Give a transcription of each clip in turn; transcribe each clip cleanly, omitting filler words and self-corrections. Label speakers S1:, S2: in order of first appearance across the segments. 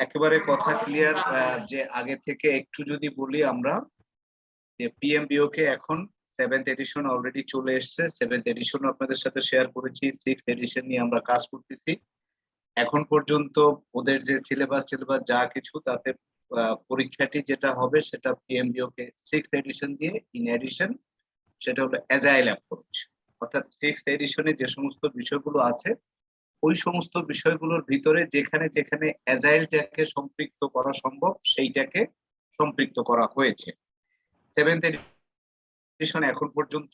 S1: একেবারে কথা ক্লিয়ার, যে আগে থেকে একটু যদি বলি আমরা যে পিএমবিওকে এখন 7th এডিশন অলরেডি চলে এসেছে। 7th এডিশন আপনাদের সাথে শেয়ার করেছি, 6th এডিশন নিয়ে আমরা কাজ করতেছি। এখন পর্যন্ত ওদের যে সিলেবাস যা কিছু তাতে পরীক্ষাটি যেটা হবে সেটা পিএমবিওকে 6th এডিশন দিয়ে ইন এডিশন সেটা হলো অ্যাজাইল অ্যাপ্রোচ। অর্থাৎ 6th এডিশনে যে সমস্ত বিষয়গুলো আছে ওই সমস্ত বিষয়গুলোর ভিতরে যেখানে যেখানে অ্যাজাইলটাকে সম্পৃক্ত করা সম্ভব সেইটাকে সম্পৃক্ত করা হয়েছে। 7th এডিশন এখন পর্যন্ত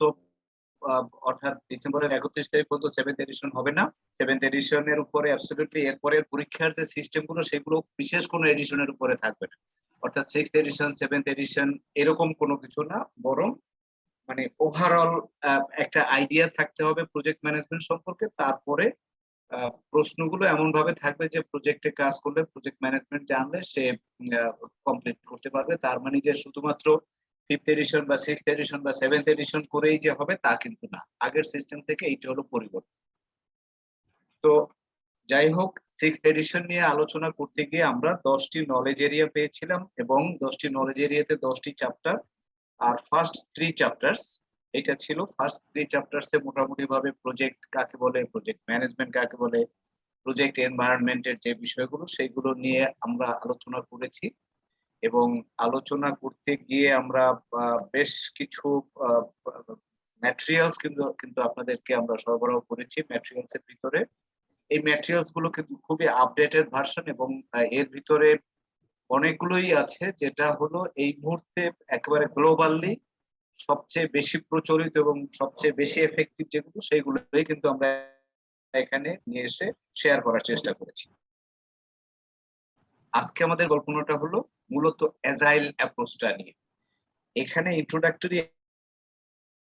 S1: অর্থাৎ ডিসেম্বরের 31 তারিখ পর্যন্ত 7th এডিশন হবে না। 7th এডিশনের উপরে অ্যাবসলিউটলি এরপরে পরীক্ষার যে সিস্টেমগুলো সেগুলো বিশেষ কোনো এডিশনের উপরে থাকবে না। অর্থাৎ 6th এডিশন 7th এডিশন এরকম কোনো কিছু না, বরং মানে ওভারঅল একটা আইডিয়া থাকতে হবে প্রজেক্ট ম্যানেজমেন্ট সম্পর্কে। তারপরে প্রশ্নগুলো এমন ভাবে থাকবে যে প্রজেক্টে কাজ করলে প্রজেক্ট ম্যানেজমেন্ট জানলে সে কমপ্লিট করতে পারবে। তার মানে যে শুধুমাত্র 5th এডিশন বা 6th এডিশন বা 7th এডিশন করেই যে হবে তা কিন্তু না, আগের সিস্টেম থেকে এইটা হলো পরিবর্তন। তো যাই হোক, 6th এডিশন নিয়ে আলোচনা করতে গিয়ে আমরা 10টি নলেজ এরিয়া পেয়েছিলাম এবং 10টি নলেজ এরিয়াতে 10টি চ্যাপ্টার। আর ফার্স্ট 3 চ্যাপ্টার্স এটা ছিল। ফার্স্ট 3 চ্যাপ্টার্সে মোটামুটি ভাবে প্রজেক্ট কাকে বলে, প্রজেক্ট ম্যানেজমেন্ট কাকে বলে, প্রজেক্ট এনভায়রনমেন্টের যে বিষয়গুলো সেইগুলো নিয়ে আমরা আলোচনা করেছি। এবং আলোচনা করতে গিয়ে আমরা বেশ কিছু ম্যাটেরিয়ালস কিন্তু আপনাদেরকে আমরা সরবরাহ করেছি। ম্যাটেরিয়ালস এর ভিতরে এই ম্যাটেরিয়ালস গুলো কিন্তু খুবই আপডেটেড ভার্সন এবং এর ভিতরে অনেকগুলোই আছে যেটা হলো এই মুহূর্তে একেবারে গ্লোবালি সবচেয়ে বেশি প্রচলিত এবং সবচেয়ে বেশি এফেক্টিভ যেগুলো সেইগুলোই কিন্তু আমরা এখানে নিয়ে এসে শেয়ার করার চেষ্টা করেছি। আজকে আমাদের গল্পটা হলো মূলত অ্যাজাইল অ্যাপ্রোচটা নিয়ে। এখানে ইন্ট্রোডাক্টরি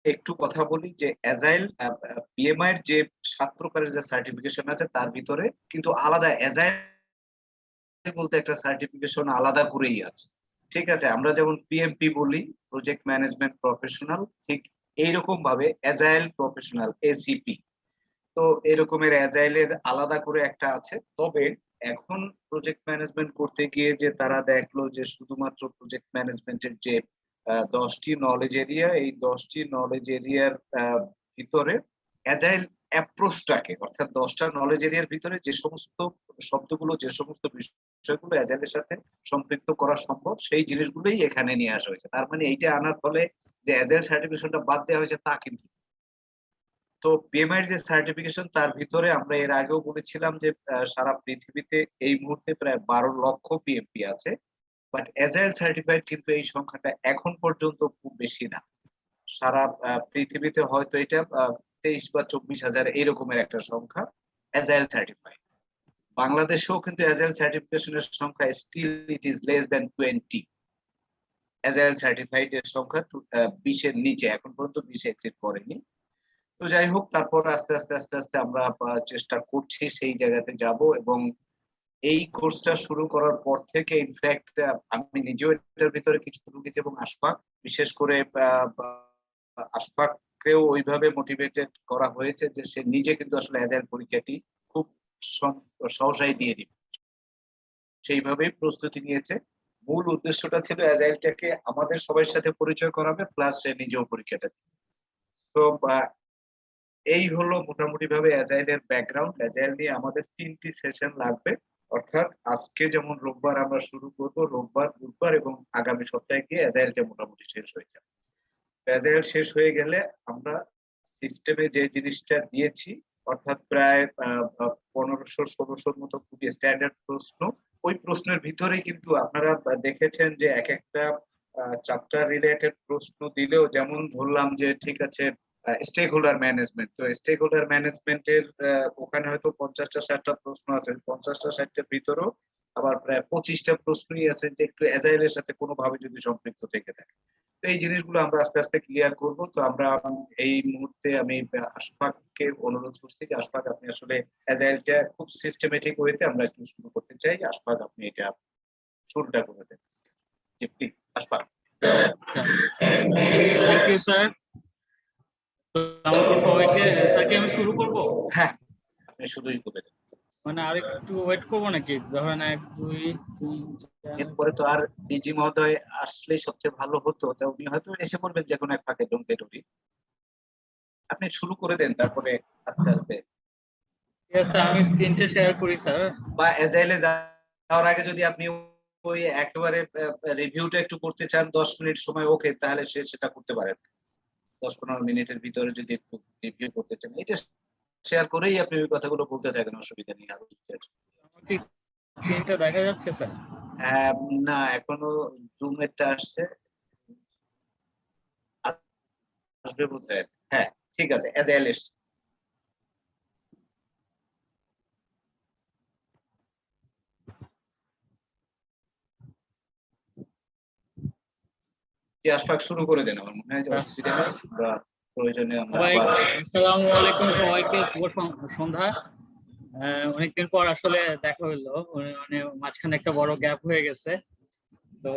S1: একটু কথা বলি যে অ্যাজাইল পিএমআই এর যে 7 প্রকারের যে সার্টিফিকেশন আছে তার ভিতরে কিন্তু আলাদা অ্যাজাইল বলতে একটা সার্টিফিকেশন আলাদা করেই আছে। ঠিক আছে, আমরা যেমন পিএমপি বলি প্রজেক্ট ম্যানেজমেন্ট প্রফেশনাল, ঠিক এইরকম ভাবে অ্যাজাইল প্রফেশনাল এসিপি। তো এরকমের অ্যাজাইলের আলাদা করে একটা আছে। তবে এখন প্রজেক্ট ম্যানেজমেন্ট করতে গিয়ে যে তারা দেখলো যে শুধুমাত্র প্রজেক্ট ম্যানেজমেন্টের যে 10টি নলেজ এরিয়া, এই 10টি নলেজ এরিয়ার ভিতরে অ্যাজাইল অ্যাপ্রোচটাকে অর্থাৎ 10টা নলেজ এরিয়ার ভিতরে যে সমস্ত শব্দগুলো যে সমস্ত বিষয়গুলো অ্যাজাইলের সাথে সম্পৃক্ত করা সম্ভব সেই জিনিসগুলোই এখানে নিয়ে আসা হয়েছে। তার মানে এইটা আনার ফলে যে অ্যাজাইল সার্টিফিকেশনটা বাদ দেওয়া হয়েছে তা কিন্তু। তো পিএমআই এর যে সার্টিফিকেশন তার ভিতরে আমরা এর আগেও বলেছিলাম যে সারা পৃথিবীতে এই মুহূর্তে প্রায় 12 লক্ষ পিএমপি আছে, বাট অ্যাজাইল সার্টিফাইড কিন্তু এই সংখ্যাটা এখন পর্যন্ত খুব বেশি না। সারা পৃথিবীতে হয়তো এটা 23 বা 24,000 এইরকমের একটা সংখ্যা অ্যাজাইল সার্টিফাইড। বাংলাদেশেও কিন্তু অ্যাজাইল সার্টিফিকেশনের সংখ্যা still it is less than 20। Agile certified এর সংখ্যা 20 এর নিচে, এখন পর্যন্ত 20 এক্সিড করেনি। তো যাই হোক, তারপর আস্তে আস্তে আস্তে আস্তে আমরা চেষ্টা করছি সেই জায়গাতে যাব এবং এই কোর্সটা শুরু করার পর থেকে ইনফ্যাক্ট আমি নিজেও এটার ভিতরে কিছু ঢুকেছি এবং আশফাক, বিশেষ করে আশফাককেও ওইভাবে মোটিভেটেড করা হয়েছে যে সে নিজে কিন্তু আসলে অ্যাজাইল পরীক্ষাটি খুব সহসাই দিয়ে দিবে, সেইভাবেই প্রস্তুতি নিয়েছে। মূল উদ্দেশ্যটা ছিল অ্যাজাইলটাকে আমাদের সবার সাথে পরিচয় করাবে, প্লাস সে নিজেও পরীক্ষাটা দিবে। তো এই হলো মোটামুটি ভাবে অ্যাজাইলের ব্যাকগ্রাউন্ড। অ্যাজাইল নিয়ে আমাদের 3টি সেশন লাগবে, অর্থাৎ আজকে যেমন রোববার আমরা শুরু করব, রোববার বুধবার এবং আগামী সপ্তাহে গিয়ে অ্যাজাইলটা মোটামুটি শেষ হয়ে যাবে। অ্যাজাইল শেষ হয়ে গেলে আমরা সিস্টেমে যে জিনিসটা দিয়েছি অর্থাৎ প্রায় 1500-1600 মতো খুবই স্ট্যান্ডার্ড প্রশ্ন, ওই প্রশ্নের ভিতরে কিন্তু আপনারা দেখেছেন যে এক একটা চ্যাপ্টার রিলেটেড প্রশ্ন দিলেও যেমন ধরলাম যে ঠিক আছে স্টেক হোল্ডার ম্যানেজমেন্ট, তো স্টেক হোল্ডার ম্যানেজমেন্টের ওখানে হয়তো 50টা 60টা প্রশ্ন আছে, 50টা 60টার ভিতরেও আবার প্রায় 25টা প্রশ্নই আছে যে একটু অ্যাজাইলের সাথে কোনোভাবে যদি সম্পৃক্ত থেকে থাকে। তো এই জিনিসগুলো আমরা আস্তে আস্তে ক্লিয়ার করব। তো আমরা এই মুহূর্তে আমি আশফাককে অনুরোধ করছি যে আশফাক আপনি আসলে অ্যাজাইলটা খুব সিস্টেমেটিক ওয়েতে আমরা একটু শুরু করতে চাই। আশফাক আপনি এটা শুরুটা করে দেন। জি please Ashfaq.
S2: Thank you sir. তো আমাকে সবাইকে স্যারকে আমি শুরু করব।
S1: হ্যাঁ, আপনি শুরুই করে দেন।
S2: মানে আরেকটু ওয়েট করবো নাকি? ধরেন 1 2 3 4।
S1: এরপরে তো আর ডিজি মহোদয় আসলেই সবচেয়ে ভালো হতো, তা উনি হয়তো এসে পড়বেন যে কোনো এক ফাঁকে, ডোন্ট গেট ওরি। আপনি শুরু করে দেন, তারপরে আস্তে আস্তে,
S2: ঠিক আছে, আমি স্ক্রিনটা শেয়ার করি স্যার।
S1: বা এজাইলে যাওয়ার আগে যদি আপনি ওই একেবারে রিভিউটা একটু করতে চান 10 মিনিট সময়, ওকে, তাহলে সেটা করতে পারেন। 10-15 মিনিটের ভিতরে যদি একটু রিভিউ করতে চান, এটা শেয়ার করেই আপনি ওই কথাগুলো বলতে থাকেন, অসুবিধা নেই।
S2: আমার কি স্ক্রিনটা দেখা যাচ্ছে স্যার?
S1: না, এখনো জুমেরটা আসছে, আসবে বোধহয়। হ্যাঁ, ঠিক আছে, এজাইল এসছে। যে আশফাক শুরু করে দেন, আমার মনে হয় যে অসুবিধা নেই, বা প্রয়োজনে আমরা
S2: সবাই
S1: আবার।
S2: আসসালামু আলাইকুম, সবাইকে শুভ সন্ধ্যা। অনেকদিন পর আসলে দেখা হইলো, মানে মাঝখানে একটা বড় গ্যাপ হয়ে গেছে। তো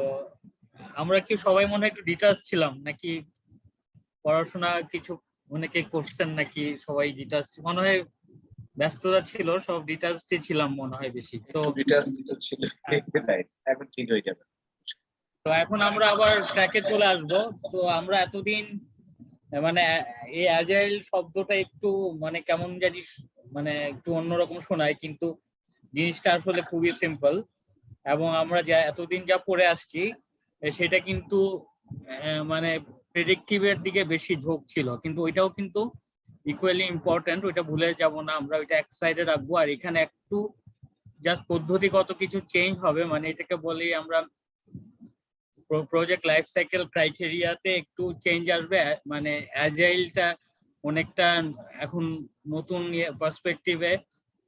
S2: আমরা কি সবাই মনে হয় একটু ডিটাচ ছিলাম নাকি? পড়াশোনা কিছু অনেকে করছেন নাকি? সবাই ডিটাচ মনে হয়, ব্যস্ততা ছিল, সব ডিটাচড ছিলাম মনে হয় বেশি। তো
S1: একটু ডিটেলস ছিল, তাই এখন ঠিক হয়ে যাবে।
S2: তো এখন আমরা আবার ট্র্যাকে চলে আসবো। তো আমরা এতদিন মানে এই অ্যাজাইল শব্দটা একটু মানে কেমন জানিস, মানে একটু অন্যরকম শোনায়, কিন্তু জিনিসটা আসলে খুবই সিম্পল। এবং আমরা যা এতদিন যা পড়ে আসছি সেটা কিন্তু মানে প্রেডিক্টিভের দিকে বেশি ঝোঁক ছিল, কিন্তু ওইটাও কিন্তু ইকুয়ালি ইম্পর্টেন্ট, ওইটা ভুলে যাব না আমরা, ওইটা এক সাইডে রাখবো। আর এখানে একটু জাস্ট পদ্ধতিগত কিছু চেঞ্জ হবে, মানে এটাকে বলি আমরা প্রজেক্ট লাইফ সাইকেল ক্রাইটেরিয়াতে একটু চেঞ্জ আসবে। মানে অ্যাজাইলটা অনেকটা এখন নতুন পার্সপেক্টিভে,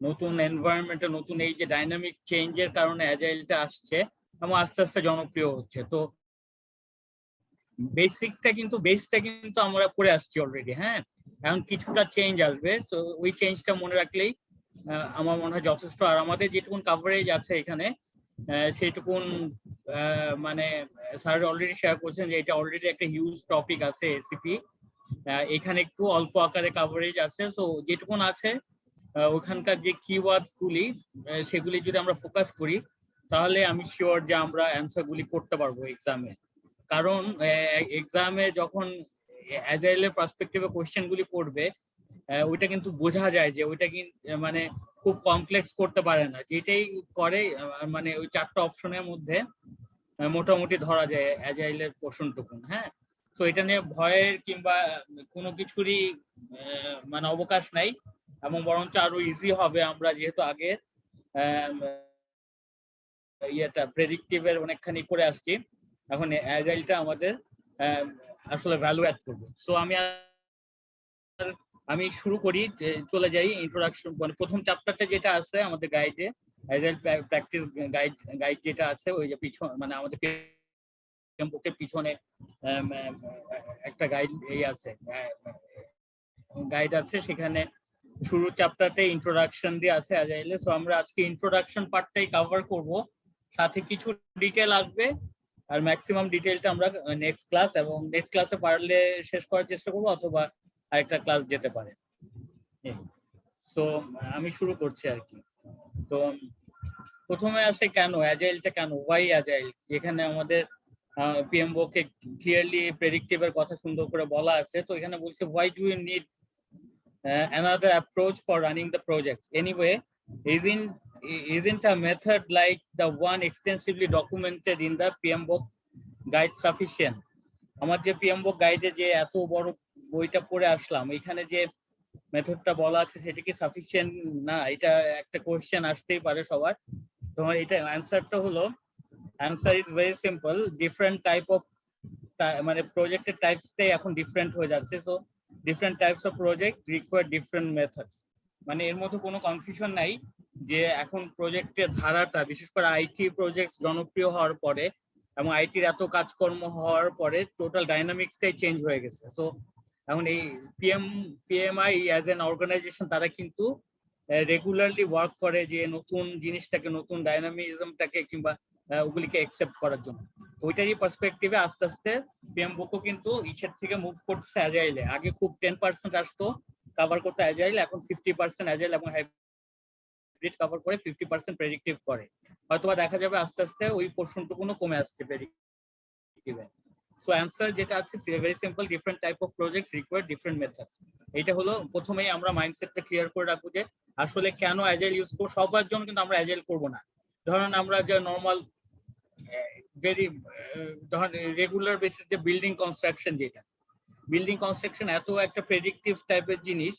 S2: নতুন এনভায়রনমেন্টে, নতুন এই যে ডাইনামিক চেঞ্জের কারণে অ্যাজাইলটা আসছে এবং আস্তে আস্তে জনপ্রিয় হচ্ছে। তো বেসটা কিন্তু আমরা করে আসছি অলরেডি। হ্যাঁ, এখন কিছুটা চেঞ্জ আসবে, তো ওই চেঞ্জটা মনে রাখলেই আমার মনে হয় যথেষ্ট। আর আমাদের যেটুকুন কাভারেজ আছে এখানে সেইটুকুন মানে স্যার অলরেডি শেয়ার করছেন যে এটা অলরেডি একটা হিউজ টপিক আছে এসিপি। এখানে একটু অল্প আকারে কাভারেজ আছে, তো যেটুকুন আছে ওখানকার যে কিওয়ার্ডস গুলি সেগুলি যদি আমরা ফোকাস করি, তাহলে আমি শিওর যে আমরা অ্যান্সার গুলি করতে পারবো এক্সামে। কারণ এক্সামে যখন অ্যাজাইলের পার্সপেক্টিভে কোশ্চেন গুলি করবে, ওইটা কিন্তু বোঝা যায় যে ওইটা কিন্তু মানে খুব কমপ্লেক্স করতে পারে না, যেটাই করে মানে ওই 4টা অপশনের মধ্যে মোটামুটি ধরা যায় অ্যাজাইলের পোর্শনটুকুন। হ্যাঁ, তো এটা নিয়ে ভয়ের কিংবা কোনো কিছুরই মানে অবকাশ নাই, এবং বরঞ্চ আরো ইজি হবে। আমরা যেহেতু আগে ইয়েটা প্রেডিক্টিভের অনেকখানি করে আসছি, এখন অ্যাজাইলটা আমাদের আসলে ভ্যালু অ্যাড করবে। সো আমি শুরু করি, চলে যাই ইন্ট্রোডাকশন, মানে প্রথম চ্যাপ্টারটা যেটা আছে আমাদের গাইডে, অ্যাজাইল প্র্যাকটিস গাইড যেটা আছে, ওই যে পিছন মানে আমাদের বুকের পিছনে একটা গাইড আছে, সেখানে শুরুর চ্যাপ্টারতে ইন্ট্রোডাকশন দিয়ে আছে অ্যাজাইলে। সো আমরা আজকে ইন্ট্রোডাকশন পার্টটাই কভার করব, সাথে কিছু ডিটেল আসবে, আর ম্যাক্সিমাম ডিটেলটা আমরা নেক্সট ক্লাস, এবং নেক্সট ক্লাসে পারলে শেষ করার চেষ্টা করবো, অথবা আরেকটা ক্লাস যেতে পারে। সো আমি শুরু করছি আর কি। তো প্রথমে আসে কেন অ্যাজাইলটা, কেন ওয়াই অ্যাজাইল, যেখানে আমাদের পিএমও কে ক্লিয়ারলি প্রেডিক্টিভের কথা সুন্দর করে বলা আছে। তো এখানে বলছে why do you need another approach for running the project anyway, isn't a method like the one extensively documented in the PMBOK guide sufficient? আমার যে PMBOK গাইডে যে এত বড় বইটা পড়ে আসলাম, এখানে যে মেথডটা বলা আছে সেটা কি সাফিসিয়েন্ট না? এটা একটা কোশ্চেন আসতেই পারে সবার। তোমার এটা অ্যান্সারটা হলো, answer is very simple. Different type of মানে প্রজেক্টের টাইপসটাই এখন ডিফারেন্ট হয়ে যাচ্ছে। So different types of project require different methods. মানে এর মধ্যে কোনো কনফিউশন নাই যে এখন প্রজেক্টের ধারাটা, বিশেষ করে আইটি প্রজেক্ট জনপ্রিয় হওয়ার পরে এবং আইটির এত কাজকর্ম হওয়ার পরে টোটাল ডাইনামিক্সটাই চেঞ্জ হয়ে গেছে। তো এখন এই পিএমআই অ্যাজ এন অর্গানাইজেশন তারা কিন্তু রেগুলারলি ওয়ার্ক করে যে নতুন জিনিসটাকে, নতুন ডাইনামিজমটাকে কিংবা ওগুলিকে অ্যাকসেপ্ট করার জন্য। ওইটারই পার্সপেক্টিভে আস্তে আস্তে পিএমবুকও কিন্তু ইসের থেকে মুভ করছে অ্যাজাইলে। আগে খুব 10% আসতো কভার করতে অ্যাজাইল, এখন 50% অ্যাজাইল এবং হাইব্রিড কভার করে, 50% প্রেডিক্টিভ করে। হয়তোবা দেখা যাবে আস্তে আস্তে ওই পোর্শনটুকুনো কমে আসছে প্রেডিক্টিভে। সো অ্যান্সার যেটা আছে very simple, different type of projects require different methods. এটা হলো প্রথমেই আমরা মাইন্ডসেটটা ক্লিয়ার করে রাখবো যে আসলে কেন অ্যাজাইল ইউজ করবো। সবার জন্য কিন্তু আমরা অ্যাজাইল করবো না। ধরেন আমরা যে নর্মাল ভেরি ধরেন রেগুলার বেসিস যে বিল্ডিং কনস্ট্রাকশন, যেটা বিল্ডিং কনস্ট্রাকশন এত একটা প্রেডিক্টিভ টাইপের জিনিস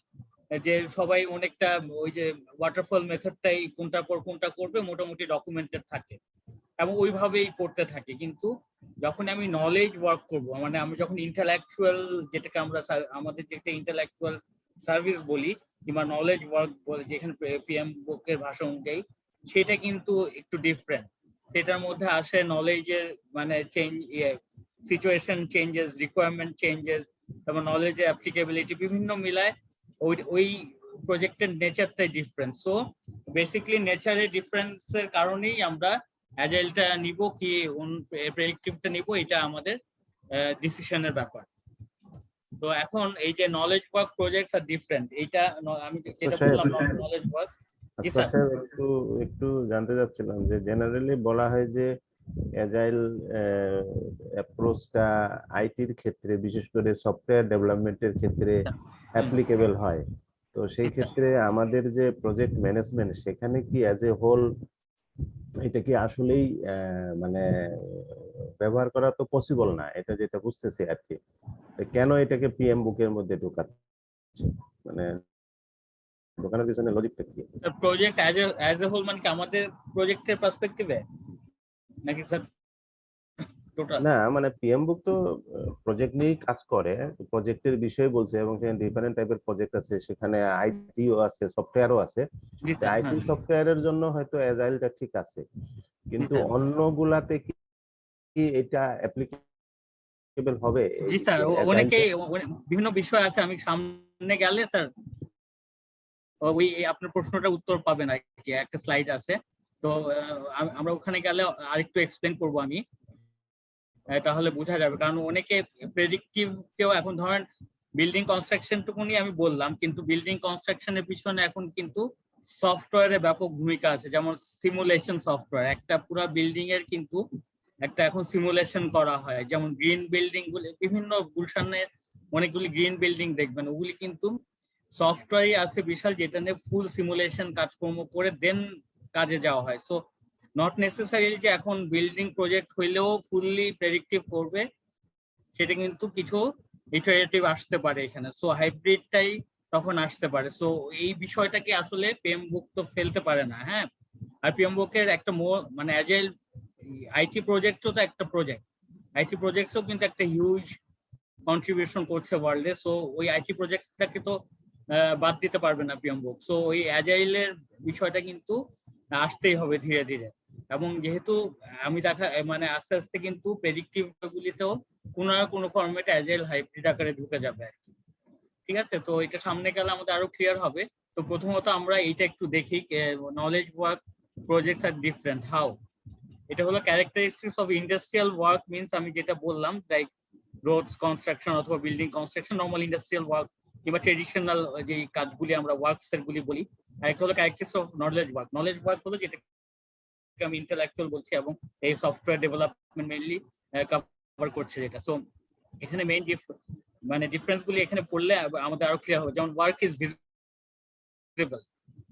S2: যে সবাই অনেকটা ওই যে ওয়াটারফল মেথডটাই কোনটার পর কোনটা করবে মোটামুটি ডকুমেন্টেড থাকে এবং ওইভাবেই করতে থাকে। কিন্তু যখন আমি নলেজ ওয়ার্ক করব, মানে আমি যখন ইন্টালেকচুয়াল, যেটাকে আমরা আমাদের যেটা ইন্টালেকচুয়াল সার্ভিস বলি কিংবা নলেজ ওয়ার্ক বলে, যেখানে পিএম বুকের ভাষা অনুযায়ী, সেটা কিন্তু একটু ডিফারেন্ট। সেটার মধ্যে আসে নলেজের মানে change, situation changes, requirement changes এবং নলেজের অ্যাপ্লিকেবিলিটি বিভিন্ন মিলায় ওই প্রজেক্টের নেচারটাই ডিফারেন্ট। সো বেসিক্যালি নেচারের ডিফারেন্সের কারণেই আমরা অ্যাজাইলটা নিব কি প্রেডিক্টিভটা নিব, এটা আমাদের ডিসিশনের ব্যাপার। তো এখন এই যে নলেজ ওয়ার্ক প্রজেক্টস আর ডিফারেন্ট, এইটা আমি যেটা বললাম নলেজ ওয়ার্ক। জি স্যার,
S3: একটু জানতে চাচ্ছিলাম যে জেনারেলি বলা হয় যে অ্যাজাইল অ্যাপ্রোচটা আইটির ক্ষেত্রে, বিশেষ করে সফটওয়্যার ডেভেলপমেন্টের ক্ষেত্রে অ্যাপ্লিকেবল হয়। তো সেই ক্ষেত্রে আমাদের যে প্রজেক্ট ম্যানেজমেন্ট, সেখানে কি অ্যাজ এ হোল এটা কি আসলেই মানে ব্যবহার করা তো পসিবল না, এটা যেটা বুঝতেছি আর কি। কেন এটাকে পিএম বুকের মধ্যে ঢোকাচ্ছে, মানে ঢোকানোর পিছনে লজিকটা কি?
S2: প্রজেক্ট অ্যাজ এ হোল মানে কি আমাদের প্রজেক্টের পার্সপেক্টিভে নাকি স্যার টোটাল?
S3: না, মানে পিএম বুক তো প্রজেক্ট নিয়েই কাজ করে, প্রজেক্টের বিষয় বলছে, এবং সেখানে ডিফারেন্ট টাইপের প্রজেক্ট আছে, সেখানে আইটিও আছে, সফটওয়্যারও আছে। আইটি সফটওয়্যারের জন্য হয়তো অ্যাজাইলটা ঠিক আছে, কিন্তু অন্যগুলাতে কি এটা অ্যাপ্লিকেবল হবে?
S2: জি স্যার, অনেকেই বিভিন্ন বিষয় আছে, আমি সামনে গেলে স্যার ওই আপনার প্রশ্নটার উত্তর পাবেন আর কি, একটা স্লাইড আছে। তো আমরা ওখানে গেলে আরেকটু এক্সপ্লেন করব আমি, তাহলে বোঝা যাবে। কারণ অনেকে প্রেডিক্টিভ কেউ, এখন ধরেন বিল্ডিং কনস্ট্রাকশনটুকুনি আমি বললাম, কিন্তু বিল্ডিং কনস্ট্রাকশনের পিছনে এখন কিন্তু সফটওয়্যারের ব্যাপক ভূমিকা আছে। যেমন সিমুলেশন সফটওয়্যার, একটা পুরো বিল্ডিং এর কিন্তু একটা এখন সিমুলেশন করা হয়। যেমন গ্রিন বিল্ডিং গুলি, বিভিন্ন গুলশানের অনেকগুলি গ্রিন বিল্ডিং দেখবেন, ওগুলি কিন্তু সফটওয়্যারই আছে বিশাল, যেটা নিয়ে ফুল সিমুলেশন কাজকর্ম করে দেন কাজে যাওয়া হয়। সো নট নেসেসারি যে এখন বিল্ডিং প্রজেক্ট হইলেও ফুললি প্রেডিক্টিভ করবে, সেটা কিন্তু কিছু ইটারেটিভ আসতে পারে এখানে। সো হাইব্রিডটাই তখন আসতে পারে। সো এই বিষয়টাকে আসলে পিএম বুক তো ফেলতে পারে না। হ্যাঁ, আর পিএম বুকের একটা মানে অ্যাজাইল আইটি প্রজেক্টও তো একটা প্রজেক্ট, আইটি প্রজেক্টসও কিন্তু একটা হিউজ কন্ট্রিবিউশন করছে ওয়ার্ল্ডে। সো ওই আইটি প্রজেক্টটাকে তো বাদ দিতে পারবে না পিএম বুক। সো ওই অ্যাজাইলের বিষয়টা কিন্তু আসতেই হবে ধীরে ধীরে। এবং যেহেতু আমি মানে আস্তে আস্তে কিন্তু প্রেডিক্টিভ গুলিতেও কোনো না কোনো ফরম্যাটে অ্যাজাইল হাইব্রিড আকারে ঢুকে যাবে আর কি। ঠিক আছে, তো এটা সামনে গেলে আমাদের আরো ক্লিয়ার হবে। তো প্রথমত আমরা এইটা একটু দেখি, নলেজ ওয়ার্ক প্রজেক্টস আর ডিফারেন্ট হাউ। এটা হলো characteristics of industrial work, means আমি যেটা বললাম লাইক রোডস কনস্ট্রাকশন অথবা building construction, normal industrial work কিংবা ট্রেডিশনাল যে কাজগুলি আমরা ওয়ার্কস এর গুলি বলি। আরেকটা হলো characteristics of knowledge work. Knowledge work হলো যেটা আমি ইন্টেলেকচুয়াল বলছি এবং এই সফটওয়্যার ডেভেলপমেন্ট মেইনলি কভার করছে যেটা। সো এখানে মেইন মানে ডিফারেন্স গুলি এখানে পড়লে আমাদের আরো ক্লিয়ার হবে। যেমন ওয়ার্ক ইজ ভিজিবল,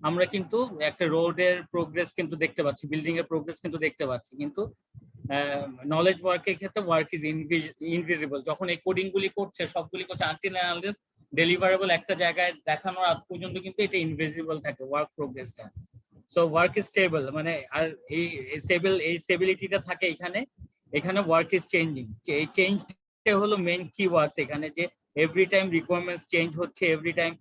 S2: আমরা কিন্তু একটা রোডের প্রোগ্রেস কিন্তু দেখতে পাচ্ছি, বিল্ডিং এর প্রোগ্রেস কিন্তু দেখতে পাচ্ছি, কিন্তু নলেজ ওয়ার্কের ক্ষেত্রে ওয়ার্ক ইজ ইনভিজিবল। যখন এই কোডিং গুলি করছে, সবগুলি করছে আনটিল আনলেস ডেলিভারেবল একটা জায়গায় দেখানোর আগ পর্যন্ত কিন্তু এটা ইনভিজিবল থাকে ওয়ার্ক প্রোগ্রেসটা। সো ওয়ার্ক ইজ স্টেবল, মানে আর এই স্টেবিলিটিটা থাকে এখানে ওয়ার্ক ইজ চেঞ্জিং। এই চেঞ্জটা হলো মেইন কিওয়ার্ডস এখানে, যে এভরি টাইম রিকোয়ারমেন্টস চেঞ্জ হচ্ছে, এভরি টাইম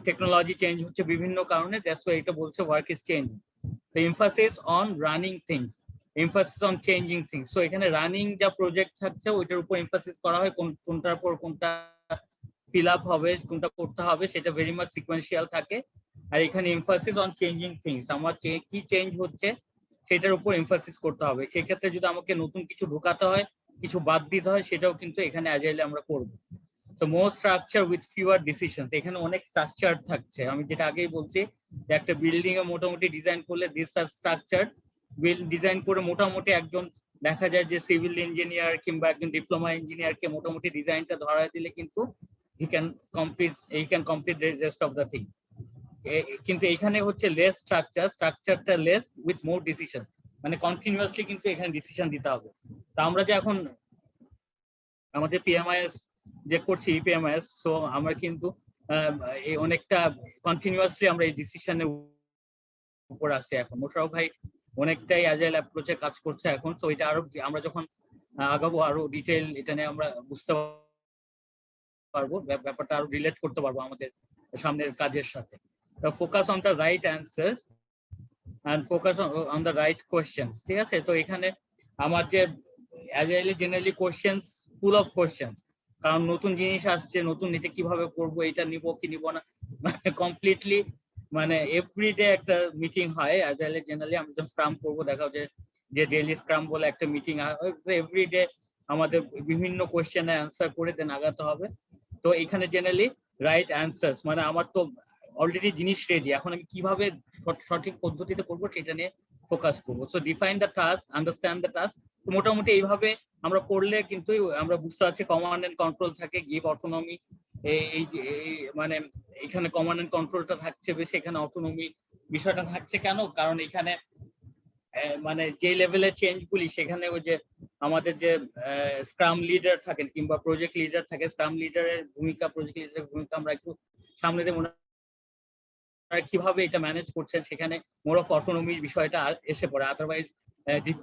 S2: টেকনোলজি চেঞ্জ হচ্ছে বিভিন্ন কারণে। দ্যাটস ওয়াই এটা বলছে ওয়ার্ক ইজ চেঞ্জিং। তো emphasis on running things, emphasis on changing things. So এখানে রানিং যা প্রজেক্ট থাকছে ওইটার উপর এমফাসিস করা হয়, কোনটার পর কোনটা ফিল আপ হবে, কোনটা করতে হবে, সেটা ভেরি মাচ সিকোয়েন্সিয়াল থাকে। আর এখানে এমফাসিস অন চেঞ্জিং থিংস, আমার কি চেঞ্জ হচ্ছে সেটার উপর এমফাসিস করতে হবে। সেক্ষেত্রে যদি আমাকে নতুন কিছু ঢোকাতে হয়, কিছু বাদ দিতে হয়, সেটাও কিন্তু এখানে অ্যাজাইলে আমরা করব। তো মোর স্ট্রাকচার উইথ ফিউয়ার ডিসিশনস, এখানে অনেক স্ট্রাকচার থাকছে। আমি যেটা আগেই বলছি যে একটা বিল্ডিং এ মোটামুটি ডিজাইন করলে দিস আর স্ট্রাকচার ডিজাইন করে মোটামুটি একজন দেখা যায় যে সিভিল ইঞ্জিনিয়ার কিংবা একজন ডিপ্লোমা ইঞ্জিনিয়ারকে মোটামুটি ডিজাইনটা ধরা দিলে কিন্তু he can complete rest of the thing. কিন্তু এখানে হচ্ছে লেস স্ট্রাকচারটা লেস উইথ মোর ডিসিশন, মানে কন্টিনিউয়াসলি কিন্তু এখানে ডিসিশন দিতে হবে। তা আমরা যে এখন আমাদের পিএমআইএস যে করছি পিএমআইএস, সো আমরা কিন্তু অনেকটা কন্টিনিউয়াসলি আমরা এই ডিসিশনের উপর আছি এখন। মোশাররফ ভাই অনেকটাই অ্যাজাইল অ্যাপ্রোচে কাজ করছে এখন, তো এটা আরো আমরা যখন আগাবো আরো ডিটেইল এটা নিয়ে আমরা বুঝতে পারবো, ব্যাপারটা আরো রিলেট করতে পারবো আমাদের সামনের কাজের সাথে। Focus on the right answers and focus on the right questions, ঠিক আছে? তো এখানে আমার যে অ্যাজাইলে generally questions, full of questions, কারণ নতুন জিনিস আসছে, নতুন এটা কিভাবে করব, এটা নিব কি নিব না, মানে কমপ্লিটলি মানে এভরিডে একটা মিটিং হয় অ্যাজাইলে জেনারেলি। আমরা যখন স্ক্রাম করবো দেখা যায় যে ডেইলি স্ক্রাম বলে একটা মিটিং হয়, এভরিডে আমাদের বিভিন্ন কোশ্চেনে অ্যান্সার করে দেন আগাতে হবে। তো এখানে জেনারেলি রাইট অ্যান্সার্স মানে আমার তো অলরেডি জিনিস রেডি, এখন আমি কিভাবে সঠিক পদ্ধতিতে করবো সেটা নিয়ে ফোকাস করবো। So define the task, understand the task. তো মোটামুটি এইভাবে আমরা করলে কিন্তু আমরা বুঝতে পারছি কমান্ড এন্ড কন্ট্রোল থাকে, গিভ অটোনমি, এই মানে এখানে কমান্ড এন্ড কন্ট্রোলটা থাকছে বেশি, এখানে অটোনমি বিষয়টা থাকছে কেন? কারণ এখানে মানে যে লেভেলের চেঞ্জ গুলি সেখানে ওই যে আমাদের যে স্ক্রাম লিডার থাকেন কিংবা প্রজেক্ট লিডার থাকে, স্ক্রাম লিডারের ভূমিকা, প্রজেক্ট লিডারের ভূমিকা আমরা একটু সামনে দিয়ে কিভাবে এটা ম্যানেজ করছেন সেখানে মোর অফ অটোনমির বিষয়টা এসে পড়ে, আদারওয়াইজ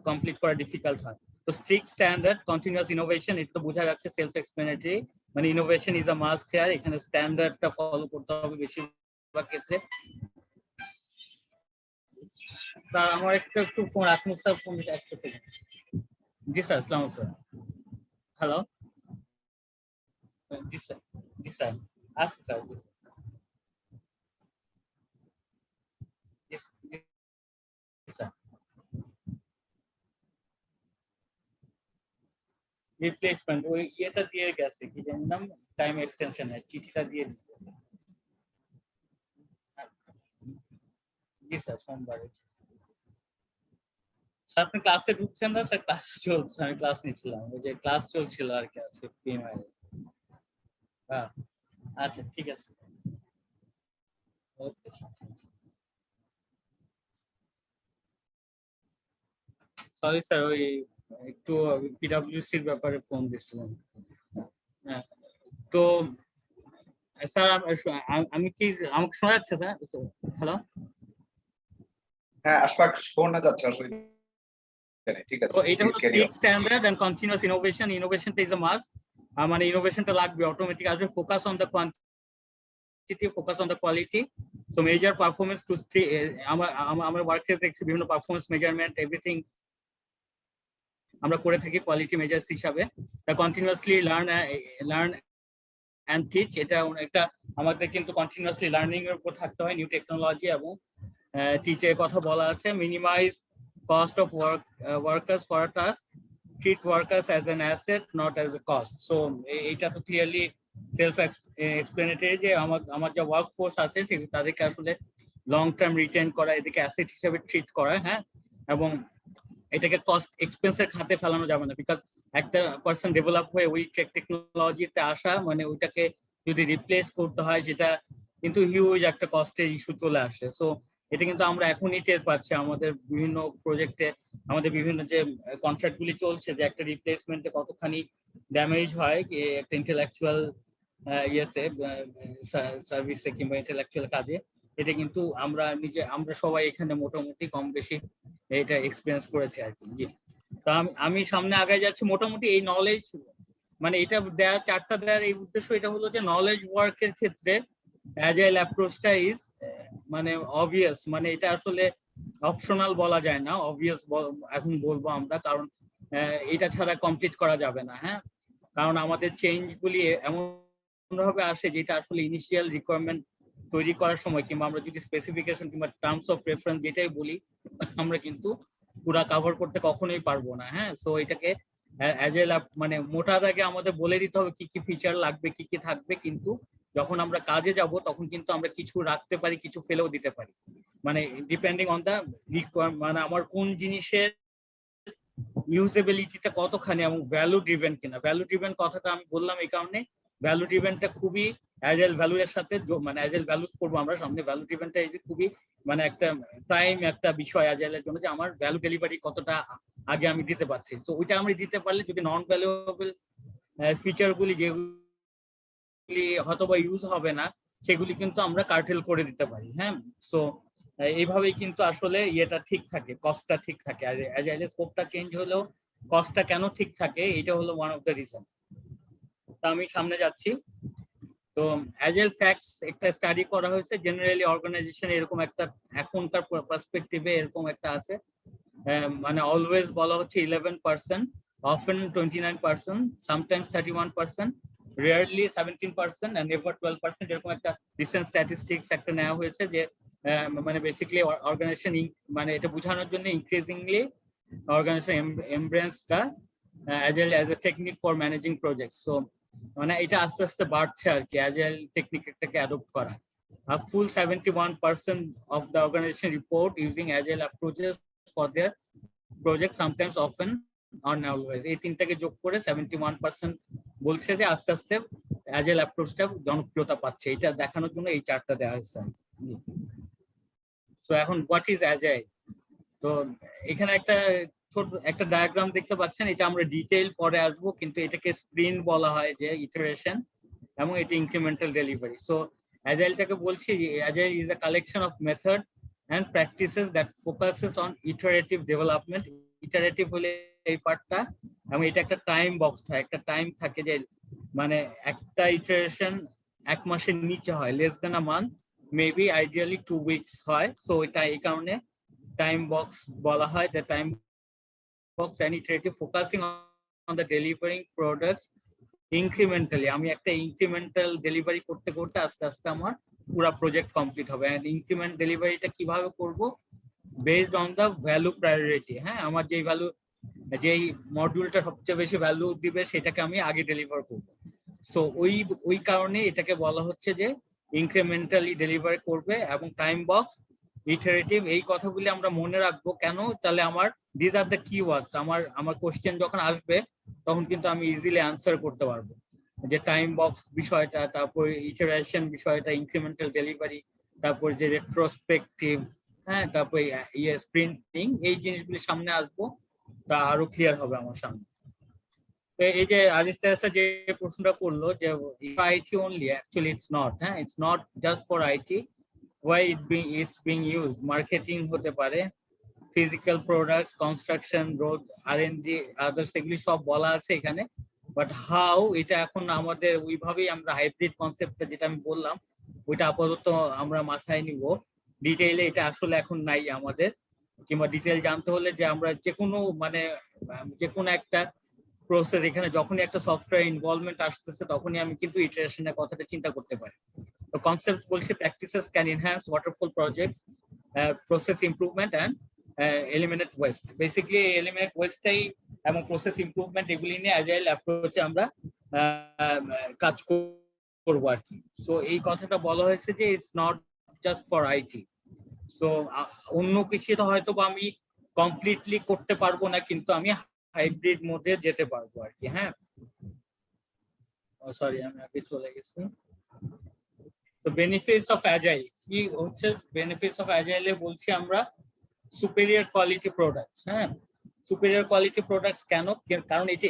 S2: কমপ্লিট করা ডিফিকাল্ট হয়। তো স্ট্রিক্ট স্ট্যান্ডার্ড, কন্টিনিউয়াস ইনোভেশন, এটা তো বোঝা যাচ্ছে সেলফ এক্সপ্লেনেটরি, মানে innovation is a must here. এখানে স্ট্যান্ডার্ডটা ফলো করতে হবে বেশিরভাগ ক্ষেত্রে। তা আমার একটু ফোন আসমুখ স্যার ফোন একটু থেকে। জি স্যার, আসসালামু স্যার। হ্যালো, জি স্যার, জি স্যার, আসছি স্যার। রিপ্লেসমেন্ট ওই ইয়েটা দিয়ে গেছে, কি জানি নাম, টাইম এক্সটেনশন এর চিঠিটা দিয়ে দিচ্ছে। জি স্যার, সোমবারে। স্যার আপনি ক্লাসে ঢুকছেন না? স্যার ক্লাস চলছে, আমি ক্লাস নিচ্ছিলাম, ওই যে ক্লাস চলছিল আর কি আজকে পিএমআই। হ্যাঁ, আচ্ছা ঠিক আছে, ওকে স্যার। সরি স্যার, ওই একটু পিডব্লিউসির ব্যাপারে ফোন দিছিলাম। হ্যাঁ, তো স্যার আমি কি, আমাকে শোনা যাচ্ছে স্যার? হ্যালো,
S1: হ্যাঁ আশফাক, শোনা যাচ্ছে, আসলে ঠিক আছে।
S2: তো এটা হলো strict standard and continuous innovation. ইনোভেশনটা ইজ আ মাস্ট, মানে ইনোভেশনটা লাগবে অটোমেটিক আসবে। Focus on the quantity, focus on the quality. So measure performance to আমরা ওয়ার্কে দেখছি বিভিন্ন পারফরম্যান্স মেজারমেন্ট, এভরিথিং আমরা করে থাকি কোয়ালিটি মেজার্স হিসাবে। কন্টিনিউয়াসলি লার্ন অ্যান্ড টিচ, এটা একটা আমাদের কিন্তু কন্টিনিউয়াসলি লার্নিং এর উপর থাকতে হয়, নিউ টেকনোলজি এবং টিচের কথা বলা আছে। Minimize cost of workers for a task, treat workers as an asset not as a cost. So এটা তো ক্লিয়ারলি সেলফ এক্সপ্লেনেটরি যে আমার যে ওয়ার্ক ফোর্স আছে তাদেরকে আসলে লং টার্ম রিটেন করা, এদিকে অ্যাসেট হিসেবে ট্রিট করা, হ্যাঁ, এবং এটাকে কস্ট এক্সপেন্সের খাতে ফেলানো যাবে না। বিকজ একটা পার্সন ডেভেলপ হয়ে ওই টেকনোলজিতে আসা মানে ওইটাকে যদি রিপ্লেস করতে হয় সেটা কিন্তু হিউজ একটা কস্টের ইস্যু চলে আসে। সো এটা কিন্তু আমরা এখনই টের পাচ্ছি আমাদের বিভিন্ন প্রজেক্টে, আমাদের বিভিন্ন যে কন্ট্রাক্ট গুলি চলছে, যে একটা রিপ্লেসমেন্টে কতখানি ড্যামেজ হয় একটা ইন্টেলেকচুয়াল ইয়েতে, সার্ভিসে কিংবা ইন্টেলেকচুয়াল কাজে। এটা কিন্তু আমরা সবাই এখানে মোটামুটি কম বেশি এটা এক্সপিরিয়েন্স করেছি আর কি। জি, তো আমি সামনে আগে যাচ্ছি। মোটামুটি এই নলেজ মানে এটা দেওয়ার, চারটা দেওয়ার এই উদ্দেশ্য এটা হলো যে নলেজ ওয়ার্কের ক্ষেত্রে অ্যাজাইল অ্যাপ্রোচটা ইজ মানে অবভিয়াস, মানে এটা আসলে অপশনাল বলা যায় না, অবভিয়াস এখন বলবো আমরা, কারণ এটা ছাড়া কমপ্লিট করা যাবে না। হ্যাঁ, কারণ আমাদের চেঞ্জ গুলি এমন ভাবে আসে যেটা আসলে ইনিশিয়াল রিকোয়ারমেন্ট তৈরি করার সময় কিংবা আমরা যদি স্পেসিফিকেশন কিংবা টার্মস অফ রেফারেন্স যেটাই বলি আমরা কিন্তু পুরা কভার করতে কখনোই পারবো না। হ্যাঁ, সো এটাকে অ্যাজাইল মানে মোটা দাগে আমাদের বলে দিতে হবে কি কি ফিচার লাগবে, কি কি থাকবে, কিন্তু যখন আমরা কাজে যাব তখন কিন্তু আমরা কিছু রাখতে পারি, কিছু ফেলেও দিতে পারি, মানে ডিপেন্ডিং অন দা মানে আমার কোন জিনিসের ইউজেবিলিটিটা কতখানি এবং ভ্যালু ড্রিভেন কিনা। ভ্যালু ড্রিভেন কথাটা আমি বললাম এই কারণে, ভ্যালু ড্রিভেনটা খুবই অ্যাজাইল ভ্যালু এর সাথে মানে অ্যাজাইল ভ্যালুস করবো আমরা সামনে। ভ্যালু ড্রিভেনটা এই যে খুবই মানে একটা প্রাইম একটা বিষয় অ্যাজাইলের জন্য, যে আমার ভ্যালু ডেলিভারি কতটা আগে আমি দিতে পারছি। তো ওইটা আমি দিতে পারলে যদি নন ভ্যালুয়েবল ফিচার গুলি যেগুলি হয়তো বা ইউজ হবে না সেগুলি কিন্তু আমরা কার্টেল করে দিতে পারি। হ্যাঁ, সো এইভাবেই কিন্তু আসলে ইয়েটা ঠিক থাকে, কস্টটা ঠিক থাকে। অ্যাজাইলের স্কোপটা চেঞ্জ হলেও কস্টটা কেন ঠিক থাকে, এটা হলো ওয়ান অফ দ্য রিজন। তা আমি সামনে যাচ্ছি। তো অ্যাজাইল ফ্যাক্টস একটা স্টাডি করা হয়েছে, জেনারেলি অর্গানাইজেশন এরকম একটা এখনকার পার্সপেক্টিভে এরকম একটা আছে, মানে অলওয়েজ বলা হচ্ছে 11%, often 29%, sometimes 31%, rarely 17% and never 12%, এরকম একটা রিসেন্ট স্ট্যাটিস্টিক্স একটা নেওয়া হয়েছে যে মানে বেসিক্যালি অর্গানাইজেশন মানে এটা বোঝানোর জন্য increasingly organization embrace the agile as a technique for managing project. So মানে এটা আস্তে আস্তে বাড়ছে আর কি, অ্যাজাইল টেকনিকটাকে অ্যাডপ্ট করা। A full 71% of the organization report using agile approaches for their project, sometimes, often, or always. এই তিনটাকে যোগ করে 71% বলছে যে আস্তে আস্তে অ্যাজাইল অ্যাপ্রোচটা জনপ্রিয়তা পাচ্ছে। এটা দেখানোর জন্য এই চার্টটা দেওয়া হয়েছে। তো এখন হোয়াট ইজ অ্যাজাইল? তো এখানে একটা ছোট একটা ডায়াগ্রাম দেখতে পাচ্ছেন, এটা আমরা ডিটেইল পরে আসবো, কিন্তু এটাকে স্প্রিন্ট বলা হয়, যে ইটারেশন, এবং এটা ইনক্রিমেন্টাল ডেলিভারি। সো অ্যাজাইলটাকে বলছি agile is a collection of method and practices that focuses on iterative development. Iterative হলে এই পার্টটা, এবং এটা একটা টাইম বক্স থাকে, একটা টাইম থাকে যে মানে একটা ইটারেশন 1 মাসের নিচে হয়, less than a month, maybe ideally 2 weeks হয়। সো এটা এই কারণে টাইম বক্স বলা হয়। The time box and iterative focusing on the delivering products incrementally. আমি একটা ইনক্রিমেন্টাল ডেলিভারি করতে করতে আস্তে আস্তে আমার পুরো প্রজেক্ট কমপ্লিট হবে। এন্ড ইনক্রিমেন্ট ডেলিভারিটা কিভাবে করব? Based on the value priority. হ্যাঁ, আমার যেই ভ্যালু, যেই মডিউলটা সবচেয়ে বেশি ভ্যালু দিবে সেটাকে আমি আগে ডেলিভার করব। সো ওই কারণে এটাকে বলা হচ্ছে যে ইনক্রিমেন্টালি ডেলিভার করবে। এবং টাইম বক্স, ইটারেটিভ, এই কথাগুলি আমরা মনে রাখবো কেন? তাহলে আমার দিস আর দ্য কিওয়ার্ডস, আমার কোশ্চেন যখন আসবে তখন কিন্তু আমি ইজিলি আনসার করতে পারবো, যে টাইম বক্স বিষয়টা, তারপর ইটারেশন বিষয়টা, ইনক্রিমেন্টাল ডেলিভারি, তারপর যে রেট্রোস্পেক্টিভ, হ্যাঁ, তারপর স্প্রিন্টিং, এই জিনিসগুলি সামনে আসবো, তা আরো ক্লিয়ার হবে আমার সামনে। তো এই যে আদিস্তা যে প্রশ্নটা করলো যে IT only, actually it's not. হ্যাঁ, it's not just for IT. Why is being use? Marketing হতে পারে, physical products, construction, road, R and D, others, এগুলি সব বলা আছে এখানে। বাট হাউ, এটা এখন আমাদের ওইভাবেই আমরা হাইব্রিড কনসেপ্টটা যেটা আমি বললাম ওইটা আপাতত আমরা মাথায় নিব। ডিটেইলে এটা আসলে এখন নাই আমাদের, কিংবা ডিটেইল জানতে হলে যে আমরা যে কোনো একটা প্রসেস, এখানে যখনই একটা সফটওয়্যার ইনভলভমেন্ট আসতেছে তখনই আমি কিন্তু ইটারেশনের কথাটা চিন্তা করতে পারি। তো কনসেপ্ট বলছে practices can enhance waterfall projects, process improvement and eliminate waste. Basically eliminate ওয়েস্টটাই এবং প্রসেস ইমপ্রুভমেন্ট এগুলি নিয়ে অ্যাজাইল অ্যাপ্রোচে আমরা কাজ করবো আর কি। সো এই কথাটা বলা হয়েছে যে it's not just for IT. So অন্য কিছুটা হয়তো বা আমি কমপ্লিটলি করতে পারবো না, কিন্তু আমি হাইব্রিড মোডে যেতে পারবো আর কি। হ্যাঁ, সরি আমি আগে চলে গেছি। তো বেনিফিটস অফ অ্যাজাইল কি হচ্ছে? বেনিফিটস অফ অ্যাজাইলে বলছি আমরা সুপেরিয়র কোয়ালিটি প্রোডাক্টস। হ্যাঁ, সুপেরিয়র কোয়ালিটি প্রোডাক্টস কেন? কারণ এটি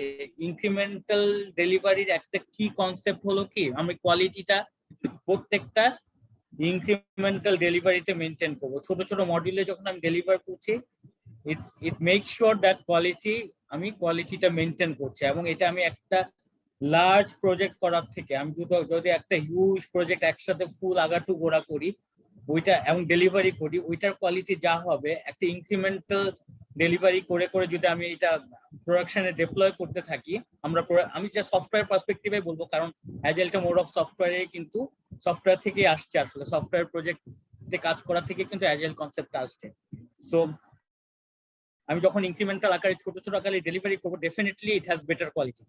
S2: ইনক্রিমেন্টাল ডেলিভারির একটা কি কনসেপ্ট হলো কি, আমি কোয়ালিটিটা প্রত্যেকটা ইনক্রিমেন্টাল ডেলিভারিতে মেনটেন করবো। ছোট ছোট মডিউলে যখন আমি ডেলিভার করছি, ইট মেক শিওর দ্যাট কোয়ালিটিটা মেনটেন করছে। এবং এটা আমি একটা লার্জ প্রজেক্ট করার থেকে, আমি যদি একটা হিউজ প্রজেক্ট একসাথে ফুল আগাটু গোড়া করি ওইটা এবং ডেলিভারি করি, ওইটার কোয়ালিটি যা হবে, একটা ইনক্রিমেন্টাল ডেলিভারি করে করে যদি আমি এটা প্রোডাকশনে ডিপ্লয় করতে থাকি, আমি যে সফটওয়্যার পার্সপেক্টিভে বলবো, কারণ অ্যাজাইলটা মোড অফ সফটওয়্যারে, কিন্তু সফটওয়্যার থেকেই আসছে আসলে, সফটওয়্যার প্রজেক্টে কাজ করা থেকে কিন্তু অ্যাজাইল কনসেপ্টটা আসছে। সো আমি যখন ইনক্রিমেন্টাল আকারে ছোট ছোট আকারে ডেলিভারি করবো, definitely it has better quality.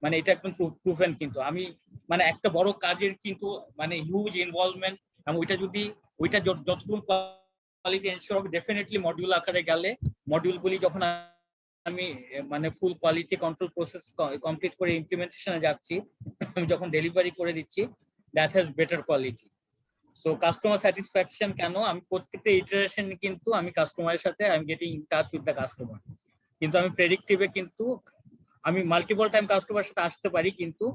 S2: মানে এটা একদম প্রুফেন। কিন্তু আমি মানে একটা বড় কাজের কিন্তু মানে হিউজ ইনভলভমেন্ট, এবং ওইটা যতটুকু কোয়ালিটি এনশিওর হবে, ডেফিনেটলি মডিউল আকারে গেলে মডিউলগুলি যখন আমি মানে ফুল কোয়ালিটি কন্ট্রোল প্রসেস কমপ্লিট করে ইমপ্লিমেন্টেশনে যাচ্ছি, আমি যখন ডেলিভারি করে দিচ্ছি, that has better quality. So customer satisfaction কেন, আমি প্রত্যেকটা ইটারেশন কিন্তু আমি কাস্টমারের সাথে I am getting in touch with the customer. কিন্তু আমি প্রেডিক্টিভে কিন্তু আমি মাল্টিপল টাইম কাস্টমার সাথে আসতে পারি, কিন্তু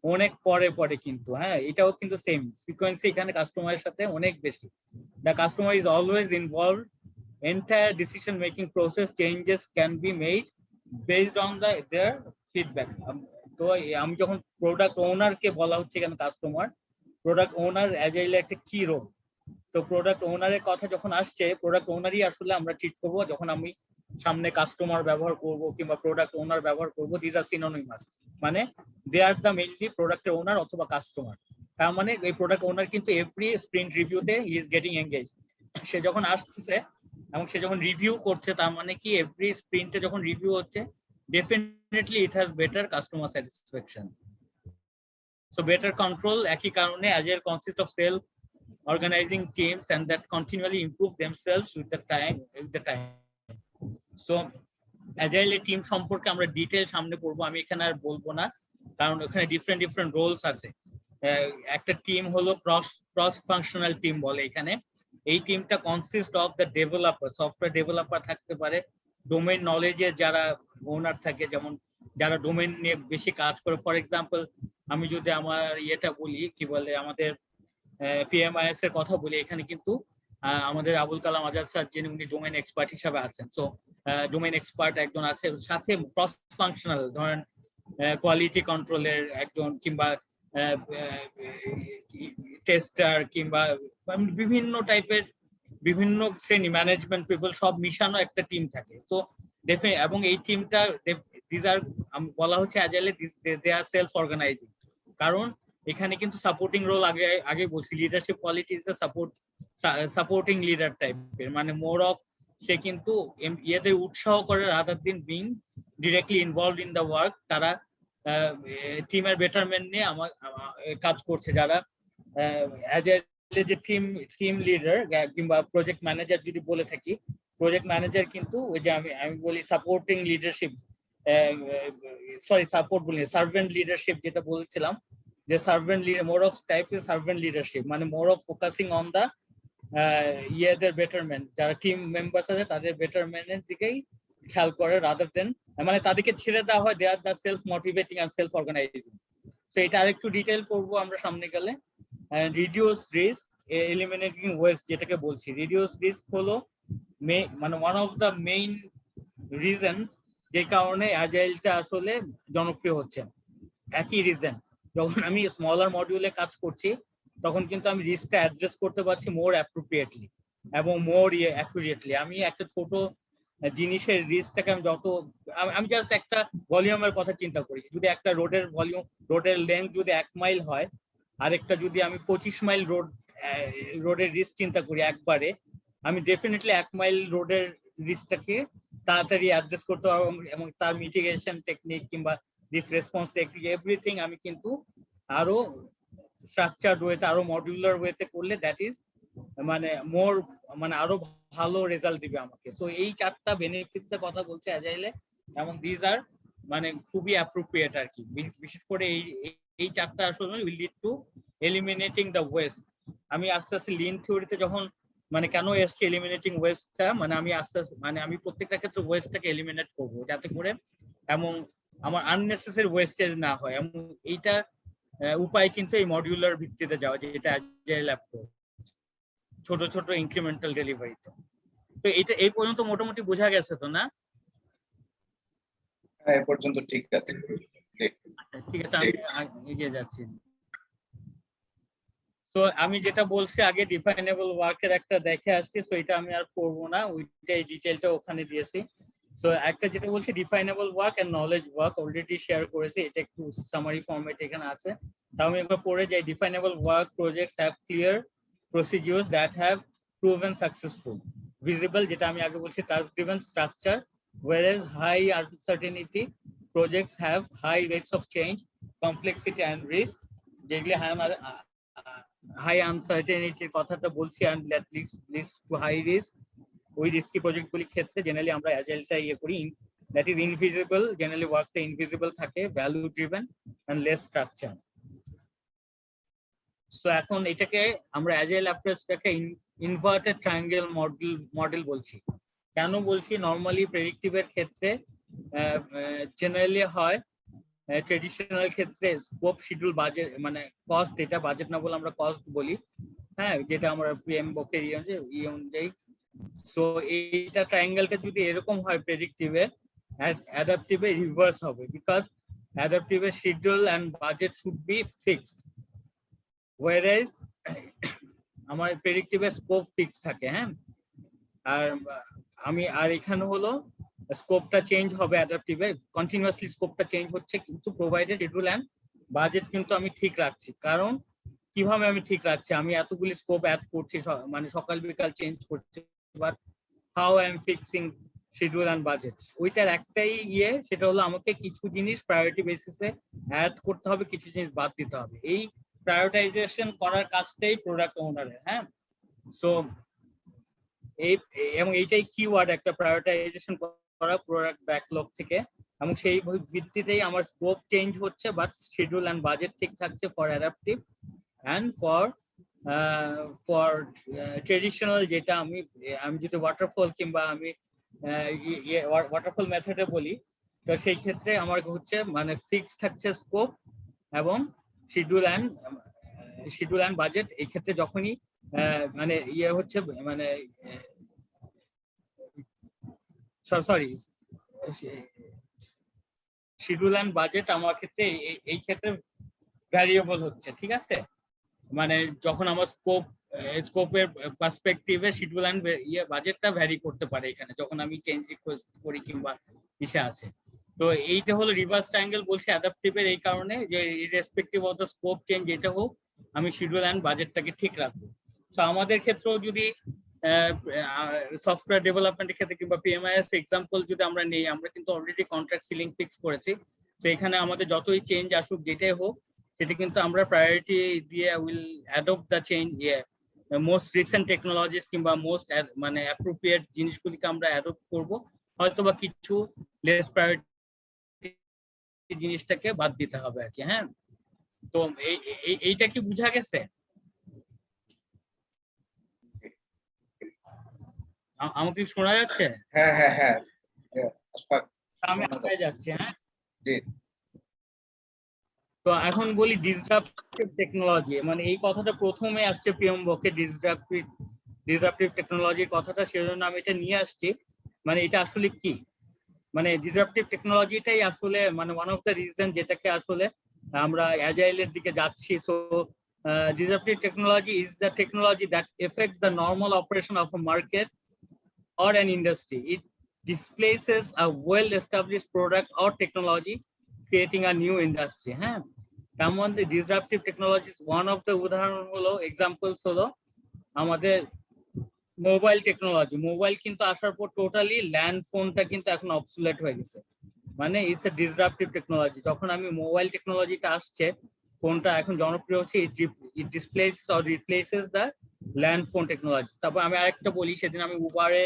S2: অনেক পরে পরে কিন্তু, হ্যাঁ এটাও কিন্তু সেম ফ্রিকোয়েন্সি এখানে কাস্টমারের সাথে অনেক বেশি। The customer is always involve, entire decision making process changes can be made based on their feedback. তো আমি যখন প্রোডাক্ট ওনারকে বলা হচ্ছে কেন কাস্টমার, প্রোডাক্ট ওনার অ্যাজাইলে একটা কি রোল। তো প্রোডাক্ট ওনারের কথা যখন আসছে, প্রোডাক্ট ওনারই আসলে আমরা ট্রিট করবো যখন আমি সামনে কাস্টমার ব্যবহার করব কিংবা প্রোডাক্ট ওনার ব্যবহার করব, দিস আর সিনোনিমাস, মানে দে আর দ্য মেইনলি প্রোডাক্টের ওনার অথবা কাস্টমার। তার মানে এই প্রোডাক্ট ওনার কিন্তু এভরি স্প্রিন্ট রিভিউতে হি ইজ গেটিং এঙ্গেজ। সে যখন আসতেছে এবং সে যখন রিভিউ করছে, তার মানে কি এভরি স্প্রিন্টে যখন রিভিউ হচ্ছে, definitely it has better customer satisfaction. So better control, একই কারণে Agile consists of self-organizing teams and that continually improve themselves with the time. So Agile team সম্পর্কে আমরা ডিটেইল সামনে পড়বো, আমি এখানে আর বলবো না, কারণ ওখানে ডিফারেন্ট রোলস আছে। একটা টিম হলো ক্রস ফাংশনাল টিম বলে এখানে। এই টিমটা consist of the developer, software developer থাকতে পারে, ডোমেইন নলেজের যারা ওনার থাকে, যেমন যারা ডোমেইন নিয়ে বেশি কাজ করে। ফর এক্সাম্পল আমি যদি আমার ইয়েটা বলি, কি বলে আমাদের PMIS এর কথা বলি, এখানে কিন্তু আমাদের আবুল কালাম আজাদ স্যার, যিনি উনি ডোমেইন এক্সপার্ট হিসাবে আছেন। সো ডোমেইন এক্সপার্ট একজন আছে, সাথে ক্রস ফাংশনাল ধরেন কোয়ালিটি কন্ট্রোলের একজন, কিংবা টেস্টার, কিংবা বিভিন্ন টাইপের বিভিন্ন শ্রেণী ম্যানেজমেন্ট পিপল সব মিশানো একটা টিম থাকে। তো এবং এই টিমটা দিস আর বলা হচ্ছে অ্যাজাইলে দে আর সেলফ অর্গানাইজিং, কারণ এখানে কিন্তু সাপোর্টিং রোল আগে বলছি, leadership quality is the supporting leader টাইপের, মানে মোর অফ সে কিন্তু ইয়েদের উৎসাহ করে রাদার দিন being directly involve in the work. তারা টিমের বেটারমেন্ট নিয়ে আমার কাজ করছে। যারা অ্যাজাইলে যে টিম লিডার কিংবা প্রজেক্ট ম্যানেজার যদি বলে থাকি, প্রজেক্ট ম্যানেজার কিন্তু ওই যে আমি বলি সাপোর্টিং লিডারশিপ, সাপোর্ট বলি সার্ভেন্ট লিডারশিপ যেটা বলছিলাম, যে servant leader more of type is servant leadership, মানে more of focusing on the ইয়েদের বেটারমেন্ট, যারা টিম মেম্বার্স আছে তাদের বেটারমেন্টের দিকেই খেয়াল করে, রাদার দেন মানে তাদেরকে ছেড়ে দেওয়া হয়, they are the self motivating আর সেলফ অর্গানাইজিং। তো এটা আরেকটু ডিটেইল পড়বো আমরা সামনে গেলে। রিডিউস রিস্ক, এলিমিনেটিং ওয়েস্ট যেটাকে বলছি। রিডিউস রিস্ক হলো মানে one of the main reasons যে কারণে অ্যাজাইলটা আসলে জনপ্রিয় হচ্ছে। একই রিজন, যখন আমি স্মলার মডিউলে কাজ করছি তখন কিন্তু আমি রিস্কটা অ্যাড্রেস করতে পারছি মোর অ্যাপ্রোপ্রিয়েটলি এবং মোর অ্যাকুরেটলি। আমি একটা ছোট জিনিসের রিস্কটাকে আমি জাস্ট একটা ভলিউমের কথা চিন্তা করি, যদি একটা রোডের লেন্থ যদি 1 মাইল হয়, আরেকটা যদি আমি 25 মাইল রোডের রিস্ক চিন্তা করি একবারে, আমি ডেফিনেটলি 1 মাইল রোডের রিস্কটাকে তাড়াতাড়ি অ্যাড্রেস করতে পারবো, এবং তার মিটিগেশন টেকনিক কিংবা রিস্ক রেসপন্স টেকনিক এভরিথিং আমি কিন্তু আরো স্ট্রাকচারড ওয়েতে, আরো মডিউলার ওয়েতে করলে দ্যাট ইজ মানে আরো ভালো রেজাল্ট দিবে আমাকে। সো এই 4টা বেনিফিটস এর কথা বলছে অ্যাজাইলে, এবং দিস আর মানে খুবই অ্যাপ্রোপ্রিয়েট আর কি। বিশেষ করে এই 4টা আসলে will lead to eliminating the West. আমি আস্তে আস্তে লিন থিওরিতে যখন মানে কেন এসছে এলিমিনেটিং ওয়েস্টটা, মানে আমি প্রত্যেকটা ক্ষেত্রে ওয়েস্টটাকে এলিমিনেট করবো যাতে করে এবং আমার আননেসেসারি ওয়েস্টেজ না হয়, এবং এইটা উপায় কিন্তু এই মডিউলার ভিত্তিতে যাওয়া, যেটা অ্যাজাইল অ্যাপ্রোচ, ছোট ছোট ইনক্রিমেন্টাল ডেলিভারিতে। তো এটা এই পর্যন্ত মোটামুটি বোঝা গেছে তো না?
S1: হ্যাঁ, এই পর্যন্ত ঠিক আছে।
S2: আচ্ছা ঠিক আছে, আমি এগিয়ে যাচ্ছি। তো আমি যেটা বলছি আগে ডিফাইনেবল ওয়ার্কের একটা দেখে আসছি, সো এটা আমি আর করবো না, ওইটাই ডিটেইলটা ওখানে দিয়েছি। তো একটা যেটা বলছি definable work and knowledge work already share করেছি, এটা একটু সামারি ফরম্যাট এখানে আছে। তাও আমি একবার পড়ে যাই। Definable work projects have clear procedures that have proven successful, visible যেটা আমি আগে বলছি task driven structure, whereas high uncertainty projects have high rates of change, complexity and risk. যেগুলি high uncertainty কথাটা বলছি and that leads to high risk. ওই risky project গুলির ক্ষেত্রে জেনারেলি আমরা অ্যাজাইলটা করি, that is invisible, generally ওয়ার্কটা ইনভিজিবল থাকে, value driven and less structure. So এখন এটাকে আমরা অ্যাজাইল অ্যাপ্রোচটাকে ইনভার্টেড ট্রায়াঙ্গেল মডেল বলছি। কেন বলছি? নরমালি প্রেডিক্টিভের ক্ষেত্রে জেনারেলি হয়, ট্রেডিশনাল ক্ষেত্রে স্কোপ, শিডিউল, বাজেট, মানে কস্ট, এটা বাজেট না বলে আমরা কস্ট বলি, হ্যাঁ, যেটা আমরা পিএমবিওকে অনুযায়ী। সো এইটা ট্রায়াঙ্গেলটা যদি এরকম হয় প্রেডিক্টিভে, অ্যাডাপটিভে রিভার্স হবে, বিকজ অ্যাডাপটিভে schedule and budget should be fixed, whereas আমার প্রেডিক্টিভে স্কোপ ফিক্স থাকে। হ্যাঁ, আর এখানে হলো স্কোপটা চেঞ্জ হবে, অ্যাডাপটিভে কন্টিনিউয়াসলি স্কোপটা চেঞ্জ হচ্ছে, কিন্তু প্রোভাইডেড শিডিউল অ্যান্ড বাজেট কিন্তু আমি ঠিক রাখছি। কারণ কিভাবে আমি ঠিক রাখছি? আমি এতগুলি স্কোপ অ্যাড করছি, মানে সকাল বিকাল চেঞ্জ করছি, but how I am fixing schedule and budget, ওইটার একটাই সেটা হলো আমাকে কিছু জিনিস প্রায়োরিটি বেসিসে অ্যাড করতে হবে, কিছু জিনিস বাদ দিতে হবে। এই প্রায়োরিটাইজেশন করার কাজটাই প্রোডাক্ট ওনারের। হ্যাঁ, সো এবং এইটাই কিওয়ার্ড, একটা প্রায়োরিটাইজেশন করা প্রোডাক্ট ব্যাকলগ থেকে, এবং সেই ভিত্তিতেই আমার স্কোপ চেঞ্জ হচ্ছে, বাট শিডিউল অ্যান্ড বাজেট ঠিক থাকছে for adaptive and for traditional. যেটা আমি যদি ওয়াটারফল কিংবা আমি ওয়াটারফল মেথডে বলি, তো সেই ক্ষেত্রে আমার হচ্ছে মানে ফিক্স থাকছে স্কোপ এবং শিডিউল অ্যান্ড বাজেট। এই ক্ষেত্রে যখনই মানে হচ্ছে, মানে সরি, শিডিউল অ্যান্ড বাজেট আমার ক্ষেত্রে এই ক্ষেত্রে ভ্যারিয়েবল হচ্ছে, ঠিক আছে। মানে যখন আমার স্কোপের পার্সপেক্টিভে শিডিউল অ্যান্ড বাজেটটা ভ্যারি করতে পারে এখানে, যখন আমি চেঞ্জ রিকোয়েস্ট করি কিংবা ইসে আছে। তো এইটা হলো রিভার্স ট্রায়াঙ্গেল বলছি অ্যাডাপটিভের, এই কারণে যে irrespective of the scope change যেটা হোক, আমি শিডিউল অ্যান্ড বাজেটটাকে ঠিক রাখবো। তো আমাদের ক্ষেত্রেও যদি সফটওয়্যার ডেভেলপমেন্টের ক্ষেত্রে কিংবা পিএমআইএস এক্সাম্পল যদি আমরা নেই, আমরা কিন্তু অলরেডি কন্ট্রাক্ট সিলিং ফিক্স করেছি। তো এখানে আমাদের যতই চেঞ্জ আসুক, যেটাই হোক, সেটা কিন্তু আমরা প্রায়োরিটি দিয়ে will adopt the change, most recent technologies কিংবা মোস্ট মানে অ্যাপ্রোপ্রিয়েট জিনিসগুলিকে আমরা অ্যাডপ্ট করবো, হয়তো বা কিছু লেস প্রায়োরিটি জিনিসটাকে বাদ দিতে হবে আর কি। হ্যাঁ, তো এইটা কি বুঝা গেছে? আমাকে শোনা যাচ্ছে?
S1: হ্যাঁ হ্যাঁ হ্যাঁ,
S2: আমি আগায় যাচ্ছি। হ্যাঁ,
S1: জি।
S2: তো এখন বলি ডিসরাপটিভ টেকনোলজি, মানে এই কথাটা প্রথমে আসছে পিএমবিওকে, ডিসরাপটিভ টেকনোলজির কথাটা, সেজন্য আমি এটা নিয়ে আসছি। মানে এটা আসলে কি, মানে ডিসরাপটিভ টেকনোলজিটাই আসলে মানে ওয়ান অফ দ্য রিজন যেটাকে আসলে আমরা অ্যাজাইলের দিকে যাচ্ছি। So disruptive technology is the technology that affects the normal operation of a market or an industry. It displaces a well-established product or technology, creating a new industry. হ্যাঁ, তেমন the disruptive technology is one of the উদাহরণ হলো, examples হলো আমাদের mobile technology. Mobile কিন্তু আসার পর totally land ফোনটা কিন্তু এখন অবসোলেট হয়ে গেছে, মানে ইটস এ ডিসরাপটিভ টেকনোলজি। যখন আমি মোবাইল টেকনোলজিটা আসছে, ফোনটা এখন জনপ্রিয় হচ্ছে, it displace or replaces the land phone technology. তারপর আমি আরেকটা বলি, সেদিন আমি উবারে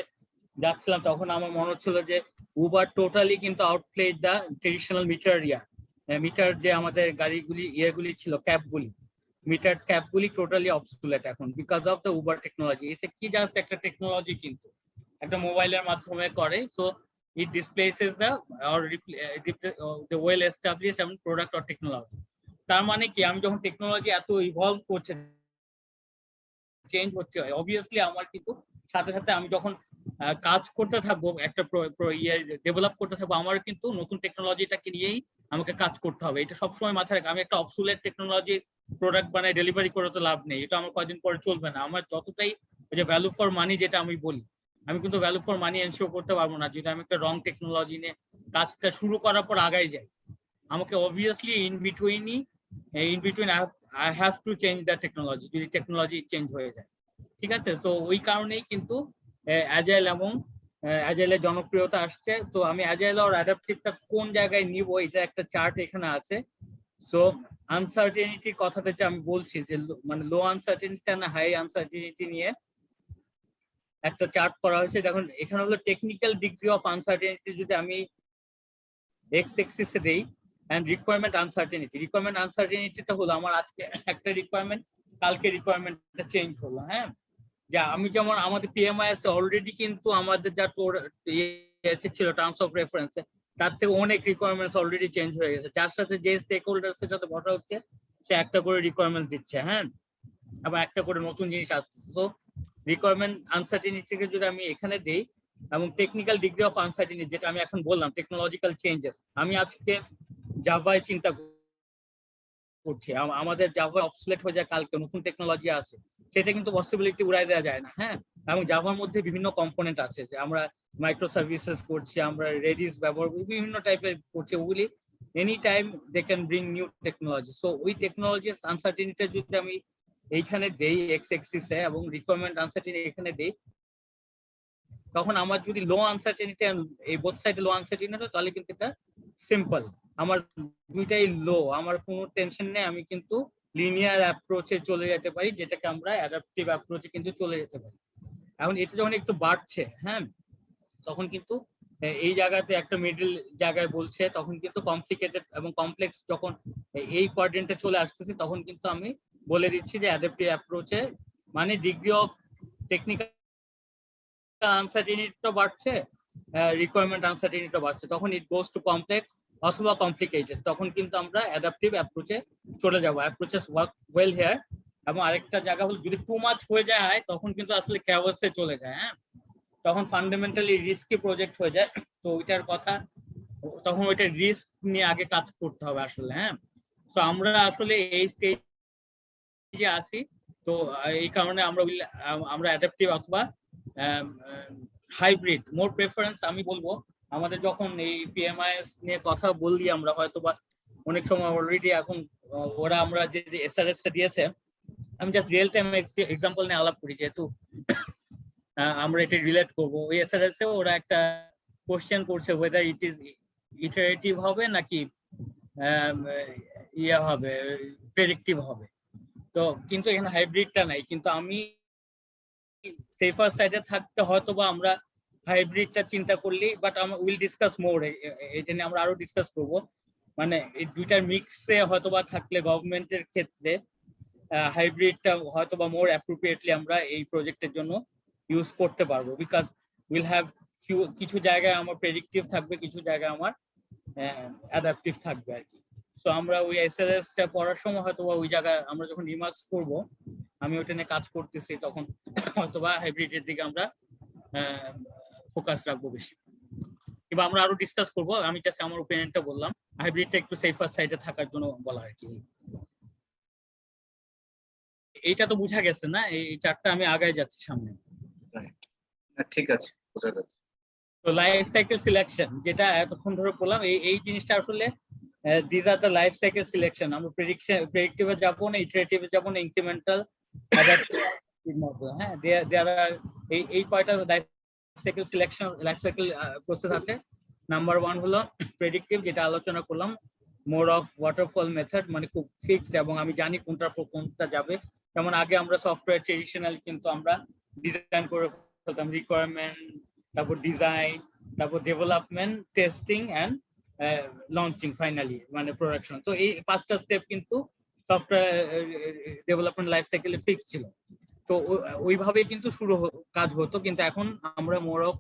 S2: যাচ্ছিলাম, তখন আমার মনে হচ্ছিল যে উবার টোটালি কিন্তু আউটপ্লেড দ্য ট্রেডিশনাল মিটার যে আমাদের গাড়িগুলি ইয়েগুলি ছিল, ক্যাবগুলি, মিটার ক্যাবগুলি টোটালি অবসোলেট এখন, because of the Uber technology. এসে কি জাস্ট একটা টেকনোলজি কিন্তু একটা মোবাইলের মাধ্যমে করে। So it displaces the well established product or technology. তার মানে কি, আমি যখন টেকনোলজি এত ইভলভ করছে, চেঞ্জ হচ্ছে, অবভিয়াসলি আমার কিন্তু সাথে সাথে আমি যখন কাজ করতে থাকবো, একটা ডেভেলপ করতে থাকবো, আমার কিন্তু নতুন টেকনোলজিটাকে নিয়েই আমাকে কাজ করতে হবে। এটা সবসময় মাথায় রাখবে। আমি একটা অবসোলেট টেকনোলজির প্রোডাক্ট বানাই ডেলিভারি করে তো লাভ নেই, এটা আমার কয়েকদিন পরে চলবে না। আমার যতটাই যে ভ্যালু ফর মানি যেটা আমি বলি, আমি কিন্তু ভ্যালু ফর মানি এনশিওর করতে পারবো না যদি আমি একটা রং টেকনোলজি নিয়ে কাজটা শুরু করার পর আগাই যাই। আমাকে obviously in between I have to change the technology, যদি টেকনোলজি চেঞ্জ হয়ে যায়, ঠিক আছে। তো ওই কারণেই কিন্তু অ্যাজাইল এবং অ্যাজাইলের জনপ্রিয়তা আসছে। তো আমি অ্যাজাইল আর অ্যাডাপটিভটা কোন জায়গায় নিব এটা একটা চার্ট এখানে আছে। সো আনসার্টেনিটির কথাটা যে আমি বলছি যে মানে লো আনসার্টেনিটি না হাই আনসার্টেনিটি নিয়ে একটা চার্ট করা হয়েছে। দেখুন এখানে হলো টেকনিক্যাল ডিগ্রি অফ আনসার্টেনিটি যদি আমি এক্স এক্সিসে দেই এন্ড রিকোয়ারমেন্ট আনসার্টেনিটিটা হলো আমার আজকে একটা রিকোয়ারমেন্ট, কালকে রিকোয়ারমেন্টটা চেঞ্জ হলো। হ্যাঁ, যা আমি যেমন আমাদের পিএমআইএস অলরেডি কিন্তু আমাদের যা ছিল টার্মস অফ রেফারেন্সে তার থেকে অনেক রিকোয়ারমেন্টস অলরেডি চেঞ্জ হয়ে গেছে। যার সাথে যে স্টেক হোল্ডার্স এর সাথে বসা হচ্ছে সে একটা করে রিকোয়ারমেন্ট দিচ্ছে। হ্যাঁ, আবার একটা করে নতুন জিনিস আসছে। তো রিকোয়ারমেন্ট আনসার্টেনিটিকে যদি আমি এখানে দেই এবং টেকনিক্যাল ডিগ্রি অফ আনসার্টেনিটি যেটা আমি এখন বললাম টেকনোলজিক্যাল চেঞ্জেস, আমি আজকে জাভায় চিন্তা করছি আমাদের জাভা অবসলেট হয়ে যায়, কালকে নতুন টেকনোলজি আসে, সেটা কিন্তু পসিবিলিটি উড়াই দেওয়া যায় না। হ্যাঁ, এবং জাভার মধ্যে বিভিন্ন কম্পোনেন্ট আছে যে আমরা মাইক্রো সার্ভিসেস করছি, আমরা রেডিস ব্যবহার বিভিন্ন টাইপের করছি, ওগুলি any time they can bring new technology. So ওই টেকনোলজি আনসার্টেনিটি যদি আমি এইখানে দেই এক্স এক্সিসে এবং রিকোয়ারমেন্ট আনসার্টেনিটি এখানে দেই, তখন আমার যদি লো আনসার্টেনিটি এই বোথ সাইডে লো আনসার্টেনিটি তাহলে কিন্তু এটা সিম্পল, আমার দুইটাই লো, আমার কোনো টেনশন নেই, আমি কিন্তু লিনিয়ার অ্যাপ্রোচে চলে যেতে পারি, যেটাকে আমরা অ্যাডাপটিভ অ্যাপ্রোচে কিন্তু চলে যেতে পারি। এখন এটা যখন একটু বাড়ছে, হ্যাঁ, তখন কিন্তু এই জায়গাতে একটা মিডল জায়গায় বলছে, তখন কিন্তু কমপ্লিকেটেড এবং কমপ্লেক্স যখন এই কোয়াড্রেন্টে চলে আসতেছে তখন কিন্তু আমি বলে দিচ্ছি যে অ্যাডাপটিভ অ্যাপ্রোচে মানে ডিগ্রি অফ টেকনিক্যাল আনসার্টেনিটিও বাড়ছে, রিকোয়ারমেন্ট আনসার্টেনিটিও বাড়ছে, তখন ইট গোস টু কমপ্লেক্স অথবা কমপ্লিকেটেড, তখন কিন্তু আমরা অ্যাডাপটিভ অ্যাপ্রোচে চলে যাব। Approaches work well here. এবং আরেকটা জায়গা হলো যদি টু মাচ হয়ে যায় তখন কিন্তু আসলে ক্যাওয়াসে চলে যায়। হ্যাঁ, তখন ফান্ডামেন্টালি রিস্কি প্রজেক্ট হয়ে যায়। তো ওইটার কথা, তখন ওইটা রিস্ক নিয়ে আগে কাজ করতে হবে আসলে। হ্যাঁ, তো আমরা আসলে এই স্টেজে আছি। তো এই কারণে আমরা অ্যাডাপটিভ অথবা হাইব্রিড মোর প্রেফারেন্স আমি বলবো। আমাদের যখন এই পিএমআইএস নিয়ে কথা বললি আমরা হয়তো বা অনেক সময় অলরেডি এখন ওরা আমরা যে এসআরএস দিয়েছে, আমি জাস্ট রিয়েল টাইম এক্সাম্পল নিয়ে আলাপ করি যেহেতু আমরা এটা রিলেট করবো। ওই এসআরএস এ ওরা একটা কোশ্চেন করছে ওয়েদার ইট ইজ ইটারেটিভ হবে নাকি ইয়ে হবে প্রেডিক্টিভ হবে। তো কিন্তু এখানে হাইব্রিডটা নাই, কিন্তু আমি সেফার সাইডে থাকতে হয়তো বা আমরা হাইব্রিডটা চিন্তা করলেই, বাট আমরা উইল ডিসকাস মোর, এটা নিয়ে আমরা আরো ডিসকাস করব। মানে এই দুইটার মিক্সে হয়তো বা থাকলে গভর্নমেন্টের ক্ষেত্রে হাইব্রিডটা হয়তো বা মোর অ্যাপ্রোপ্রিয়েটলি আমরা এই প্রজেক্টের জন্য ইউজ করতে পারবো, বিকজ উইল হ্যাভ কিছু জায়গায় আমার প্রেডিক্টিভ থাকবে, কিছু জায়গায় আমার অ্যাডাপটিভ থাকবে আর কি। সো আমরা ওই এসএলএসটা পড়ার সময় হয়তো বা ওই জায়গায় আমরা যখন রিমার্কস করব, আমি ওটা নিয়ে কাজ করতেছি, তখন হয়তো বা হাইব্রিডের দিকে আমরা ফোকাস রাখবো বেশি, কিংবা আমরা আরো ডিসকাস করবো। আমি জাস্ট আমার ওপিনিয়নটা বললাম, হাইব্রিডটা একটু সেফার সাইডে থাকার জন্য বলা আর কি। এইটা তো বোঝা গেছে না, এই চারটা আমি আগায় যাচ্ছি সামনে।
S1: ঠিক আছে, বোঝা যাচ্ছে।
S2: তো লাইফ সাইকেল সিলেকশন যেটা এতক্ষণ ধরে বললাম, এই জিনিসটা আসলে this are the life cycle selection. আমরা প্রেডিক্টিভে যাবো না, ইটারেটিভে যাবো না, ইনক্রিমেন্টাল, অ্যাডাপটিভ মডেল। হ্যাঁ, দেয়ার আর এই কয়টা life cycle selection life cycle process আছে। নাম্বার 1 হলো প্রেডিক্টিভ, যেটা আলোচনা করলাম, মোর অফ ওয়াটারফল মেথড, মানে খুব ফিক্সড এবং আমি জানি কোনটা যাবে। যেমন আগে আমরা সফটওয়্যার ট্রেডিশনাল কিন্তু আমরা ডিজাইন করে ফেলতাম, রিকোয়ারমেন্ট, তারপর ডিজাইন, তারপর development, testing and launching, finally মানে প্রোডাকশন। তো এই 5টা স্টেপ কিন্তু সফটওয়্যার ডেভেলপমেন্ট লাইফ সাইকেলে ফিক্স ছিল। তো ওইভাবে কিন্তু কাজ হতো, কিন্তু এখন আমরা মোর অফ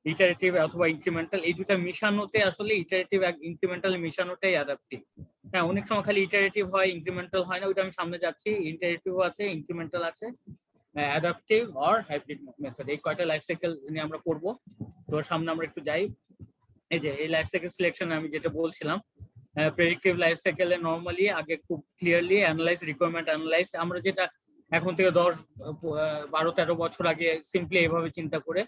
S2: ইটারেটিভ অথবা ইনক্রিমেন্টাল, এই দুটা মিশানোতে আসলে ইটারেটিভ আর ইনক্রিমেন্টাল মিশানোটাই অ্যাডাপটিভ। হ্যাঁ, অনেক সময় খালি ইটারেটিভ হয়, ইনক্রিমেন্টাল হয় না, ওইটা আমি সামনে যাচ্ছি। ইটারেটিভ আছে, ইনক্রিমেন্টাল আছে, অ্যাডাপটিভ আর হাইব্রিড মেথড, এই কয়টা লাইফ সাইকেল নিয়ে আমরা পড়বো। তো সামনে আমরা একটু যাই। এই যে এই লাইফ সাইকেল সিলেকশন আমি যেটা বলছিলাম, প্রেডিক্টিভ লাইফ সাইকেলে নরমালি আগে খুব ক্লিয়ারলি অ্যানালাইজ, রিকোয়ারমেন্ট অ্যানালাইজ, আমরা যেটা এখন থেকে 10, 12, 13 বছর আগে সিম্পলি এভাবে চিন্তা করে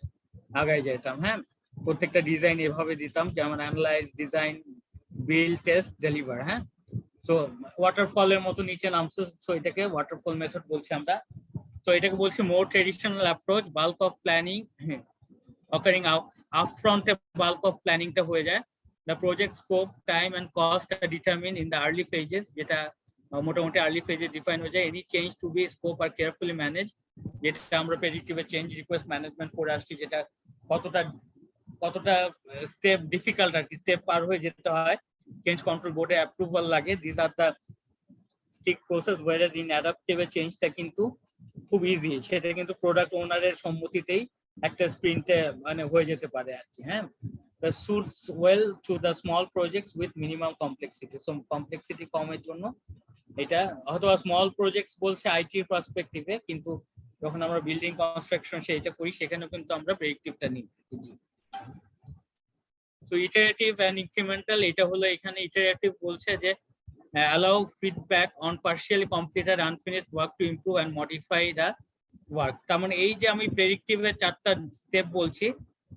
S2: আগায় যেতাম। হ্যাঁ, প্রত্যেকটা ডিজাইন এভাবে দিতাম, যেমন analyse, design, build, test, deliver. হ্যাঁ, সো ওয়াটারফলের মতো নিচে নামছে, সো এটাকে ওয়াটারফল মেথড বলছি আমরা। তো এটাকে বলছি more traditional approach, bulk of planning, occurring upfront a bulk of planning টা হয়ে যায়। The project scope, time and cost are determined in the early phases, যেটা মোটামুটি early phase define হয়ে যায়। Any change to be scope are carefully managed, যেটা আমরা predictive change request management করে আসছি, যেটা কতটা স্টেপ ডিফিকাল্ট আর কি, স্টেপ পার হয়ে যেতে হয়, চেঞ্জ কন্ট্রোল বোর্ডে অ্যাপ্রুভাল লাগে। This are the strict process, whereas in adaptive চেঞ্জটা কিন্তু খুব ইজি, সেটা কিন্তু প্রোডাক্ট ওনারের সম্মতিতেই একটা স্প্রিন্টে মানে হয়ে যেতে পারে আর কি। হ্যাঁ, the suits well to the small projects with minimum complexity, so complexity কমের জন্য এটা হয়তো স্মল প্রজেক্টস বলছে আইটির পার্সপেক্টিভে, কিন্তু যখন আমরা বিল্ডিং কনস্ট্রাকশন সেটা করি সেখানেও কিন্তু আমরা প্রেডিক্টিভটা নিই। তো ইটারেটিভ এন্ড ইনক্রিমেন্টাল, এটা হলো এখানে ইটারেটিভ বলছে যে allow feedback on partially completed unfinished work to improve and modify the work। তার মানে এই যে আমি প্রেডিক্টিভের 4টা স্টেপ বলছি,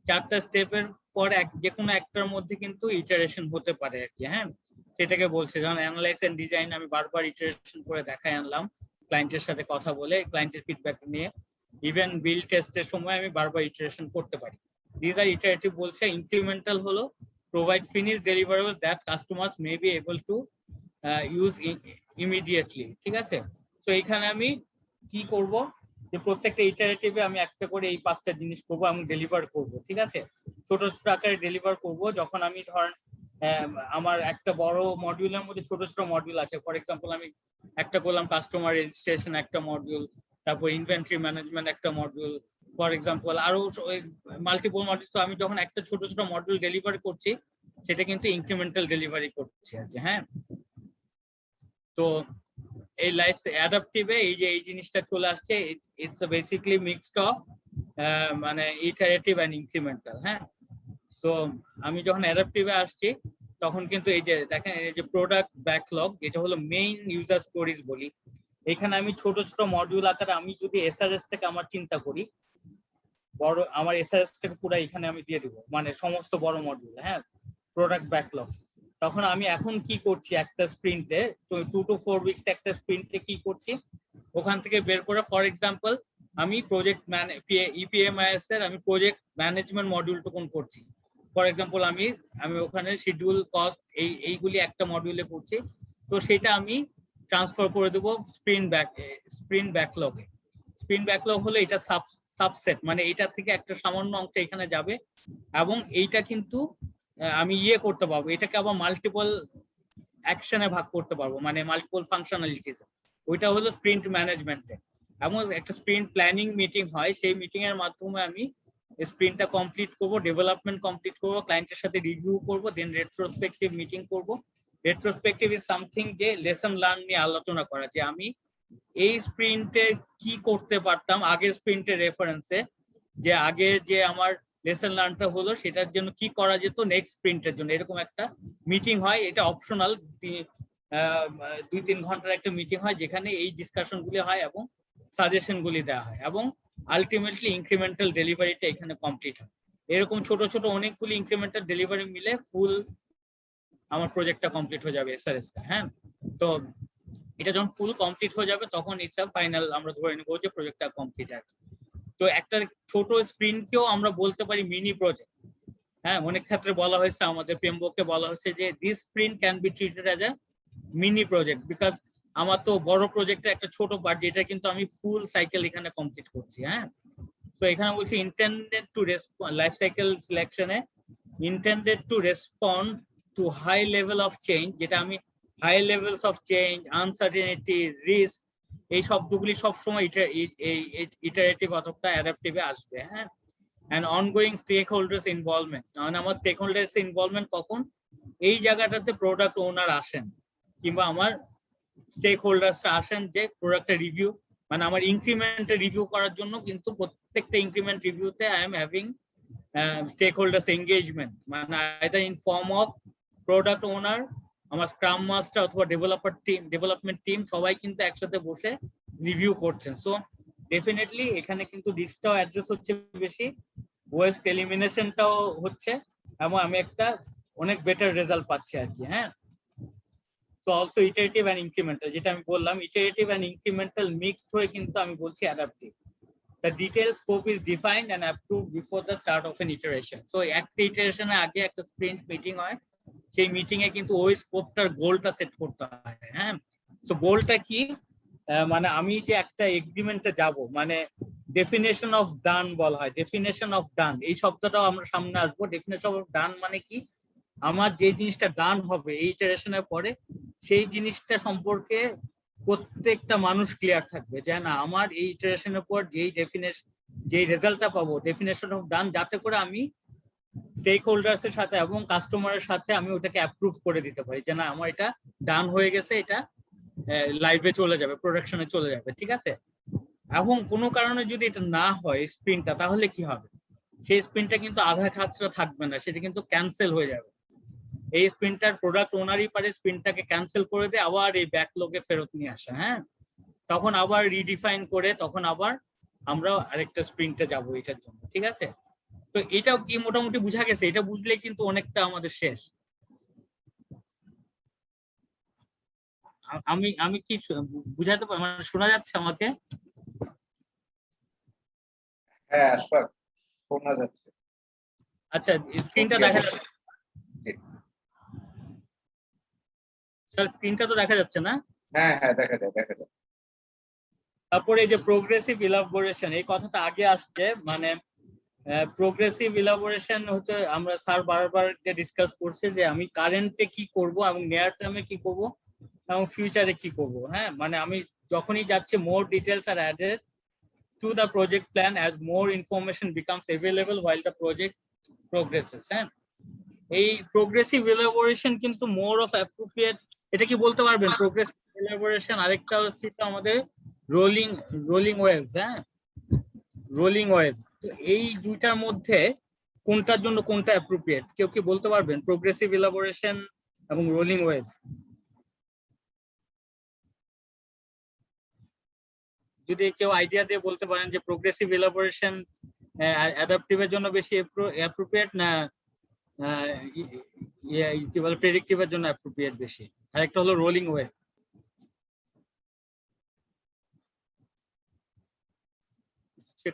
S2: 4টা স্টেপের পর যে কোনো একটার মধ্যে কিন্তু ইটারেশন হতে পারে আর কি। হ্যাঁ, সেটাকে বলছে, যেমন অ্যানালাইজ এন্ড ডিজাইন আমি বারবার ইটারেশন করে দেখাই আনলাম ক্লায়েন্টের সাথে কথা বলে, ক্লায়েন্টের ফিডব্যাক নিয়ে। ইভেন বিল্ড টেস্টের সময় আমি বারবার ইটারেশন করতে পারি। দিস আর ইটারেটিভ বলছে। ইনক্রিমেন্টাল হলো provide finish deliverable that customers may be able to use immediately. ঠিক আছে, তো এখানে আমি কি করব, যে প্রত্যেকটা ইটারেটিভে আমি একটা করে এই 5টা জিনিস করব এবং ডেলিভার করব। ঠিক আছে, ছোট ছোট আকারে ডেলিভার করব। যখন আমি ধরেন আমার একটা বড় মডিউলের মধ্যে ছোট ছোট মডিউল আছে, ফর এক্সাম্পল আমি একটা করলাম কাস্টমার রেজিস্ট্রেশন একটা মডিউল, তারপর ইনভেন্টরি ম্যানেজমেন্ট একটা মডিউল, ফর এক্সাম্পল আরো মাল্টিপল মডিউল। তো আমি যখন একটা ছোট ছোট মডিউল ডেলিভারি করছি সেটা কিন্তু ইনক্রিমেন্টাল ডেলিভারি করছি আর কি। হ্যাঁ, তো এই লাইফ অ্যাডাপটিভে এই যে এই জিনিসটা চলে আসছে, ইটস বেসিক্যালি মিক্সড অফ মানে ইটারেটিভ এন্ড ইনক্রিমেন্টাল। হ্যাঁ, সো আমি যখন অ্যাডাপটিভে আসছি তখন কিন্তু এই যে দেখেন, এই যে প্রোডাক্ট ব্যাকলগ, এটা হলো মেইন ইউজার স্টোরিজ বলি। এখানে আমি ছোট ছোট মডিউল আকারে আমি যদি এসআরএস থেকে আমার চিন্তা করি, বড় আমার এসআরএস থেকে পুরো এখানে আমি দিয়ে দিব, মানে সমস্ত বড় মডিউল। হ্যাঁ, প্রোডাক্ট ব্যাকলগ। তখন আমি এখন কি করছি, একটা স্প্রিন্টে 2 to 4 উইকস একটা স্প্রিন্টে কি করছি, ওখান থেকে বের করে ফর এক্সাম্পল আমি প্রজেক্ট ইপিএমআইএস এর আমি প্রজেক্ট ম্যানেজমেন্ট মডিউলটুকুন করছি। ফর এক্সাম্পল আমি ওখানে শিডিউল কস্ট এইগুলি একটা মডিউলে করছি, তো সেটা আমি ট্রান্সফার করে দেবো স্প্রিন্ট ব্যাকলগে। স্প্রিন্ট ব্যাকলগ হলো এটা সাবসেট, মানে এটা থেকে একটা সামান্য অংশ এখানে যাবে, এবং এইটা কিন্তু আমি করতে পারবো, এটাকে আবার মাল্টিপল অ্যাকশনে ভাগ করতে পারবো, মানে মাল্টিপল ফাংশনালিটিস। ওইটা হলো স্প্রিন্ট ম্যানেজমেন্টে। এবং একটা স্প্রিন্ট প্ল্যানিং মিটিং হয়, সেই মিটিং এর মাধ্যমে আমি স্প্রিন্টটা কমপ্লিট করব, ডেভেলপমেন্ট কমপ্লিট করব, ক্লায়েন্টের সাথে রিভিউ করব, দেন রেট্রোস্পেক্টিভ মিটিং করব। রেট্রোস্পেক্টিভ ইজ সামথিং যে লেসন লার্ন নিয়ে আলোচনা করা, যে আমি এই স্প্রিন্টে কি করতে পারতাম আগের স্প্রিন্টের রেফারেন্সে, যে আগে যে আমার লেসন লার্নটা হলো সেটার জন্য কি করা যেত নেক্সট স্প্রিন্টের জন্য। এরকম একটা মিটিং হয়, এটা অপশনাল, 2-3 ঘন্টার একটা মিটিং হয়, যেখানে এই ডিসকাশন গুলি হয় এবং সাজেশন গুলি দেওয়া হয়, এবং আলটিমেটলি ইনক্রিমেন্টাল ডেলিভারিটা এখানে কমপ্লিট হয়। এরকম ছোট ছোট অনেকগুলি ইনক্রিমেন্টাল ডেলিভারি মিলে ফুল আমার প্রজেক্টটা কমপ্লিট হয়ে যাবে এসআরএসটা। হ্যাঁ, তো এটা যখন ফুল কমপ্লিট হয়ে যাবে তখন ইটস আ ফাইনাল, আমরা ধরে নেবো যে প্রজেক্টটা কমপ্লিট আছে। তো একটা ছোট স্প্রিন্টকেও আমরা বলতে পারি মিনি প্রজেক্ট। হ্যাঁ, অনেক ক্ষেত্রে বলা হয়েছে, আমাদের পেমবোকে বলা হয়েছে যে this sprint can be treated as a mini project, because আমার তো বড় প্রজেক্টের একটা ছোট পার্ট, যেটা কিন্তু আমি ফুল সাইকেল এখানে কমপ্লিট করছি। হ্যাঁ, তো এখানে বলছি intended to respond, life cycle সিলেকশনে intended to respond to high level of change, যেটা আমি high levels of change, uncertainty, risk, এই শব্দগুলি সবসময় ইটারেটিভ অথবা অ্যাডাপটিভে আসবে। হ্যাঁ, and ongoing stakeholders involvement, মানে আমার স্টেকহোল্ডার্স ইনভলভমেন্ট কখন, এই জায়গাটাতে প্রোডাক্ট ওনার আসেন কিংবা আমার স্টেক হোল্ডার্সরা আসেন, যে প্রোডাক্টটা রিভিউ, মানে আমার ইনক্রিমেন্টে রিভিউ করার জন্য কিন্তু প্রত্যেকটা ইনক্রিমেন্ট রিভিউতে I am having stakeholders engagement, মানে either in form of product owner, আমার স্ক্রাম মাস্টার অথবা ডেভেলপমেন্ট টিম, সবাই কিন্তু একসাথে বসে রিভিউ করছেন। সো ডেফিনেটলি এখানে কিন্তু রিস্কটাও অ্যাড্রেস হচ্ছে বেশি, ওয়েস্ট এলিমিনেশনটাও হচ্ছে, এবং আমি একটা অনেক বেটার রেজাল্ট পাচ্ছি আর কি। হ্যাঁ, so also iterative and incremental, যেটা আমি বললাম ইটারেটিভ এন্ড ইনক্রিমেন্টাল মিক্সড হয়ে কিন্তু আমি বলছি adaptive. the detailed scope is defined and approved before the start of an iteration. So একটা ইটারেশনে আগে একটা স্প্রিন্ট মিটিং হয়, সেই মিটিং এ কিন্তু ওই স্কোপটার গোলটা সেট করতে হয়। হ্যাঁ, সো গোলটা কি, মানে আমি যে একটা এগ্রিমেন্টে যাব, মানে ডেফিনেশন অফ ডান বলা হয়, ডেফিনেশন অফ ডান এই শব্দটাও আমরা সামনে আসবো। ডেফিনেশন অফ ডান মানে কি, আমার যে জিনিসটা ডান হবে এই ইটারেশনের পরে সেই জিনিসটা সম্পর্কে প্রত্যেকটা মানুষ ক্লিয়ার থাকবে যে না আমার এই ইটারেশনের পর যেই ডেফিনেশন যেই রেজাল্টটা পাবো ডেফিনেশন অফ ডান, যাতে করে আমি স্টেক হোল্ডার্স এর সাথে এবং কাস্টমারের সাথে আমি ওটাকে অ্যাপ্রুভ করে দিতে পারি যে না আমার এটা ডান হয়ে গেছে, এটা লাইভে চলে যাবে, প্রোডাকশনে চলে যাবে, ঠিক আছে। এবং কোনো কারণে যদি এটা না হয় স্প্রিন্টটা, তাহলে কি হবে, সেই স্প্রিন্টটা কিন্তু আধা খাঁচরা থাকবে না, সেটা কিন্তু ক্যান্সেল হয়ে যাবে। এই স্প্রিন্টার প্রোডাক্ট ওনারই পারে স্প্রিন্টটাকে ক্যান্সেল করে দিয়ে আবার এই ব্যাকলগে ফেরত নিয়ে আসা। হ্যাঁ, তখন আবার রিডিফাইন করে তখন আবার আমরা আরেকটা স্প্রিন্টে যাব এটার জন্য, ঠিক আছে। তো এটাও কি মোটামুটি বুঝা গেছে? এটা বুঝলে কিন্তু অনেকটা আমাদের শেষ। আমি আমি কি বুঝাতে পারি, মানে শোনা যাচ্ছে আমাকে?
S1: হ্যাঁ আশফাক, শোনা যাচ্ছে।
S2: আচ্ছা, স্ক্রিনটা দেখা যাচ্ছে স্যার? স্ক্রিনটা তো দেখা যাচ্ছে না?
S1: হ্যাঁ হ্যাঁ দেখা যায়, দেখা যায়।
S2: তারপরে এই যে প্রোগ্রেসিভ ইলাবোরেশন, এই কথাটা আগে আসছে, মানে প্রোগ্রেসিভ ইলাবোরেশন হচ্ছে আমরা স্যার বারবার ডিসকাস করছে যে আমি কারেন্টে কি করব এবং নিয়ার টার্মে কি করব এবং ফিউচারে কি করব। হ্যাঁ, মানে আমি যখনই যাচ্ছি more details are added to the project plan as more information becomes available while the project progresses. হ্যাঁ, এই প্রোগ্রেসিভ ইলাবোরেশন কিন্তু মোর অফ অ্যাপ্রোপ্রিয়েট, এটা কি বলতে পারবেন? প্রোগ্রেসিভ ইলাবোরেশন আরেকটা হচ্ছে আমাদের রোলিং ওয়েভস। হ্যাঁ, রোলিং ওয়েভ, তো এই দুইটার মধ্যে কোনটার জন্য কোনটা অ্যাপ্রোপ্রিয়েট, কেউ কি বলতে পারবেন? প্রোগ্রেসিভ ইলাবোরেশন এবং রোলিং ওয়েভ, যদি কেউ আইডিয়া দিয়ে বলতে পারেন যে প্রোগ্রেসিভ ইলাবোরেশন অ্যাডাপটিভের জন্য বেশি অ্যাপ্রোপ্রিয়েট না কি বলে প্রেডিক্টিভের জন্য অ্যাপ্রোপ্রিয়েট বেশি, আর একটা হলো রোলিং ওয়েভ।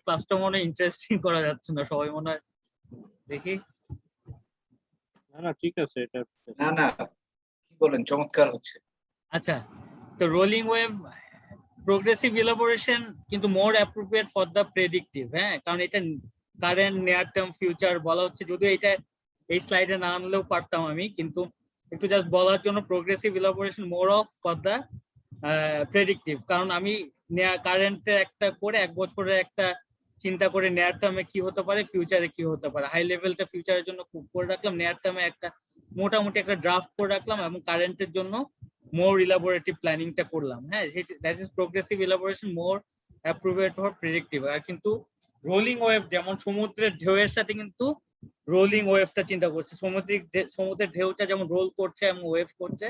S2: ক্লাসটা মনে হয় ইন্টারেস্টিং করা যাচ্ছে না, সবাই মনে হয় দেখি।
S4: না ঠিক আছে, এটা
S1: না না কি বলেন, চমৎকার হচ্ছে।
S2: আচ্ছা, তো রোলিং ওয়েভ প্রোগ্রেসিভ ইলাবোরেশন কিন্তু মোর অ্যাপ্রোপ্রিয়েট ফর দ্য প্রেডিক্টিভ। হ্যাঁ, কারণ এটা কারেন্ট, নিয়ার টার্ম, ফিউচার বলা হচ্ছে, যদিও এটা এই স্লাইডে না আনলেও পারতাম আমি, কিন্তু একটু জাস্ট বলার জন্য progressive elaboration more of for the predictive. কারণ আমি কারেন্টে একটা করে এক বছরে একটা চিন্তা করে নেয়ার টার্মে কি হতে পারে, ফিউচারে কি হতে পারে, হাই লেভেলটা ফিউচারের জন্য করে রাখলাম, নেয়ার টার্মে একটা মোটামুটি একটা ড্রাফট করে রাখলাম এবং কারেন্টের জন্য মোর ইলাবোরেটিভ প্ল্যানিংটা করলাম। হ্যাঁ, that is progressive elaboration more appropriate for predictive. আর কিন্তু রোলিং ওয়েভ যেমন সমুদ্রের ঢেউয়ের সাথে কিন্তু রোলিং ওয়েভটা চিন্তা করছে, সমুদ্রের ঢেউটা যেমন রোল করছে এবং ওয়েভ করছে,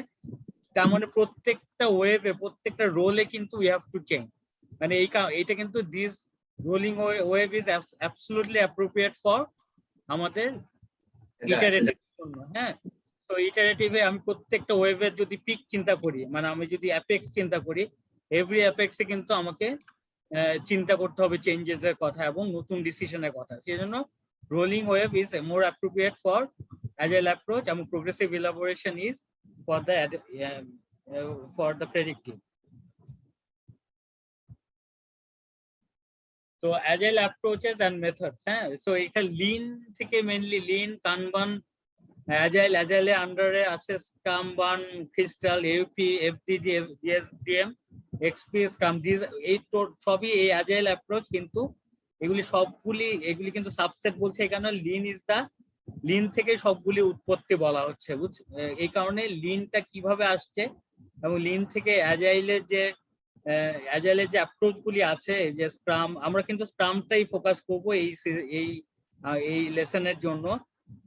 S2: তার মানে প্রত্যেকটা ওয়েভে প্রত্যেকটা রোলে কিন্তু উই হ্যাভ টু চেঞ্জ। মানে এইটা কিন্তু this rolling wave is absolutely appropriate for আমাদের ইটারেটিভ জন্য। হ্যাঁ, তো ইটারেটিভে আমি প্রত্যেকটা ওয়েভের যদি পিক চিন্তা করি, মানে আমি যদি অ্যাপেক্স চিন্তা করি, এভরি অ্যাপেক্সে কিন্তু আমাকে চিন্তা করতে হবে চেঞ্জেস এর কথা এবং নতুন ডিসিশনের কথা। সেই জন্য rolling wave is more appropriate for agile approach এবং progressive elaboration is for the predictive. তো agile approaches and methods, হ্যাঁ, সো এটা লিন থেকে মেইনলি লিন, কানবান, agile আন্ডারে আছে Scrumban, Crystal, AUP, FDD, DSDM, XP, Scrum, this এই সবই এই agile অ্যাপ্রোচ। কিন্তু এগুলি কিন্তু সাবসেট বলছে, এখানে লিন থেকে সবগুলি উৎপত্তি বলা হচ্ছে, এই কারণে লিনটা কিভাবে আসছে এবং লিন থেকে অ্যাজাইলের যে অ্যাপ্রোচ গুলি আছে, যে স্ক্রাম, আমরা কিন্তু স্ক্রামটাই ফোকাস করবো এই লেসনের জন্য।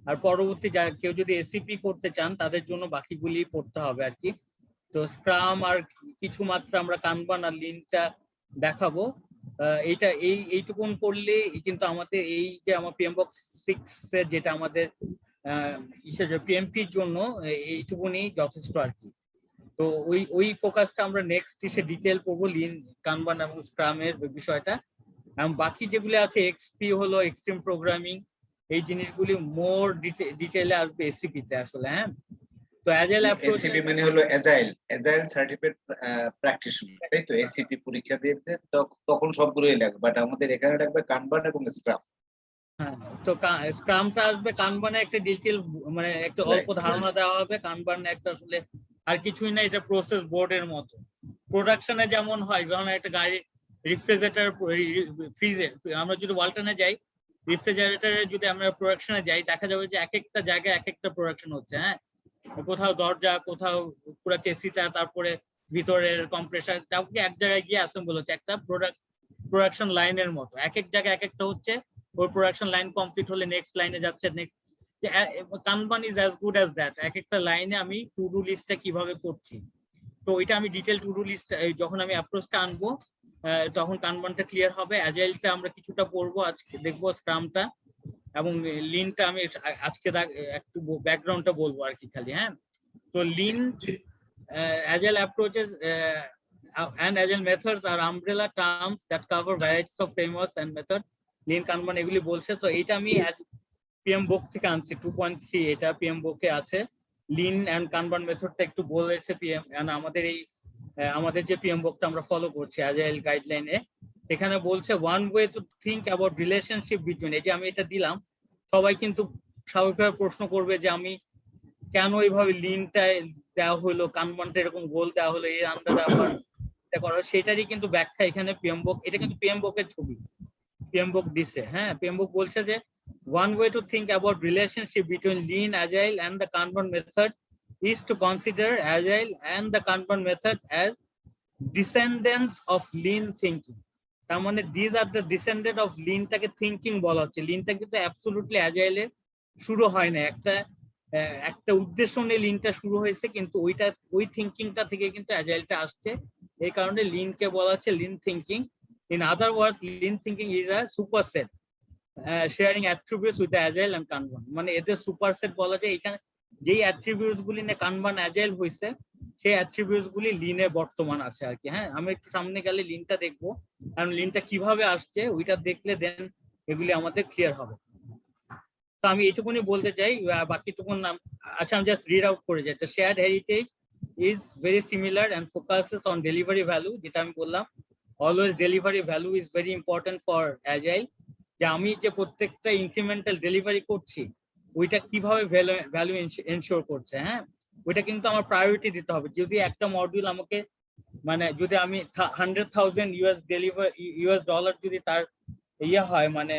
S2: আর পরবর্তী কেউ যদি এসিপি করতে চান তাদের জন্য বাকিগুলি পড়তে হবে আর কি। তো স্ক্রাম আর কিছু মাত্রা আমরা কানবান আর লিনটা দেখাবো। এইটুকুন করলে কিন্তু আমাদের এই যে আমার পিএমবক্স 6 এর যেটা আমাদের পিএমপির জন্য এইটুকুনি যথেষ্ট আর কি। তো ওই ফোকাসটা আমরা নেক্সট এসে ডিটেল পড়বো, লিন, কানবান এবং স্ক্রামের বিষয়টা। এবং বাকি যেগুলি আছে এক্সপি হলো এক্সট্রিম প্রোগ্রামিং, এই জিনিসগুলি মোর ডিটেইলে আসবে এসিপি তে আসলে। হ্যাঁ, তো অ্যাজাইল অ্যাপ্রোচ
S1: এসিপি মানে হলো এজাইল সার্টিফিকেট প্র্যাকটিশনার, তাই তো? এসিপি পরীক্ষা দিতে তখন সবগুলোই লাগবে, বাট আমাদের এখানে লাগবে কানবান এবং স্ক্রাম।
S2: হ্যাঁ, তো স্ক্রামটা আসবে, কানবানে একটা ডিটেল মানে একটা অল্প ধারণা দেওয়া হবে। কানবানে একটা আসলে আর কিছুই না, এটা প্রসেস বোর্ডের মতো। প্রোডাকশনে যেমন হয়, যখন একটা গাড়ি রেফ্রিজারেটর ফ্রিজে, আমরা যদি ওয়ালটনে যাই, রেফ্রিজারেটরে যদি আমরা প্রোডাকশনে যাই, দেখা যাবে যে এক একটা জায়গায় এক একটা প্রোডাকশন হচ্ছে। হ্যাঁ, কোথাও দরজা, কোথাও পুরো চেসিটা, তারপরে ভিতরের কম্প্রেসার, তারপরে এক জায়গায় গিয়ে অ্যাসেম্বল হচ্ছে। একটা প্রোডাকশন লাইনের মতো এক এক জায়গায় এক একটা হচ্ছে। ওর প্রোডাকশন লাইন কমপ্লিট হলে নেক্সট লাইনে যাচ্ছে। Next কানবান is as good as that. এক একটা লাইনে আমি টু ডু লিস্টটা কিভাবে করছি, তো এটা আমি ডিটেল টু ডু লিস্ট যখন আমি অ্যাপ্রোচটা আনবো তখন কানবানটা ক্লিয়ার হবে। অ্যাজাইলটা আমরা কিছুটা পড়বো আজকে, দেখবো স্ক্রামটা এবং লিনটা আমি আজকে একটু ব্যাকগ্রাউন্ডটা বলবো আর কি খালি। হ্যাঁ, তো Lin agile approaches and agile methods are umbrella terms that cover varieties of frameworks and methods. Lean Kanban এগুলি বলছে। তো এটা আমি পিএম বুক থেকে আনছি 2.3, এটা পিএম বুকে আছে। লিন এন্ড কানবান মেথডটা একটু বলেছে পিএম, আমাদের এই আমাদের যে পিএম বুকটা আমরা ফলো করছি অ্যাজাইল গাইডলাইনে, সেখানে বলছে one way to think about relationship between. এই যে আমি এটা দিলাম, সবাই কিন্তু স্বাভাবিকভাবে প্রশ্ন করবে যে আমি কেন এইভাবে লিনটা দেওয়া হলো, কানবানটা এরকম গোল দেওয়া হলো, এই আন্ডারে আবার করা, সেটারই কিন্তু ব্যাখ্যা এখানে পিএমবুক। এটা কিন্তু পিএমবুকের ছবি, পিএমবুক দিছে। হ্যাঁ, পিএমবুক বলছে যে one way to think about relationship between lean, agile and the Kanban method is to consider agile and the Kanban method as descendants of lean thinking. তার মানে these are the descendant of lean টাকে thinking বলা হচ্ছে। লিনটা কিন্তু absolutely অ্যাজাইলে শুরু হয় না, একটা উদ্দেশ্য নিয়ে লিনটা শুরু হয়েছে, কিন্তু ওই থিঙ্কিংটা থেকে কিন্তু অ্যাজাইলটা আসছে। এই কারণে লিনকে বলা হচ্ছে lean thinking. In other words, lean thinking is a superset sharing attributes with agile and kanban. মানে এদের সুপারসেট বলা যায়। এখানে যেই অ্যাট্রিবিউটস গুলি নিয়ে কানবান অ্যাজাইল হয়েছে, সেই অ্যাট্রিবিউটস গুলি লিনে বর্তমান আছে আর কি। হ্যাঁ, আমি একটু সামনে গেলে লিনটা দেখবো, কারণ লিনটা কিভাবে আসছে ওইটা দেখলে দেন এগুলি আমাদের ক্লিয়ার হবে। তো আমি এইটুকুনি বলতে চাই, বাকিটুকুন আচ্ছা আমি জাস্ট রিড আউট করে যাই। তো shared heritage is very similar and focuses on delivery value, যেটা আমি বললাম always delivery value is very important for agile. যে আমি যে প্রত্যেকটা ইনক্রিমেন্টাল ডেলিভারি করছি ওইটা কিভাবে ভ্যালু এনশিওর করছে। হ্যাঁ, ওইটা কিন্তু আমার প্রায়োরিটি দিতে হবে। যদি একটা মডিউল আমাকে মানে যদি আমি 100,000 ইউএস ডলার যদি তার ইয়ে হয়, মানে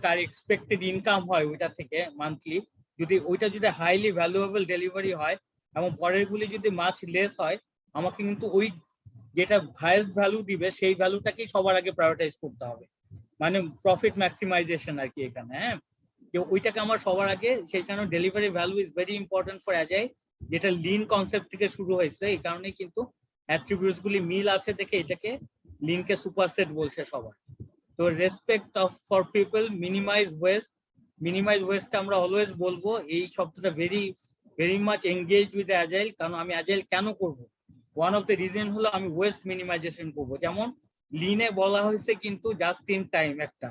S2: তার এক্সপেক্টেড ইনকাম হয় ওইটা থেকে মান্থলি, যদি ওইটা যদি হাইলি ভ্যালুয়েবল ডেলিভারি হয় এবং পরেরগুলি যদি মাছ লেস হয়, আমাকে কিন্তু ওই যেটা হাইয়েস্ট ভ্যালু দিবে সেই ভ্যালুটাকেই সবার আগে প্রায়োরিটাইজ করতে হবে। মানে প্রফিট ম্যাক্সিমাইজেশন আর কি এখানে। হ্যাঁ, যে ওইটাকে আমার সবার আগে, সেই কারণে delivery value is very important for agile, যেটা লিন কনসেপ্ট থেকে শুরু হয়েছে। এই কারণেই কিন্তু অ্যাট্রিবিউটস গুলি মিল আছে দেখে এটাকে লিনকে সুপারসেট বলছে সবার। তো respect of for people, minimize waste আমরা অলওয়েজ বলবো। এই শব্দটা very much engaged with agile. কারণ আমি অ্যাজাইল কেন করব, ওয়ান অফ দ্য রিজন হলো আমি ওয়েস্ট মিনিমাইজেশন করব। যেমন লিনে বলা হয়েছে কিন্তু জাস্ট ইন টাইম একটা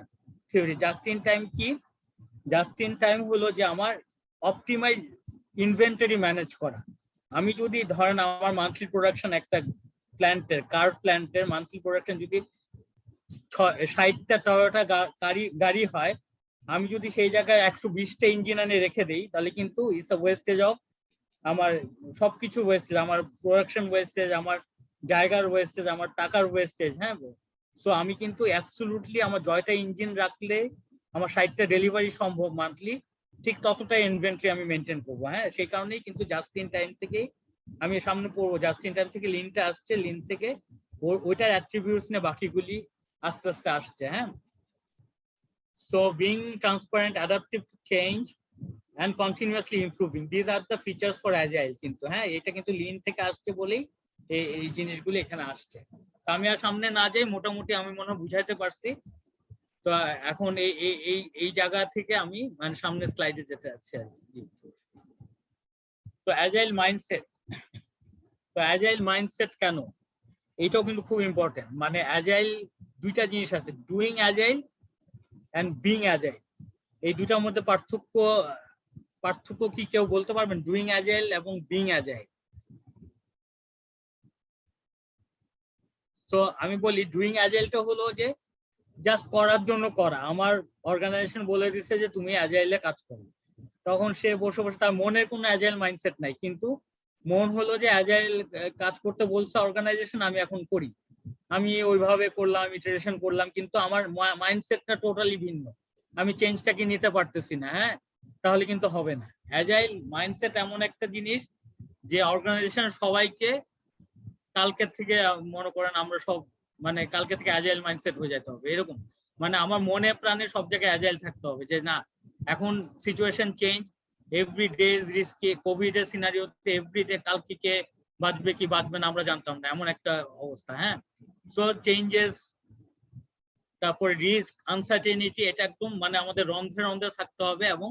S2: থিওরি। জাস্ট ইন টাইম কি? জাস্ট ইন টাইম হলো যে আমার অপটিমাইজ ইনভেন্টরি ম্যানেজ করা। আমি যদি ধরেন আমার মান্থলি প্রোডাকশন একটা প্ল্যান্টের, কার প্ল্যান্টের মান্থলি প্রোডাকশন যদি 60টা টয়োটা গাড়ি হয়, আমি যদি সেই জায়গায় 120টা ইঞ্জিন আনে রেখে দিই, তাহলে কিন্তু ইটস আ ওয়েস্টেজ অফ আমার সবকিছু ওয়েস্টেজ, আমার প্রোডাকশন ওয়েস্টেজ, আমার জায়গার ওয়েস্টেজ, আমার টাকার ওয়েস্টেজ। হ্যাঁ, সো আমি কিন্তু অ্যাবসলিউটলি আমার 6টা ইঞ্জিন রাখলে আমার 60টা ডেলিভারি সম্ভব মান্থলি, ঠিক ততটাই ইনভেন্টরি আমি মেনটেন করবো। হ্যাঁ, সেই কারণেই কিন্তু জাস্ট ইন টাইম থেকেই আমি সামনে পড়বো। জাস্ট ইন টাইম থেকে লিনটা আসছে, লিন থেকে ওইটার অ্যাট্রিবিউটস নিয়ে বাকিগুলি আস্তে আস্তে আসছে। হ্যাঁ, so being transparent, adaptive to change and continuously improving, these are the features for agile। কিন্তু হ্যাঁ, এটা কিন্তু লিন থেকে আসছে বলেই এই জিনিসগুলো এখানে আসছে। তো আমি আর সামনে না যাই, মোটামুটি আমি মনে হয় বুঝাইতে পারছি। তো এখন এই জায়গা থেকে আমি মানে সামনে স্লাইডে যেতে যাচ্ছি আর কি। তো অ্যাজাইল মাইন্ডসেট কেন, এইটাও কিন্তু খুব ইম্পর্টেন্ট। মানে অ্যাজাইল দুইটা জিনিস আছে, doing agile and being agile. এই দুটার মধ্যে পার্থক্য কি কেউ বলতে পারবেন, ডুইং অ্যাজাইল এবং বিং অ্যাজাইল? তো আমি বলি ডুইং অ্যাজাইলটা হলো যে জাস্ট করার জন্য করা। আমার অর্গানাইজেশন বলে দিচ্ছে যে তুমি অ্যাজাইলে কাজ করো, তখন সে বসে বসে, তার মনের কোনো অ্যাজাইল মাইন্ডসেট নাই, কিন্তু মন হলো যে অ্যাজাইল কাজ করতে বলছে অর্গানাইজেশন, আমি এখন করি, আমি ওইভাবে করলাম, আমি ট্রেডিশন করলাম, কিন্তু আমার মাইন্ডসেটটা টোটালি ভিন্ন, আমি চেঞ্জটাকে নিতে পারতেছি না। হ্যাঁ, তাহলে কিন্তু হবে না। অ্যাজাইল মাইন্ডসেট এমন একটা জিনিস যে অর্গানাইজেশন সবাইকে কালকে থেকে, মনে করেন আমরা সব মানে কালকে থেকে অ্যাজাইল মাইন্ডসেট হয়ে যেতে হবে, এরকম মানে আমার মনে প্রাণে সব জায়গায় অ্যাজাইল থাকতে হবে, যে না এখন সিচুয়েশন চেঞ্জ, এভরি ডে রিস্কে, কোভিড এর সিনারিওতে এভরিডে কালকে কে বাঁচবে কি বাঁচবে না আমরা জানতাম না, এমন একটা অবস্থা। হ্যাঁ, সো চেঞ্জেস, তারপরে রিস্ক, আনসার্টেনিটি, এটা একদম মানে আমাদের রন্ধ্রে রন্ধ্রে থাকতে হবে, এবং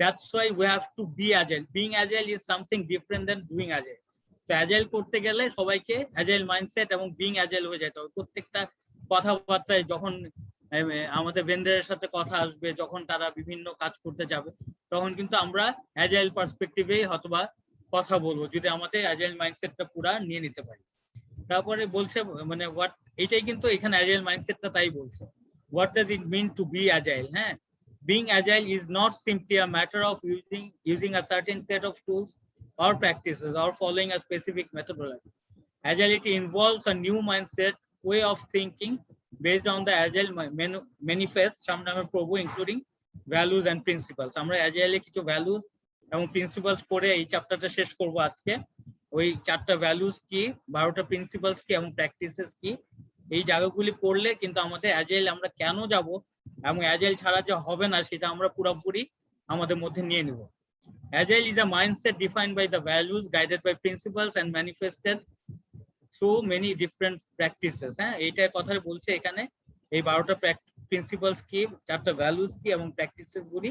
S2: that's why we have to be agile. Being agile is something different than doing agile. তো অ্যাজাইল করতে গেলে সবাইকে অ্যাজাইল মাইন্ডসেট এবং বিং অ্যাজাইল হয়ে যেতে হবে। প্রত্যেকটা কথাবার্তায় যখন আমাদের ভেন্ডারের সাথে কথা আসবে, যখন তারা বিভিন্ন কাজ করতে যাবে, তখন কিন্তু আমরা অ্যাজাইল পার্সপেক্টিভেই হয়তোবা কথা বলবো, যদি আমাদের অ্যাজাইল মাইন্ডসেটটা পুরা নিয়ে নিতে পারি। তারপরে বলছে মানে হোয়াট, এটাই কিন্তু এখানে অ্যাজাইল মাইন্ডসেটটা তাই বলছে, what does it mean to be agile. হ্যাঁ, being agile is not simply a matter of using a certain set of tools or practices or following a specific methodology. Agility involves a new mindset, way of thinking based on the agile manifest Shamnamer Prabhu, including values and principles. আমরা agile এ কিছু values এবং principles পড়ে এই চ্যাপ্টারটা শেষ করব আজকে। ওই 4টা ভ্যালুস কি, 12টা প্রিন্সিপালস কি এবং প্র্যাকটিসেস কি, এই জায়গাগুলি পড়লে কিন্তু আমাদের অ্যাজাইল আমরা কেন যাব এবং অ্যাজাইল ছাড়া যে হবে না সেটা আমরা পুরোপুরি আমাদের মধ্যে নিয়ে নেব। Agile is a mindset defined by the values, guided by principles and manifested through many different practices. হ্যাঁ, এইটার কথা বলছে এখানে, এই 12টা প্রিন্সিপালস কি, 4টা ভ্যালুস কি এবং প্র্যাকটিসেস গুলি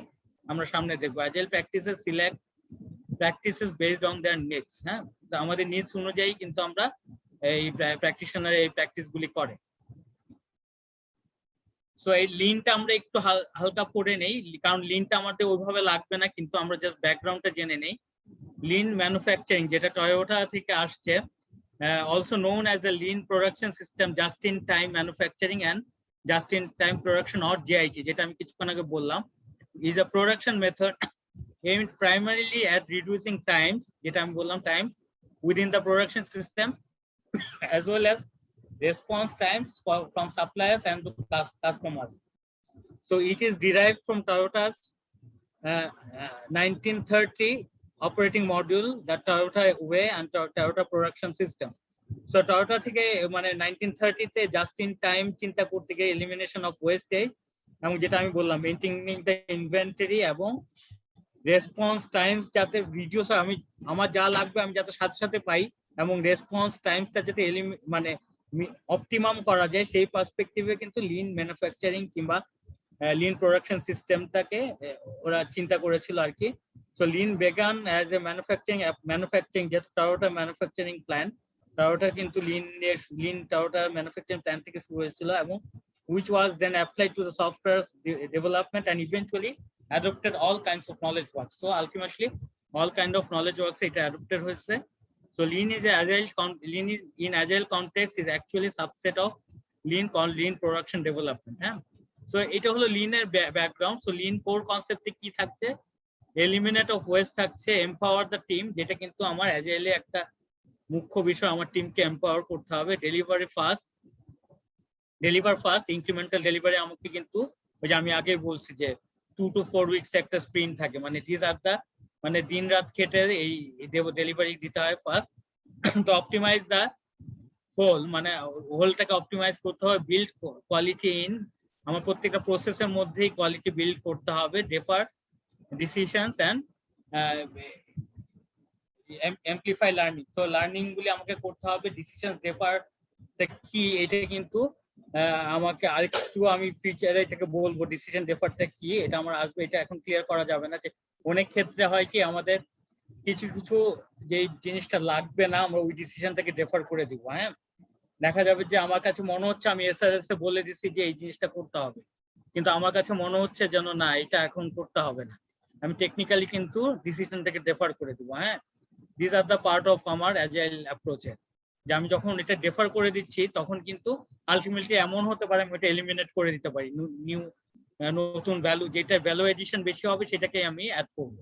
S2: আমরা সামনে দেখবো। Agile practices select practices based on their needs. হ্যাঁ, তো আমাদের নিডস অনুযায়ী কিন্তু আমরা এই প্র্যাকটিশনার এই প্র্যাকটিস গুলি করে। সো এই লিনটা আমরা একটু হালকা পড়ে নেই, কারণ লিনটা আমাদের ওইভাবে লাগবে না, কিন্তু আমরা জাস্ট ব্যাকগ্রাউন্ডটা জেনে নেই। লিন ম্যানুফ্যাকচারিং, যেটা টয়োটা থেকে আসছে, also known as the lean production system, just in time manufacturing and just in time production or JIT, যেটা আমি কিছুক্ষণ আগে বললাম, is a production method aimed primarily at reducing times, যেটা আমি বললাম time within the production system, as well as response times from suppliers and the customers. So it is derived from Toyota's 1930 operating module, the Toyota Way and Toyota production system. So Toyota থেকে মানে 1930 তে just in time চিন্তা করতে গিয়ে elimination of wastage, এবং যেটা আমি বললাম মেইনটেইনিং দ্য ইনভেন্টরি এবং রেসপন্স টাইমস যাতে রিডিউস হয়, আমি আমার যা লাগবে আমি যাতে সাথে সাথে পাই, এবং রেসপন্স টাইমসটা যাতে মানে অপটিমাম করা যায়, সেই পার্সপেক্টিভে কিন্তু লিন ম্যানুফ্যাকচারিং কিংবা লিন প্রোডাকশন সিস্টেমটাকে ওরা চিন্তা করেছিল আর কি। So lean began as a manufacturing, যেহেতু টায়োটা ম্যানুফ্যাকচারিং প্ল্যান্ট, টায়োটা কিন্তু লিন টায়োটা ম্যানুফ্যাকচারিং প্ল্যান থেকে শুরু হয়েছিল, এবং which was then applied to the software development and eventually adopted all kinds of knowledge works. So ultimately all kind of knowledge works এটা adopted হয়েছে। So lean is in agile context is actually subset of lean called lean production development. হ্যাঁ, so এটা হলো lean এর background. So lean core কনসেপ্টে কি থাকছে, eliminate of West থাকছে, empower the team, যেটা কিন্তু আমার অ্যাজাইলে একটা মুখ্য বিষয়, আমার টিমকে এম্পাওয়ার করতে হবে। ডেলিভার ফাস্ট, ইনক্রিমেন্টাল ডেলিভারি আমাকে কিন্তু ওই যে আমি আগে বলছি যে 2 to 4 উইকস একটা স্প্রিন্ট থাকে, মানে দিস আর দা মানে দিন রাত খেটে এই ডেলিভারি দিতে হয় ফার্স্ট। তো অপটিমাইজ দা হোল, মানে হোলটাকে অপটিমাইজ করতে হবে। বিল্ড কোয়ালিটি ইন, আমার প্রত্যেকটা প্রসেসের মধ্যেই কোয়ালিটি বিল্ড করতে হবে। Defer decisions and amplify learning, তো লার্নিং গুলি আমাকে করতে হবে। ডিসিশন ডেফার কি, এটা কিন্তু আমাকে আরেকটু আমি ফিউচারে এটাকে বলবো ডিসিশন ডেফারটা কি, এটা আমার আসবে, এটা এখন ক্লিয়ার করা যাবে না। যে অনেক ক্ষেত্রে হয় কি আমাদের কিছু কিছু যে জিনিসটা লাগবে না আমরা ওই ডিসিশনটাকে ডেফার করে দিব। হ্যাঁ, দেখা যাবে যে আমার কাছে মনে হচ্ছে আমি এসআরএস এ বলে দিছি যে এই জিনিসটা করতে হবে, কিন্তু আমার কাছে মনে হচ্ছে যেন না এটা এখন করতে হবে না, আমি টেকনিক্যালি কিন্তু ডিসিশনটাকে ডেফার করে দিব। হ্যাঁ, this are the part of আমার অ্যাজাইল অ্যাপ্রোচে, যে আমি যখন এটা ডেফার করে দিচ্ছি তখন কিন্তু আলটিমেটলি এমন হতে পারে আমি এটা এলিমিনেট করে দিতে পারি, নিউ নতুন ভ্যালু, যেটা ভ্যালু এডিশন বেশি হবে সেটাকে আমি অ্যাড করবো।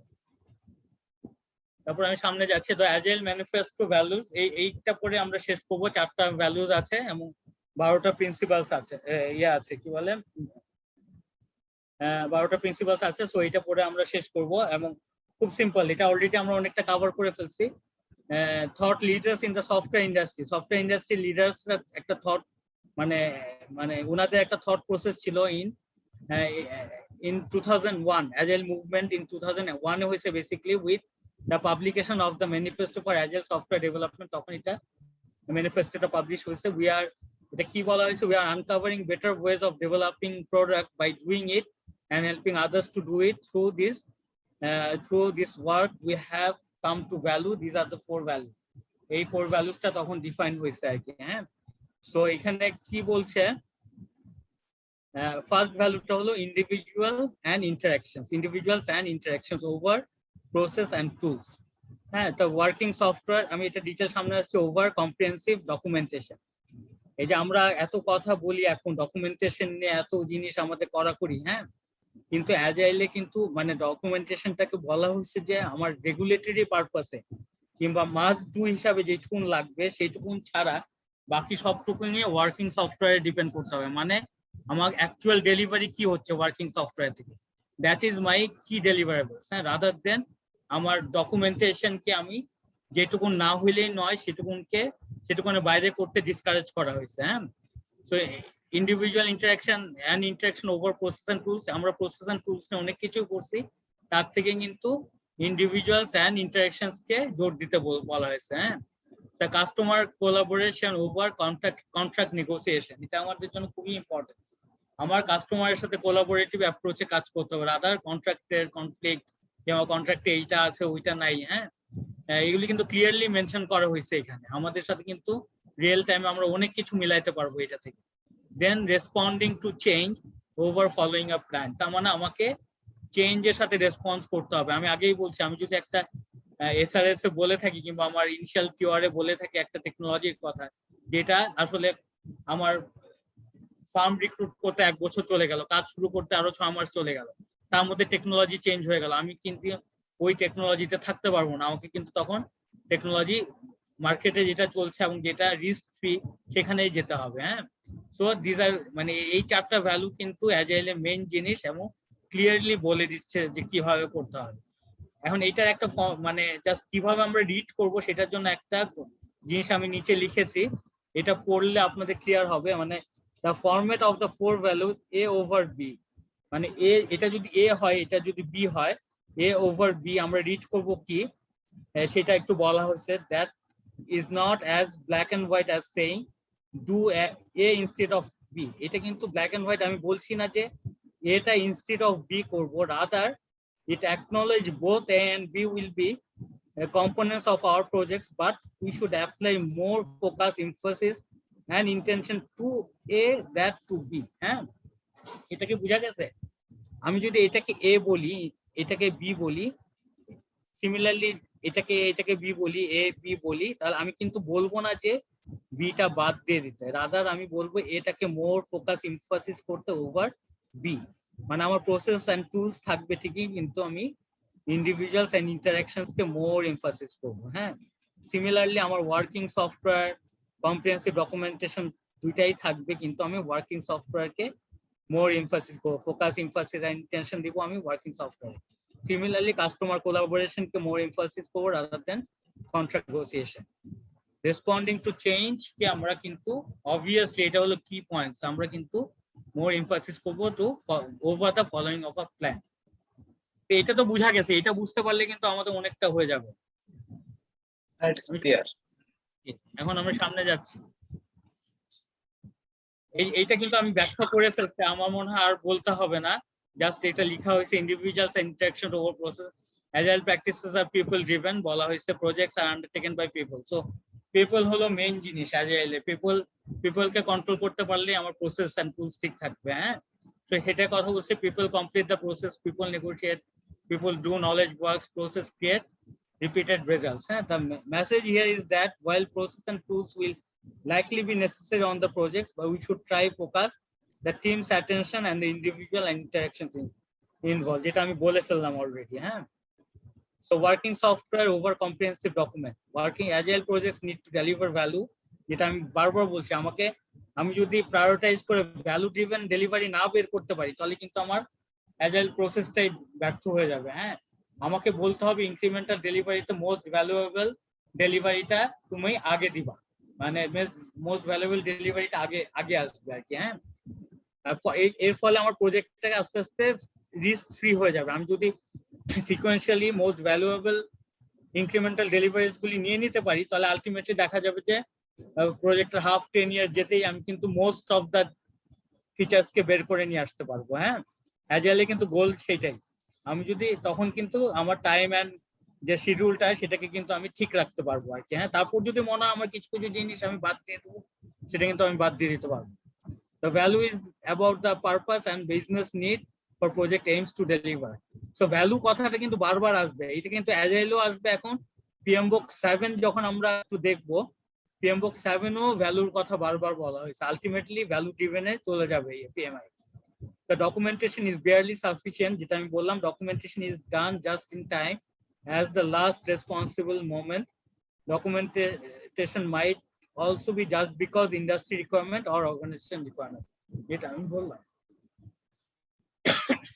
S2: তারপর আমি সামনে যাচ্ছি, তো অ্যাজাইল ম্যানিফেস্টো ভ্যালুজ, এইটা পরে আমরা শেষ করবো। 4টা ভ্যালুজ আছে এবং 12টা প্রিন্সিপালস আছে, ইয়ে আছে কি বলে 12টা প্রিন্সিপালস আছে। সো এটা পরে আমরা শেষ করব এবং খুব সিম্পল, এটা অলরেডি আমরা অনেকটা কভার করে ফেলছি। Thought leaders in the software industry, software industry leaders একটা থট মানে মানে ওনাদের একটা থট প্রসেস ছিল in 2001, agile movement in 2001 হয়েছে basically with the publication of the manifesto for agile software development, তখন এটা ম্যানিফেস্টোটা পাবলিশ হয়েছে। এটা কি বলা হয়েছে, we are uncovering better ways of developing product by doing it and helping others to do it through this work we have come to value, these are the 4 values। এই 4 ভ্যালুসটা তখন define হয়েছে আর কি। হ্যাঁ, সো এখানে কি বলছে, first ভ্যালুটা হলো individuals and interactions over process and tools। হ্যাঁ, তো ওয়ার্কিং সফটওয়্যার, আমি এটা ডিটেল সামনে আসছে, ওভার কম্প্রিহেন্সিভ ডকুমেন্টেশন। এই যে আমরা এত কথা বলি এখন ডকুমেন্টেশন নিয়ে, এত জিনিস আমাদের করা করি, হ্যাঁ, কিন্তু অ্যাজাইলে কিন্তু মানে ডকুমেন্টেশনটাকে বলা হচ্ছে যে আমার রেগুলেটরি পারপাসে কিংবা মাস্ট ডু হিসাবে যেটুকুন লাগবে সেইটুকুন ছাড়া বাকি সবটুকু নিয়ে ওয়ার্কিং সফটওয়্যারে ডিপেন্ড করতে হবে। মানে আমার অ্যাকচুয়াল ডেলিভারি কি হচ্ছে ওয়ার্কিং সফটওয়্যার থেকে, দ্যাট ইজ মাই কি ডেলিভারেবলস। হ্যাঁ, রাদার দেন আমার ডকুমেন্টেশনকে আমি যেটুকুন না হইলেই নয় সেটুকুনের বাইরে করতে ডিসকারেজ করা হয়েছে। হ্যাঁ, so individual interaction over process and tools, আমরা প্রসেস এন্ড টুলস নিয়ে অনেক কিছু করছি, তার থেকে কিন্তু ইন্ডিভিজুয়ালস অ্যান্ড ইন্টারাকশনস কে জোর দিতে বলা হয়েছে। হ্যাঁ, the customer collaboration over contract negotiation, এটা আমাদের জন্য খুবই ইম্পর্টেন্ট। আমার কাস্টমারের সাথে কোলাবোরেটিভ অ্যাপ্রোচে কাজ করতে হবে, রাদার কন্ট্রাক্টের কনফ্লিক্ট কিংবা কন্ট্রাক্টে এইটা আছে ওইটা নাই। হ্যাঁ, এগুলি কিন্তু ক্লিয়ারলি মেনশন করা হয়েছে এখানে, আমাদের সাথে কিন্তু রিয়েল টাইমে আমরা অনেক কিছু মিলাইতে পারবো এটা থেকে। Then responding to change over following a plan, তার মানে আমাকে চেঞ্জের সাথে রেসপন্স করতে হবে। আমি আগেই বলছি, আমি যদি একটা এসআরএস এ বলে থাকি কিংবা আমার ইনিশিয়াল কিউআরে বলে থাকি একটা টেকনোলজির কথা, যেটা আসলে আমার ফার্ম রিক্রুট করতে 1 বছর চলে গেল, কাজ শুরু করতে আরো 6 মাস চলে গেল, তার মধ্যে টেকনোলজি চেঞ্জ হয়ে গেল, আমি কিন্তু ওই টেকনোলজিতে থাকতে পারবো না। আমাকে কিন্তু তখন টেকনোলজি মার্কেটে যেটা চলছে এবং যেটা রিস্ক ফ্রি সেখানেই যেতে হবে। হ্যাঁ, সো দিস আর মানে এই 4টা ভ্যালু কিন্তু অ্যাজাইলের মেইন জিনিস এবং ক্লিয়ারলি বলে দিচ্ছে যে কিভাবে করতে হবে। এখন এইটার একটা মানে জাস্ট কিভাবে আমরা রিড করব সেটার জন্য একটা জিনিস আমি নিচে লিখেছি, এটা পড়লে আপনাদের ক্লিয়ার হবে। মানে the format of the 4 values A over B, মানে A, এটা যদি A হয়, এটা যদি B হয়, A over B আমরা রিড করব কি সেটা একটু বলা হয়েছে। that is not as black and white as saying do A instead of B, এটা কিন্তু black and white আমি বলছি না যে এটা instead of B করব, rather it acknowledge both A and B will be components of our projects, but we should apply more focus, emphasis and intention to A that to B। হ্যাঁ, এটা কি বোঝা গেছে? আমি যদি এটাকে A বলি, এটাকে B বলি, সিমিলারলি এটাকে B বলি, A B বলি, তাহলে আমি কিন্তু বলবো না যে B টা বাদ দিয়ে দিতে, রাদার আমি বলবো এটাকে মোর ফোকাস এমফাসিস করতে ওভার B। মানে আমার প্রসেস এন্ড টুলস থাকবে ঠিকই, কিন্তু আমি ইন্ডিভিজুয়ালস এন্ড ইন্টারাকশনস কে মোর এমফাসিস করব। হ্যাঁ, সিমিলারলি আমার ওয়ার্কিং সফটওয়্যার কম্প্রিহেন্সিভ ডকুমেন্টেশন দুইটাই থাকবে, কিন্তু আমি ওয়ার্কিং সফটওয়্যারকে মোর এমফাসিস করব, ফোকাস এমফাসিস এন্ড ইন্টেনশন দিব আমি working software. Similarly customer collaboration কে মোর এমফাসিস করব rather than contract negotiation. Responding to change কে আমরা কিন্তু অবভিয়াসলি এটা হলো কি পয়েন্টস, আমরা কিন্তু মোর এমফাসিস করব to over the following of a plan. এটা তো বুঝা গেছে, এটা বুঝতে পারলে কিন্তু আমাদের অনেকটা হয়ে যাবে। এখন আমরা সামনে যাচ্ছি, এইটা কিন্তু আমি ব্যাখ্যা করে ফেলতে আমার মনে হয় আর বলতে হবে না, জাস্ট এটা লেখা হয়েছে individuals interaction over process, agile practices are people driven বলা হয়েছে, projects are undertaken by people, so people হলো মেইন জিনিস অ্যাজাইলে। পিপলকে কন্ট্রোল করতে পারলে আমার প্রসেস এন্ড টুলস ঠিক থাকবে। হ্যাঁ, তো সেটা কথা বলছে, people complete the process, people negotiate, people do knowledge works, process create repeated results. The message here is that while process and tools will likely be necessary on the projects, but we should try focus the team's attention and the individual interactions involved. যেটা আমি বলে ফেললাম already. So working software over comprehensive document. Working agile projects need to deliver value. যেটা আমি বারবার বলছি, আমি যদি প্রায়োরিটাইজ করে ভ্যালু ড্রিভেন ডেলিভারি না বের করতে পারি, তাহলে কিন্তু আমার অ্যাজাইল প্রসেসটাই ব্যর্থ হয়ে যাবে। হ্যাঁ, আমাকে বলতে হবে ইনক্রিমেন্টাল ডেলিভারিতে মোস্ট ভ্যালুয়েবল ডেলিভারিটা তুমি আগে দিবা, মানে মোস্ট ভ্যালুয়েবল ডেলিভারিটা আগে আসবে আর কি। হ্যাঁ, এর ফলে আমার প্রজেক্টটাকে আস্তে আস্তে রিস্ক ফ্রি হয়ে যাবে। আমি যদি sequentially most valuable incremental deliveries গুলি নিয়ে নিতে পারি, তাহলে আলটিমেটলি দেখা যাবে যে প্রজেক্টের হাফ 10 ইয়ার যেতেই আমি কিন্তু মোস্ট অফ দ্য ফিচার্স কে বের করে নিয়ে আসতে পারবো। হ্যাঁ, অ্যাজাইলে কিন্তু গোল সেটাই। আমি যদি তখন কিন্তু আমার টাইম এন্ড যে শিডিউলটা সেটাকে কিন্তু আমি ঠিক রাখতে পারবো আর কি। হ্যাঁ, তারপর যদি মনে হয় আমার কিছু কিছু জিনিস আমি বাদ দিয়ে দেবো, সেটা কিন্তু আমি বাদ দিয়ে দিতে পারবো। The value is about the purpose and business need for project aims to deliver. So value কথাটা কিন্তু বারবার আসবে, এটা কিন্তু অ্যাজাইলও আসবে। এখন PMBOK 7 যখন আমরা একটু দেখবো, PMBOK 7ও ভ্যালুর কথা বারবার বলা হয়েছে। আলটিমেটলি ভ্যালু ড্রিভেনে চলে যাবে এই PMI। The documentation is barely sufficient, যেটা আমি বললাম, documentation is done just in time as the last responsible moment. Documentation might also be just because industry requirement or organization requirement. যেটা আমি বললাম।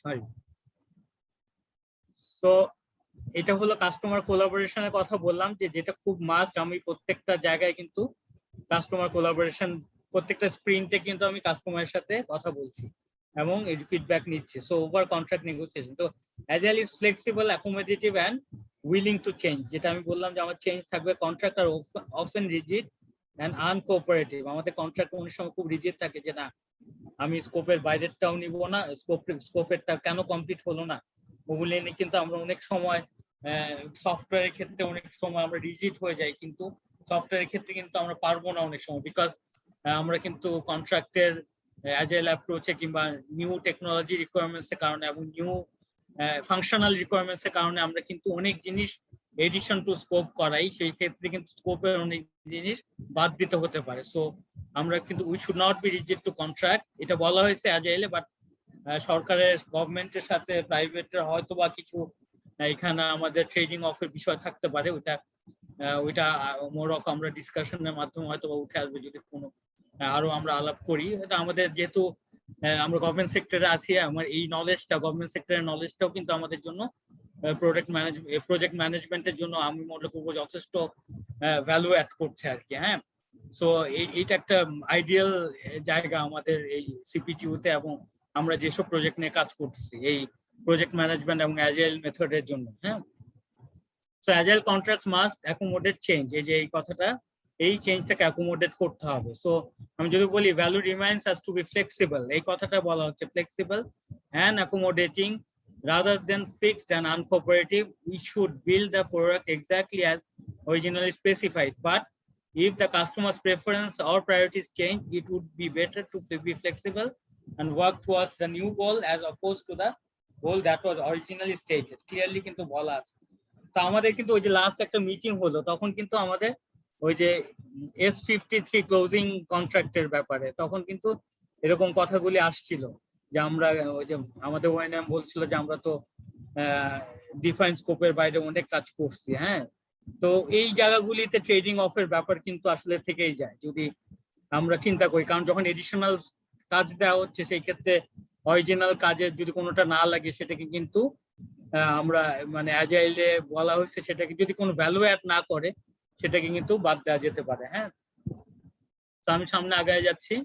S2: সরি। সো এটা হলো কাস্টমার কোলাবোরেশনের কথা বললাম, যেটা খুব মাস্ট। আমি প্রত্যেকটা জায়গায় কিন্তু কাস্টমার কোলাবোরেশন, প্রত্যেকটা স্প্রিন্টে কিন্তু আমি কাস্টমারের সাথে কথা বলছি এবং এর ফিডব্যাক নিচ্ছি। So over contract negotiation. তো agile is flexible, accommodative and willing to change. যেটা আমি বললাম যে আমার চেঞ্জ থাকবে। Contract are often rigid and uncooperative. আমাদের কন্ট্রাক্ট অনেক সময় খুব রিজিড থাকে যে না, আমি স্কোপের বাইরেরটাও নিব না, স্কোপেরটা কেন কমপ্লিট হলো না, ওগুলো নিয়ে কিন্তু আমরা অনেক সময় সফটওয়্যারের ক্ষেত্রে অনেক সময় আমরা রিজিড হয়ে যাই, কিন্তু সফটওয়্যারের ক্ষেত্রে কিন্তু আমরা পারবো না অনেক সময়, বিকজ আমরা কিন্তু কন্ট্রাক্টের অ্যাজাইল অ্যাপ্রোচে কিংবা নিউ টেকনোলজি রিকোয়ারমেন্টস এর কারণে এবং নিউ ফাংশনাল রিকোয়ারমেন্টস এর কারণে আমরা কিন্তু অনেক জিনিস এডিশন টু স্কোপ করাই, সেই ক্ষেত্রে কিন্তু স্কোপের অনেক জিনিস বাদ দিতে হতে পারে। সো আমরা কিন্তু we should not be rigid to contract, এটা বলা হয়েছে অ্যাজাইলে। বাট সরকারের, গভর্নমেন্টের সাথে প্রাইভেটের হয়তো বা কিছু এখানে আমাদের ট্রেডিং অফের বিষয় থাকতে পারে। ওইটা মোর অফ আমরা ডিসকাশনের মাধ্যমে হয়তো উঠে আসবে যদি কোনো আরো আমরা আলাপ করি। আমাদের যেহেতু আমরা গভর্নমেন্ট সেক্টরে আছি, আমার এই নলেজটা, গভর্নমেন্ট সেক্টরের নলেজটাও কিন্তু আমাদের জন্য প্রজেক্ট ম্যানেজমেন্টের জন্য আমি মনে করবো যথেষ্ট ভ্যালু অ্যাড করছে আর কি। হ্যাঁ, সো এইটা একটা আইডিয়াল জায়গা আমাদের এই সিপিটিউতে, এবং আমরা যেসব প্রজেক্ট নিয়ে কাজ করছি এই প্রজেক্ট ম্যানেজমেন্ট এবং অ্যাজাইল মেথডের জন্য। হ্যাঁ, so agile contracts must accommodate change. এই যে এই কথাটা, এই চেঞ্জটাকে অ্যাকোমোডেট করতে হবে। সো আমি যদি বলি value remains has to be flexible, এই কথাটা বলা হচ্ছে, flexible and accommodating rather than fixed and uncooperative. We should build the product exactly as originally specified, but if the customer's preference or priorities change, it would be better to be flexible and work towards the new goal as opposed to the goal that was originally stated. Clearly কিন্তু বলা আছে। তো আমাদের কিন্তু ওই যে last একটা meeting হলো, তখন কিন্তু আমাদের ওই যে S53 ক্লোজিং কন্ট্রাক্টের ব্যাপারে তখন কিন্তু এরকম কথাগুলি আসছিল যে আমরা ওই যে আমাদের ওএনএম বলছিল যে আমরা তো ডিফাইন স্কোপের বাইরে অনেক কাজ করছি। হ্যাঁ, তো এই জায়গাগুলিতে ট্রেডিং অফের ব্যাপার কিন্তু আসলে থেকেই যায় যদি আমরা চিন্তা করি, কারণ যখন এডিশনাল কাজ দেওয়া হচ্ছে সেই ক্ষেত্রে অরিজিনাল কাজের যদি কোনোটা না লাগে সেটাকে কিন্তু আমরা মানে অ্যাজাইলে বলা হয়েছে সেটাকে যদি কোনো ভ্যালু অ্যাড না করে সেটাকে কিন্তু বাদ দেওয়া যেতে পারে। হ্যাঁ, তো আমি সামনে আগায় যাচ্ছি।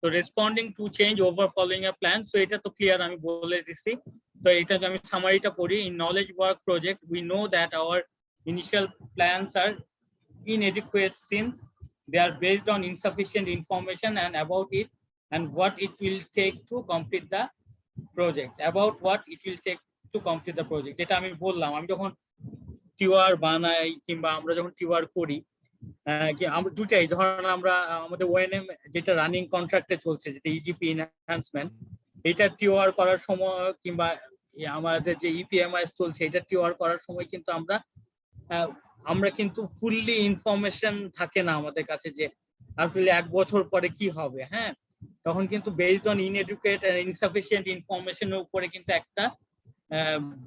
S2: তো responding to change over following a plan, so এটা তো ক্লিয়ার আমি বলে দিছি। তো এটা আমি সামারিটা পড়ি। In knowledge work project we know that our initial plans are inadequate since they are based on insufficient information and about it and what it will take to complete the project, about what it will take to complete the project. এটা আমি বললাম, আমি যখন TOR বানাই কিংবা আমরা যখন TOR করি, কি আমরা দুটাই, ধরেন আমরা আমাদের ওএনএম যেটা রানিং কন্ট্রাক্টে চলছে, যেটা ইজিপি এনহ্যান্সমেন্ট, এটা টিওআর করার সময় কিংবা আমাদের যে ইপিএমআইএস চলছে এটা টিওআর করার সময় কিন্তু আমরা কিন্তু ফুললি ইনফরমেশন থাকে না আমাদের কাছে যে আসলে 1 বছর পরে কি হবে। হ্যাঁ, তখন কিন্তু বেসড অন ইনএডুকেট এন্ড ইনসাফিসিয়েন্ট ইনফরমেশনের উপরে কিন্তু একটা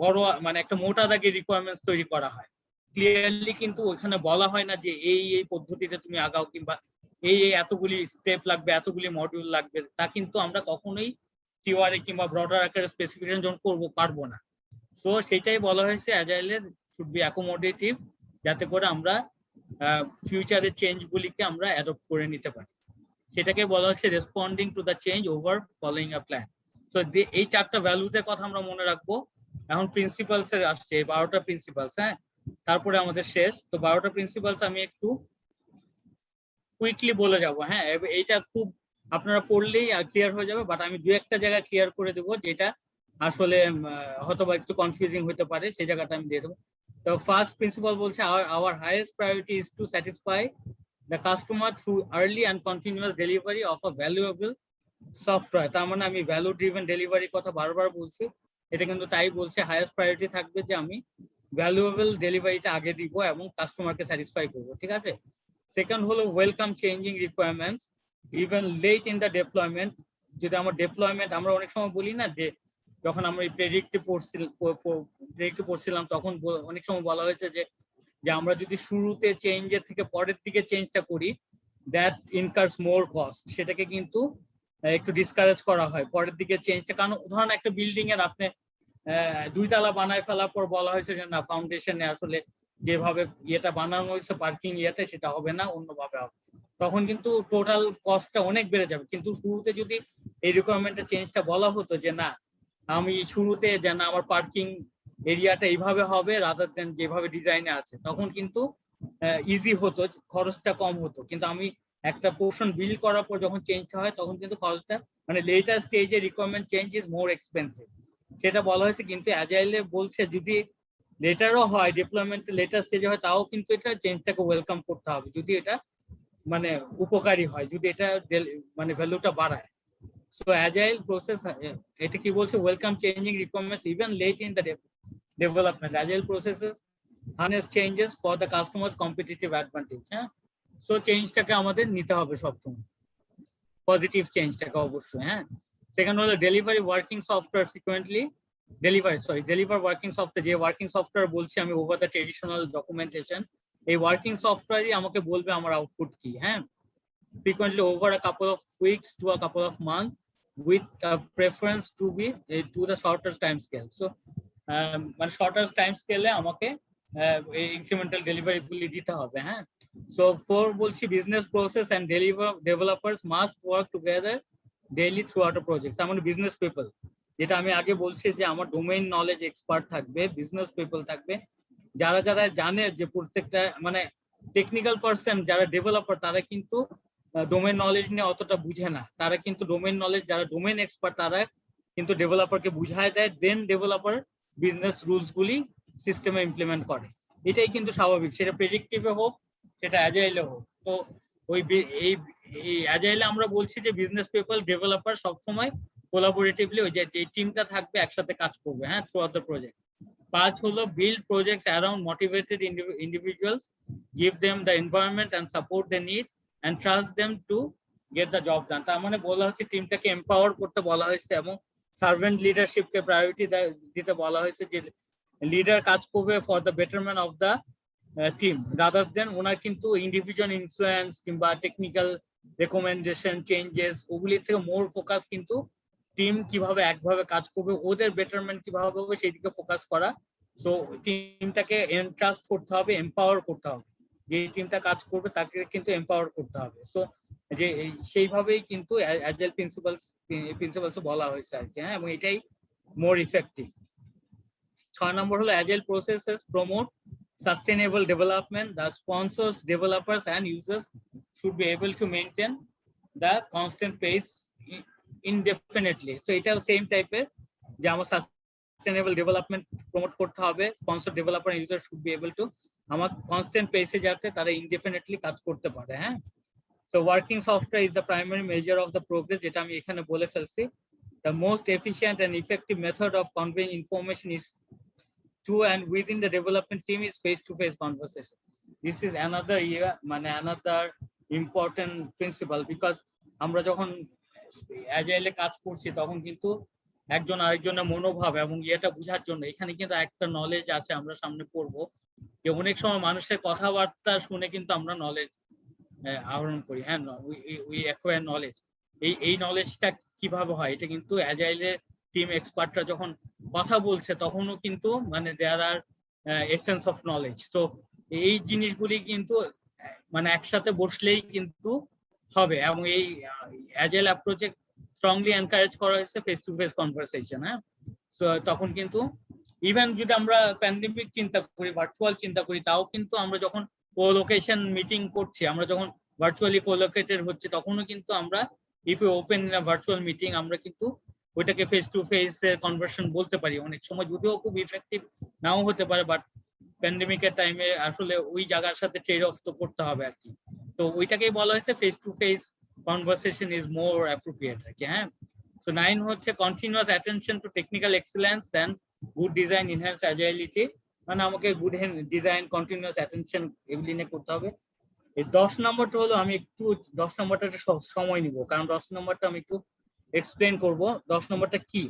S2: বড় মানে একটা মোটা দাগের রিকোয়ারমেন্টস তৈরি করা হয়। ক্লিয়ারলি কিন্তু ওখানে বলা হয় না যে এই পদ্ধতিতে তুমি আগাও কিংবা এই এতগুলি স্টেপ লাগবে, এতগুলি মডিউল লাগবে, তা কিন্তু আমরা কখনোই টিওআরএ কিংবা ব্রডার আকারে স্পেসিফিকেশন যখন করবো পারবো না। তো সেটাই বলা হয়েছে অ্যাজাইলের শুড বি অ্যাকোমোডেটিভ, যাতে করে আমরা ফিউচারের চেঞ্জ গুলিকে আমরা অ্যাডপ্ট করে নিতে পারি। সেটাকে বলা হচ্ছে responding to the change over following a plan. তো এই 4টা ভ্যালুজ এর কথা আমরা মনে রাখবো। এখন প্রিন্সিপালস এর আসছে 12টা প্রিন্সিপালস। হ্যাঁ, তারপরে আমাদের শেষ। তো 12টা প্রিন্সিপালস আমি একটু কুইকলি বলে যাব। হ্যাঁ, এইটা খুব আপনারা পড়লেই ক্লিয়ার হয়ে যাবে, বাট আমি 2-একটা জায়গা ক্লিয়ার করে দেবো যেটা আসলে হয়তো বা একটু কনফিউজিং হতে পারে, সেই জায়গাটা আমি দিয়ে দেবো। তো ফার্স্ট প্রিন্সিপাল বলছে our highest priority is to satisfy the customer through early and continuous delivery of a valuable software। তার মানে আমি ভ্যালু ড্রিভেন ডেলিভারি কথা বারবার বলছি, এটা কিন্তু তাই বলছে হাইয়েস্ট প্রায়োরিটি থাকবে যে আমি ভ্যালুয়েবল ডেলিভারিটা আগে দিব এবং কাস্টমারকে স্যাটিসফাই করবো। ঠিক আছে। সেকেন্ড হলো welcome changing requirements even late in the deployment. যদি আমার ডেপ্লয়মেন্ট, আমরা অনেক সময় বলি না যে যখন আমরা এই প্রেডিক্টিভ পড়ছিলাম তখন অনেক সময় বলা হয়েছে যে আমরা যদি শুরুতে চেঞ্জের থেকে পরের দিকে চেঞ্জটা করি দ্যাট ইনকার্স মোর কস্ট, সেটাকে কিন্তু একটু ডিসকারেজ করা হয় পরের দিকে চেঞ্জটা। কারণ ধরেন একটা বিল্ডিং এর আপনি 2 তলা বানায় ফেলার পর বলা হয়েছে যে না, ফাউন্ডেশনে আসলে যেভাবে ইয়েটা বানানো হয়েছে পার্কিং ইয়েটা সেটা হবে না, অন্যভাবে হবে, তখন কিন্তু টোটাল কস্টটা অনেক বেড়ে যাবে। কিন্তু শুরুতে যদি এই রিকোয়ারমেন্টের চেঞ্জটা বলা হতো যে না, আমি শুরুতে যে না আমার পার্কিং এরিয়াটা এইভাবে হবে রাদার দেন যেভাবে ডিজাইনে আছে, তখন কিন্তু ইজি হতো, খরচটা কম হতো। কিন্তু আমি একটা পোর্শন বিল্ড করার পর যখন চেঞ্জটা হয় তখন কিন্তু খরচটা মানে লেটার স্টেজে requirement change is more expensive, সেটা বলা হয়েছে। কিন্তু অ্যাজাইলে বলছে যদি লেটারও হয়, ডিপ্লয়মেন্ট লেটার স্টেজে হয়, তাও কিন্তু এটা চেঞ্জটাকে ওয়েলকাম করতে হবে যদি এটা মানে উপকারী হয়, যদি এটা মানে ভ্যালুটা বাড়ায়। সো অ্যাজাইল প্রসেস এটা কি বলছে, welcome changing requirements even late in the development. Agile processes harness changes for the customer's competitive advantage। হ্যাঁ, সো চেঞ্জটাকে আমাদের নিতে হবে সবসময়, পজিটিভ চেঞ্জটাকে অবশ্যই। হ্যাঁ, সেকেন্ড হলো delivery working software frequently deliver working software. যে ওয়ার্কিং সফটওয়্যার বলছি আমি ওভার দ্য ট্রেডিশনাল ডকুমেন্টেশন, এই ওয়ার্কিং সফটওয়্যারই আমাকে বলবে আমার আউটপুট কি। হ্যাঁ, frequently over a couple of weeks to a couple of months with a preference to be to the shorter time scale। So মানে shorter time scale এ আমাকে incremental delivery গুলি দিতে হবে। হ্যাঁ, so 4 বলছি business process and developers must work together daily throughout a project। তার মানে business people, যেটা আমি আগে বলছি যে আমার ডোমেইন নলেজ এক্সপার্ট থাকবে, বিজনেস পিপল থাকবে, যারা যারা জানে যে প্রত্যেকটা মানে টেকনিক্যাল পার্সন যারা ডেভেলপার তারা কিন্তু ডোমেইন নলেজ নিয়ে অতটা বুঝে না, তারা কিন্তু ডোমেইন নলেজ যারা ডোমেইন এক্সপার্ট তারা কিন্তু ডেভেলপারকে বুঝায় দেয়, দেন ডেভেলপার বিজনেস রুলস গুলি সিস্টেমে ইমপ্লিমেন্ট করে। এটাই কিন্তু স্বাভাবিক, সেটা প্রেডিক্টিভে হোক সেটা অ্যাজাইলে হোক। তো ওই এই অ্যাজাইলে আমরা বলছি যে বিজনেস পিপল ডেভেলপার সবসময় কোলাবোরেটিভলি ওই যে টিমটা থাকবে একসাথে কাজ করবে। হ্যাঁ, থ্রু আউট দ্য প্রজেক্ট। 5 হলো build projects around motivated individuals, give them the environment and support they need and trust them to get the job done। তার মানে বলা হচ্ছে টিমটাকে এম্পাওয়ার করতে বলা হয়েছে এবং সার্ভেন্ট লিডারশিপকে প্রায়োরিটি দিতে বলা হয়েছে, যে লিডার কাজ করবে for the betterment of the team rather than owner কিন্তু ইন্ডিভিজুয়াল ইনফ্লুয়েন্স কিংবা টেকনিক্যাল রেকমেন্ডেশন চেঞ্জেস ওগুলির থেকে মোর ফোকাস কিন্তু টিম কিভাবে একভাবে কাজ করবে, ওদের বেটারমেন্ট কিভাবে হবে সেই দিকে ফোকাস করা। সো টিমটাকে এন্ট্রাস্ট করতে হবে, এম্পাওয়ার করতে হবে, যে টিমটা কাজ করবে তাকে কিন্তু এম্পাওয়ার করতে হবে। সো যে সেইভাবেই কিন্তু অ্যাজাইল প্রিন্সিপালস বলা হয়েছে আর কি। হ্যাঁ, এবং এটাই মোর ইফেক্টিভ। 6 নম্বর হলো agile processes promote sustainable development. The sponsors, developers and users should be able to maintain the constant pace ইনডেফিনিটলি। তো এটাও সেম টাইপের যে আমার সাস্টেনেবল ডেভেলপমেন্ট প্রমোট করতে হবে, sponsor developer user should be able to আমার কনস্ট্যান্ট পেসে যাতে তারা ইনডেফিনেটলি কাজ করতে পারে। হ্যাঁ, so working software is the primary measure of the progress, যেটা আমি এখানে বলে ফেলছি। The most efficient and effective method of conveying information is to and within the development team is face-to-face conversation. This is another another important principle, because আমরা যখন অ্যাজাইলে কাজ করছি তখন কিন্তু একজন আরেকজনের মনোভাব এবং ইয়েটা বোঝার জন্য এখানে কিন্তু একটা নলেজ আছে, আমরা সামনে পড়বো যে অনেক সময় মানুষের কথাবার্তা শুনে কিন্তু আমরা নলেজ আহরণ করি। হ্যাঁ, উই অ্যাকোয়ার নলেজ। এই নলেজটা কিভাবে হয়, এটা কিন্তু অ্যাজাইলের টিম এক্সপার্টরা যখন কথা বলছে তখনও কিন্তু মানে দেয়ার আর এসেন্স অফ নলেজ। তো এই জিনিসগুলি কিন্তু মানে একসাথে বসলেই কিন্তু হবে, এবং এই অ্যাজাইল অ্যাপ্রোচে স্ট্রংলি এনকারেজ করা হয়েছে ফেস টু ফেস কনভারসেশন। হ্যাঁ, তো তখন কিন্তু ইভেন যদি আমরা প্যান্ডেমিক চিন্তা করি, ভার্চুয়াল চিন্তা করি, তাও কিন্তু আমরা যখন কোলোকেশন মিটিং করছি, আমরা যখন ভার্চুয়ালি কোলোকেটেড হচ্ছে, তখনও কিন্তু আমরা if you open in a virtual meeting আমরা কিন্তু ওইটাকে ফেস টু ফেস এর কনভারসেশন বলতে পারি। অনেক সময় যদিও খুব ইফেক্টিভ নাও হতে পারে, বাট প্যান্ডেমিকের টাইমে আসলে ওই জায়গার সাথে ট্রেড অফ তো করতে হবে আর কি। তো ওইটাকেই বলা হয়েছে face to face conversation is more appropriate আর কি। হ্যাঁ, সো 9 হচ্ছে continuous attention to technical excellence and good design enhance agility, মানে আমাকে গুড ডিজাইন কন্টিনিউয়াস অ্যাটেনশন এগুলি নিয়ে করতে হবে। এই 10 নম্বরটা হলো, আমি একটু 10 নম্বরটা সময় নিব, কারণ 10 নম্বরটা আমি একটু এক্সপ্লেন করব। 10 নম্বরটা কি,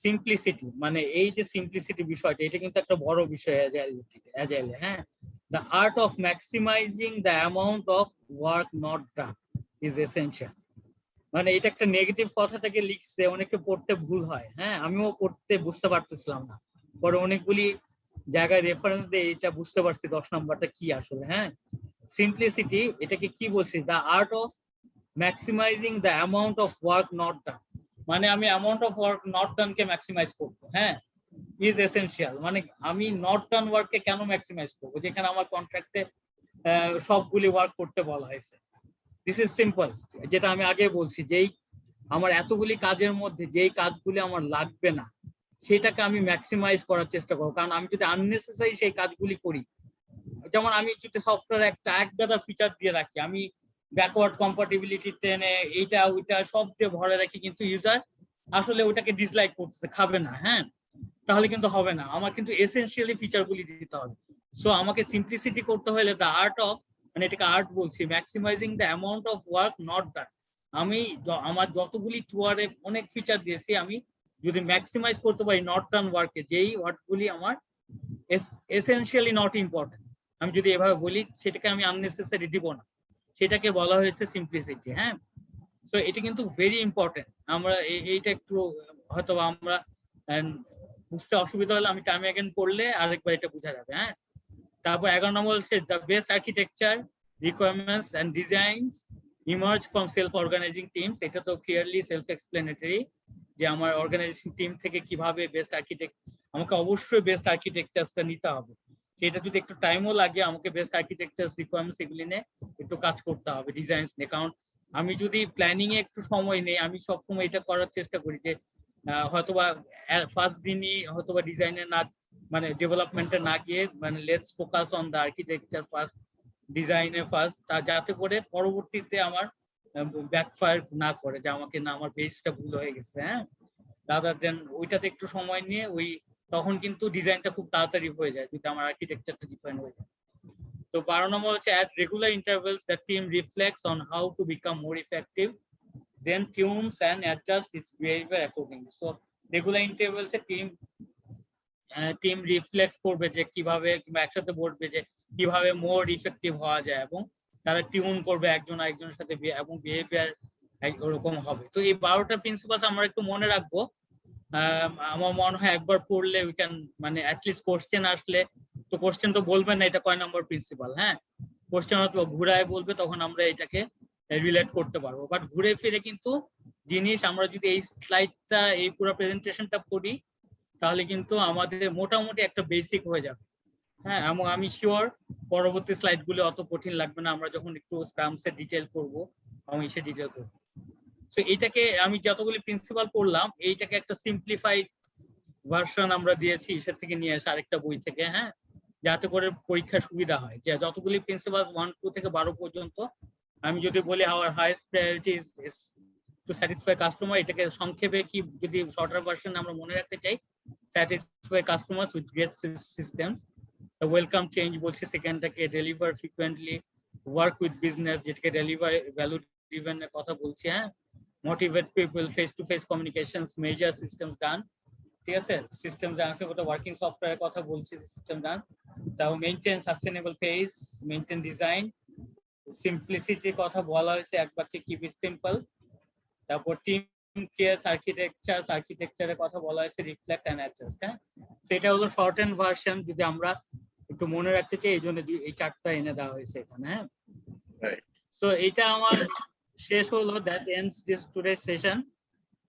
S2: সিম্পলিসিটি, মানে এই যে সিম্পলিসিটি বিষয়টা, এটা কিন্তু একটা বড় বিষয় অ্যাজাইলে। হ্যাঁ, the art of maximizing the amount of work not done is essential. মানে এটা একটা নেগেটিভ কথাটাকে লিখছে, অনেকে পড়তে ভুল হয়। হ্যাঁ, আমিও পড়তে বুঝতে পারতেছিলাম না, পরে অনেকগুলি জায়গায় রেফারেন্স দিয়ে এটা বুঝতে পারছি 10 নম্বরটা কি আসলে। হ্যাঁ, সিম্পলিসিটি এটাকে কি বলছি, the art of maximizing the amount of work not done, মানে আমি amount of work not done কে ম্যাক্সিমাইজ করবো। হ্যাঁ, ইজ এসেনশিয়াল, মানে আমি নট ডান ওয়ার্ক কে কেন ম্যাক্সিমাইজ করবো, যেখানে আমার কন্ট্রাক্টে সবগুলি ওয়ার্ক করতে বলা হয়েছে। দিস ইজ সিম্পল, যেটা আমি আগে বলছি, যেই আমার এতগুলি কাজের মধ্যে যেই কাজগুলি আমার লাগবে না সেটাকে আমি ম্যাক্সিমাইজ করার চেষ্টা করবো। কারণ আমি যদি আননেসেসারি সেই কাজগুলি করি, যেমন আমি যদি সফটওয়্যার একটা একগাদা ফিচার দিয়ে রাখি, আমি ব্যাকওয়ার্ড কম্পাটিবিলিটি টেনে এইটা ওইটা সব দিয়ে ভরে রাখি, কিন্তু ইউজার আসলে ওটাকে ডিসলাইক করতেছে, খাবে না। হ্যাঁ, তাহলে কিন্তু হবে না, আমার কিন্তু এসেনশিয়ালি ফিচারগুলি দিতে হবে। সো আমাকে সিম্পলিসিটি করতে হলে দ্য আর্ট অফ, মানে এটাকে আর্ট বলছি, maximising the amount of work not ডান। আমি আমার যতগুলি টুয়ারে অনেক ফিচার দিয়েছি, আমি যদি ম্যাক্সিমাইজ করতে পারি নট ডান ওয়ার্কে, যেই ওয়ার্কগুলি আমার এসেনশিয়ালি নট ইম্পর্টেন্ট, আমি যদি এভাবে বলি, সেটাকে আমি আননেসেসারি দিব না, সেটাকে বলা হয়েছে সিম্পলিসিটি। হ্যাঁ, সো এটা কিন্তু ভেরি ইম্পর্টেন্ট। আমরা এইটা একটু হয়তো আমরা বুঝতে অসুবিধা হলে আমি টাইম অ্যাগেন পড়লে আরেকবার এটা বোঝা যাবে। হ্যাঁ, তারপর 11 নম্বর হচ্ছে the best architecture requirements and designs emerge from self organizing teams. এটা তো ক্লিয়ারলি সেলফ এক্সপ্লেনেটরি, যে আমার অর্গানাইজেশন টিম থেকে কিভাবে বেস্ট আর্কিটেক্ট, আমাকে অবশ্যই বেস্ট আর্কিটেকচারটা নিতে হবে। সেটা যদি একটু টাইমও লাগে, আমাকে বেস্ট আর্কিটেকচার রিকোয়ারমেন্টস এগুলি নিয়ে একটু কাজ করতে হবে, ডিজাইনস নিয়ে। কারণ আমি যদি প্ল্যানিং এ একটু সময় নেই, আমি সবসময় এটা করার চেষ্টা করি যে হয়তোবা ফার্স্ট দিনই হয়তোবা ডিজাইনে না, মানে ডেভেলপমেন্টে না গিয়ে, মানে let's focus on the architecture first, ডিজাইনে ফার্স্ট, যাতে করে পরবর্তীতে আমার ব্যাকফায়ার না করে, যে আমাকে না আমার বেসটা ভুল হয়ে গেছে। হ্যাঁ, রাদার দেন ওইটাতে একটু সময় নিয়ে ওই, তখন কিন্তু ডিজাইনটা খুব তাড়াতাড়ি হয়ে যায় যদি আমার আর্কিটেকচারটা ডিফাইন হয়ে যায়। তো 12 নম্বর হচ্ছে at regular intervals the team reflects on how to become more effective, then tunes and adjusts its behavior accordingly. So regular intervals A team reflex করবে যে কিভাবে, কিংবা একসাথে বলবে যে কিভাবে মোর ইফেক্টিভ হওয়া যায়, এবং তারা টিউন করবে একজন আরেকজনের সাথে, এবং বিহেভিয়ার ওরকম হবে। তো এই 12টা প্রিন্সিপালস আমরা একটু মনে রাখবো। আমার মনে হয় একবার পড়লে উই ক্যান, মানে অ্যাটলিস্ট কোশ্চেন আসলে, তো কোশ্চেন তো বলবেন না এটা কয় নম্বর প্রিন্সিপাল। হ্যাঁ, কোশ্চেন হয়তো ঘুরায় বলবে, তখন আমরা এটাকে রিলেট করতে পারবো। বাট ঘুরে ফিরে কিন্তু জিনিস, আমরা যদি এই স্লাইডটা, এই পুরো প্রেজেন্টেশনটা পড়ি, তাহলে কিন্তু আমাদের মোটামুটি একটা বেসিক হয়ে যাবে। হ্যাঁ, এবং আমি শিওর পরবর্তী স্লাইডগুলো অত কঠিন লাগবে না, আমরা যখন একটু স্ক্রামসে ডিটেল করবো, এবং এসে ডিটেল করবো। তো এইটাকে আমি যতগুলি প্রিন্সিপাল পড়লাম এইটাকে একটা সিম্পলিফাইড ভার্সন আমরা দিয়েছি সে থেকে নিয়ে আসে আরেকটা বই থেকে, হ্যাঁ, যাতে করে পরীক্ষা সুবিধা হয়। যে যতগুলি প্রিন্সিপাল 1, 2 থেকে 12 পর্যন্ত, আমি যদি বলি our highest priority is to satisfy customer, এটাকে সংক্ষেপে কি যদি শর্টার ভার্সন আমরা মনে রাখতে চাই, satisfy customers with great systems, welcome change বলছি সেকেন্ডটাকে, deliver frequently, work with business যেটাকে ডেলিভার ভ্যালু ড্রিভেন এর কথা বলছি, হ্যাঁ, motivate people, face to face communications, major systems done, ঠিক আছে, সিস্টেম ডান আছে, ওয়ার্কিং সফটওয়্যারের কথা বলছি, সিস্টেম ডান, তারপর maintain sustainable pace, maintain design, সিম্পলিসিটির কথা বলা হয়েছে এক বাক্যে, কিপ ইট সিম্পল, তারপর টিম কেয়ার আর্কিটেকচারের কথা বলা হয়েছে, রিফ্লেক্ট এন্ড অ্যাডজাস্ট, হ্যাঁ, সেটা হলো শর্ট এন্ড ভার্সন যদি আমরা একটু মনে রাখতে চাই, এই জন্য এই চারটা এনে দেওয়া হয়েছে এখানে, হ্যাঁ। সো এটা আমার শেষ হলো, that ends this today session.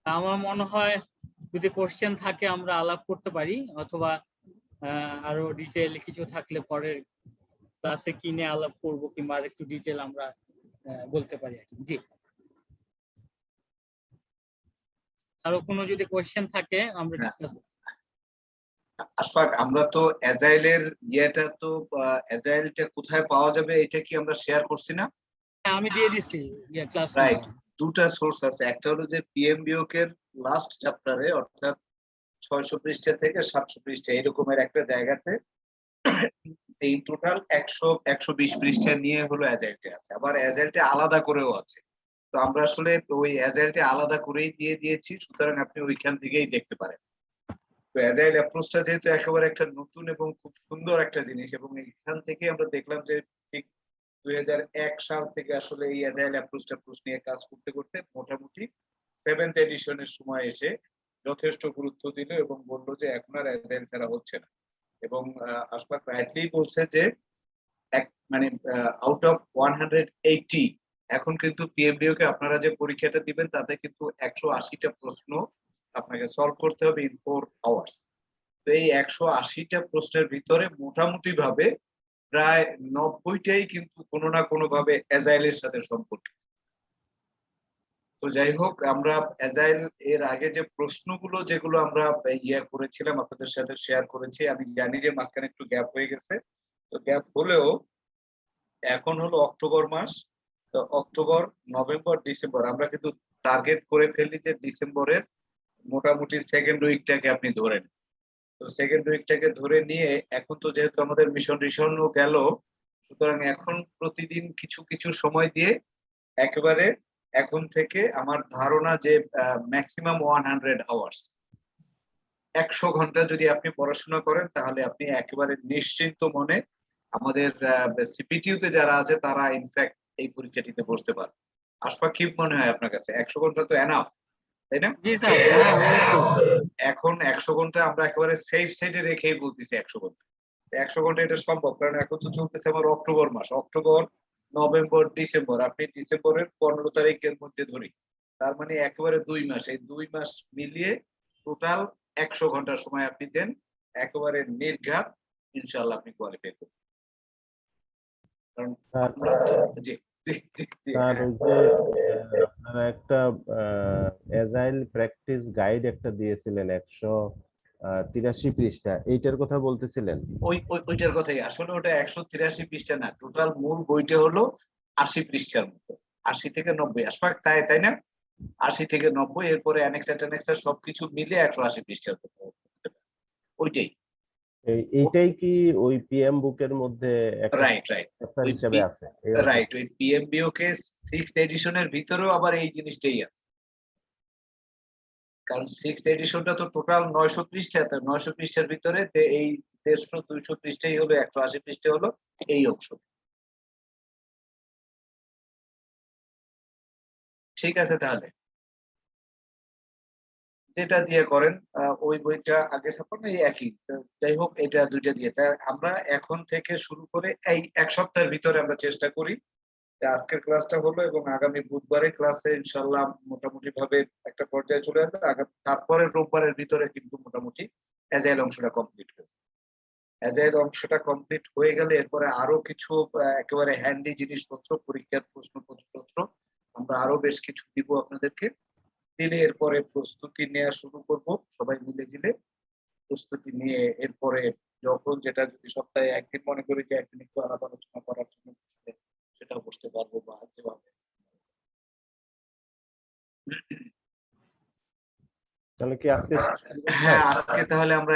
S2: আমার মনে হয় যদি কোশ্চেন থাকে আমরা আলাপ করতে পারি, অথবা আরো ডিটেইল কিছু থাকলে পরের ক্লাসে কিনে আলাপ করব, কিংবা আর একটু ডিটেইল আমরা বলতে পারি আর কি। জি, আরো কোনো যদি কোশ্চেন থাকে আমরা ডিসকাস করব।
S1: আশফাক, আমরা তো অ্যাজাইলের ইয়েটা তো অ্যাজাইলটা কোথায় পাওয়া যাবে এটা কি আমরা শেয়ার করছি না?
S2: আমি দিয়ে দিছি ক্লাস।
S1: রাইট, দুটা সোর্স আছে, একটা হলো যে পিএমবিওক এর লাস্ট চ্যাপ্টারে, অর্থাৎ 600 পৃষ্ঠা থেকে 700 পৃষ্ঠা এরকমের একটা জায়গাতে এই টোটাল 120 পৃষ্ঠা নিয়ে হলো অ্যাজাইলটা আছে, আবার অ্যাজাইলটা আলাদা করেও আছে। তো আমরা আসলে ওই অ্যাজাইলটা আলাদা করেই দিয়ে দিয়েছি, সুতরাং আপনি ওইখান থেকেই দেখতে পারেন। তো অ্যাজাইল অ্যাপ্রোচটা যেহেতু একেবারে একটা নতুন এবং খুব সুন্দর একটা জিনিস, এবং এখান থেকে আমরা দেখলাম যে ঠিক 2001 সাল থেকে আসলে এই অ্যাজাইল অ্যাপ্রোচটা নিয়ে কাজ করতে করতে মোটামুটি 7th এডিশনের সময় এসে যথেষ্ট গুরুত্ব দিল এবং বললো যে এখন আর অ্যাজাইল ছাড়া হচ্ছে না। এবং আশফাক রাইটলি বলছে যে মানে আউট অফ 180 এখন কিন্তু পিএমবিও কে আপনারা যে পরীক্ষাটা দিবেন তাতে কিন্তু 180টা প্রশ্ন আপনাকে সলভ করতে হবে ইন 4 আওয়ার্স। তো এই 180টা প্রশ্নের ভিতরে মোটামুটি ভাবে প্রায় 90টাই কিন্তু কোনো না কোনো ভাবে অ্যাজাইলের সাথে সম্পর্কিত। তো যাই হোক, আমরা অ্যাজাইল এর আগে যে প্রশ্নগুলো যেগুলো আমরা করেছিলাম আপনাদের সাথে শেয়ার করেছি, আমি জানি যে মাঝখানে একটু গ্যাপ হয়ে গেছে, তো গ্যাপ হলেও এখন হলো অক্টোবর মাস, তো অক্টোবর, নভেম্বর, ডিসেম্বর আমরা কিন্তু টার্গেট করে ফেলি যে ডিসেম্বরের মোটামুটি সেকেন্ড উইকটাকে আপনি ধরেন। তো সেকেন্ড উইকটাকে ধরে নিয়ে এখন তো যেহেতু আমাদের মিশন রিশনও গেল, সুতরাং এখন প্রতিদিন কিছু কিছু সময় দিয়ে একেবারে এখন থেকে আমার ধারণা যে ম্যাক্সিমাম 100 আওয়ার্স, 100 ঘন্টা যদি আপনি পড়াশোনা করেন তাহলে আপনি একেবারে নিশ্চিন্ত মনে আমাদের সিপিটিউতে যারা আছে তারা ইনফ্যাক্ট এই পরীক্ষাটিতে বসতে পারে। আশফাক, কি মনে হয় আপনার কাছে 100 ঘন্টা তো এনাফ, তাই না?
S2: জি স্যার, হ্যাঁ অবশ্যই।
S1: এখন 100 ঘন্টা আমরা একেবারে সেফ সাইডে রেখেই বলতেছি 100 ঘন্টা। 100 ঘন্টা এটা সম্ভব, কারণ এখন তো চলতেছে আমার অক্টোবর মাস, অক্টোবর, নভেম্বর, ডিসেম্বর, আপনি ডিসেম্বরের 15 তারিখের মধ্যে ধরি, তার মানে একেবারে 2 মাস, এই 2 মাস মিলিয়ে টোটাল 100 ঘন্টা সময় আপনি দেন, একেবারে নির্ঘাত ইনশাআল্লাহ আপনি কোয়ালিফাই করবেন। কারণ আমরা জি
S3: স্যার ওই যে আপনারা একটা এজাইল প্র্যাকটিস গাইড একটা দিয়েছিলেন 183 পৃষ্ঠা, এইটার কথা বলতেছিলেন?
S1: ওইটার কথাই, আসলে ওটা 183 পৃষ্ঠা না, টোটাল মূল বইটা হলো 80 পৃষ্ঠার মতো, 80 থেকে 90 আশফাক, তাই না? 80 থেকে 90, এরপরে অ্যানেক্সার সবকিছু মিলে 180 পৃষ্ঠার মতো ওইটাই।
S3: এইটাই কি ওই পিএম বুকের মধ্যে একটা
S1: রাইট
S3: চ্যাপ্টার হিসেবে আছে?
S1: রাইট, ওই পিএমবিও কে 6th এডিশনের ভিতরেও আবার এই জিনিসটাই আছে, কারণ 6th এডিশনটা তো টোটাল 900 পৃষ্ঠা, তো 900 পৃষ্ঠার ভিতরে এই 150-200 পৃষ্ঠাই হলো, 180 পৃষ্ঠা হলো এই অংশ। ঠিক আছে, তাহলে যেটা দিয়ে করেন ওই বইটা আগে ছাপানো এই একই, যাই হোক এটা দুইটা দিয়ে, তাই আমরা এখন থেকে শুরু করে এই এক সপ্তাহের ভিতরে আমরা চেষ্টা করি যে আজকের ক্লাসটা হলো এবং আগামী বুধবারের ক্লাসে ইনশাল্লাহ মোটামুটি ভাবে একটা পর্যায়ে চলে আসবে, তারপরে রোববারের ভিতরে কিন্তু মোটামুটি অ্যাজাইল অংশটা কমপ্লিট হয়ে যাবে। অ্যাজাইল অংশটা কমপ্লিট হয়ে গেলে এরপরে আরো কিছু একেবারে হ্যান্ডি জিনিসপত্র, পরীক্ষার প্রশ্নপত্র আমরা আরো বেশ কিছু দিব আপনাদেরকে, দিলে এরপরে প্রস্তুতি নেওয়া শুরু করব সবাই মিলে জিলে। প্রস্তুতি নিয়ে এরপরে যখন যেটা যদি সপ্তাহে একদিন মনে করি যে একদিন একটু আলাপ আলোচনা করার জন্য সেটা বসতে পারবো বা যেভাবে।
S3: তাহলে কি আজকে
S1: হ্যাঁ, আজকে তাহলে আমরা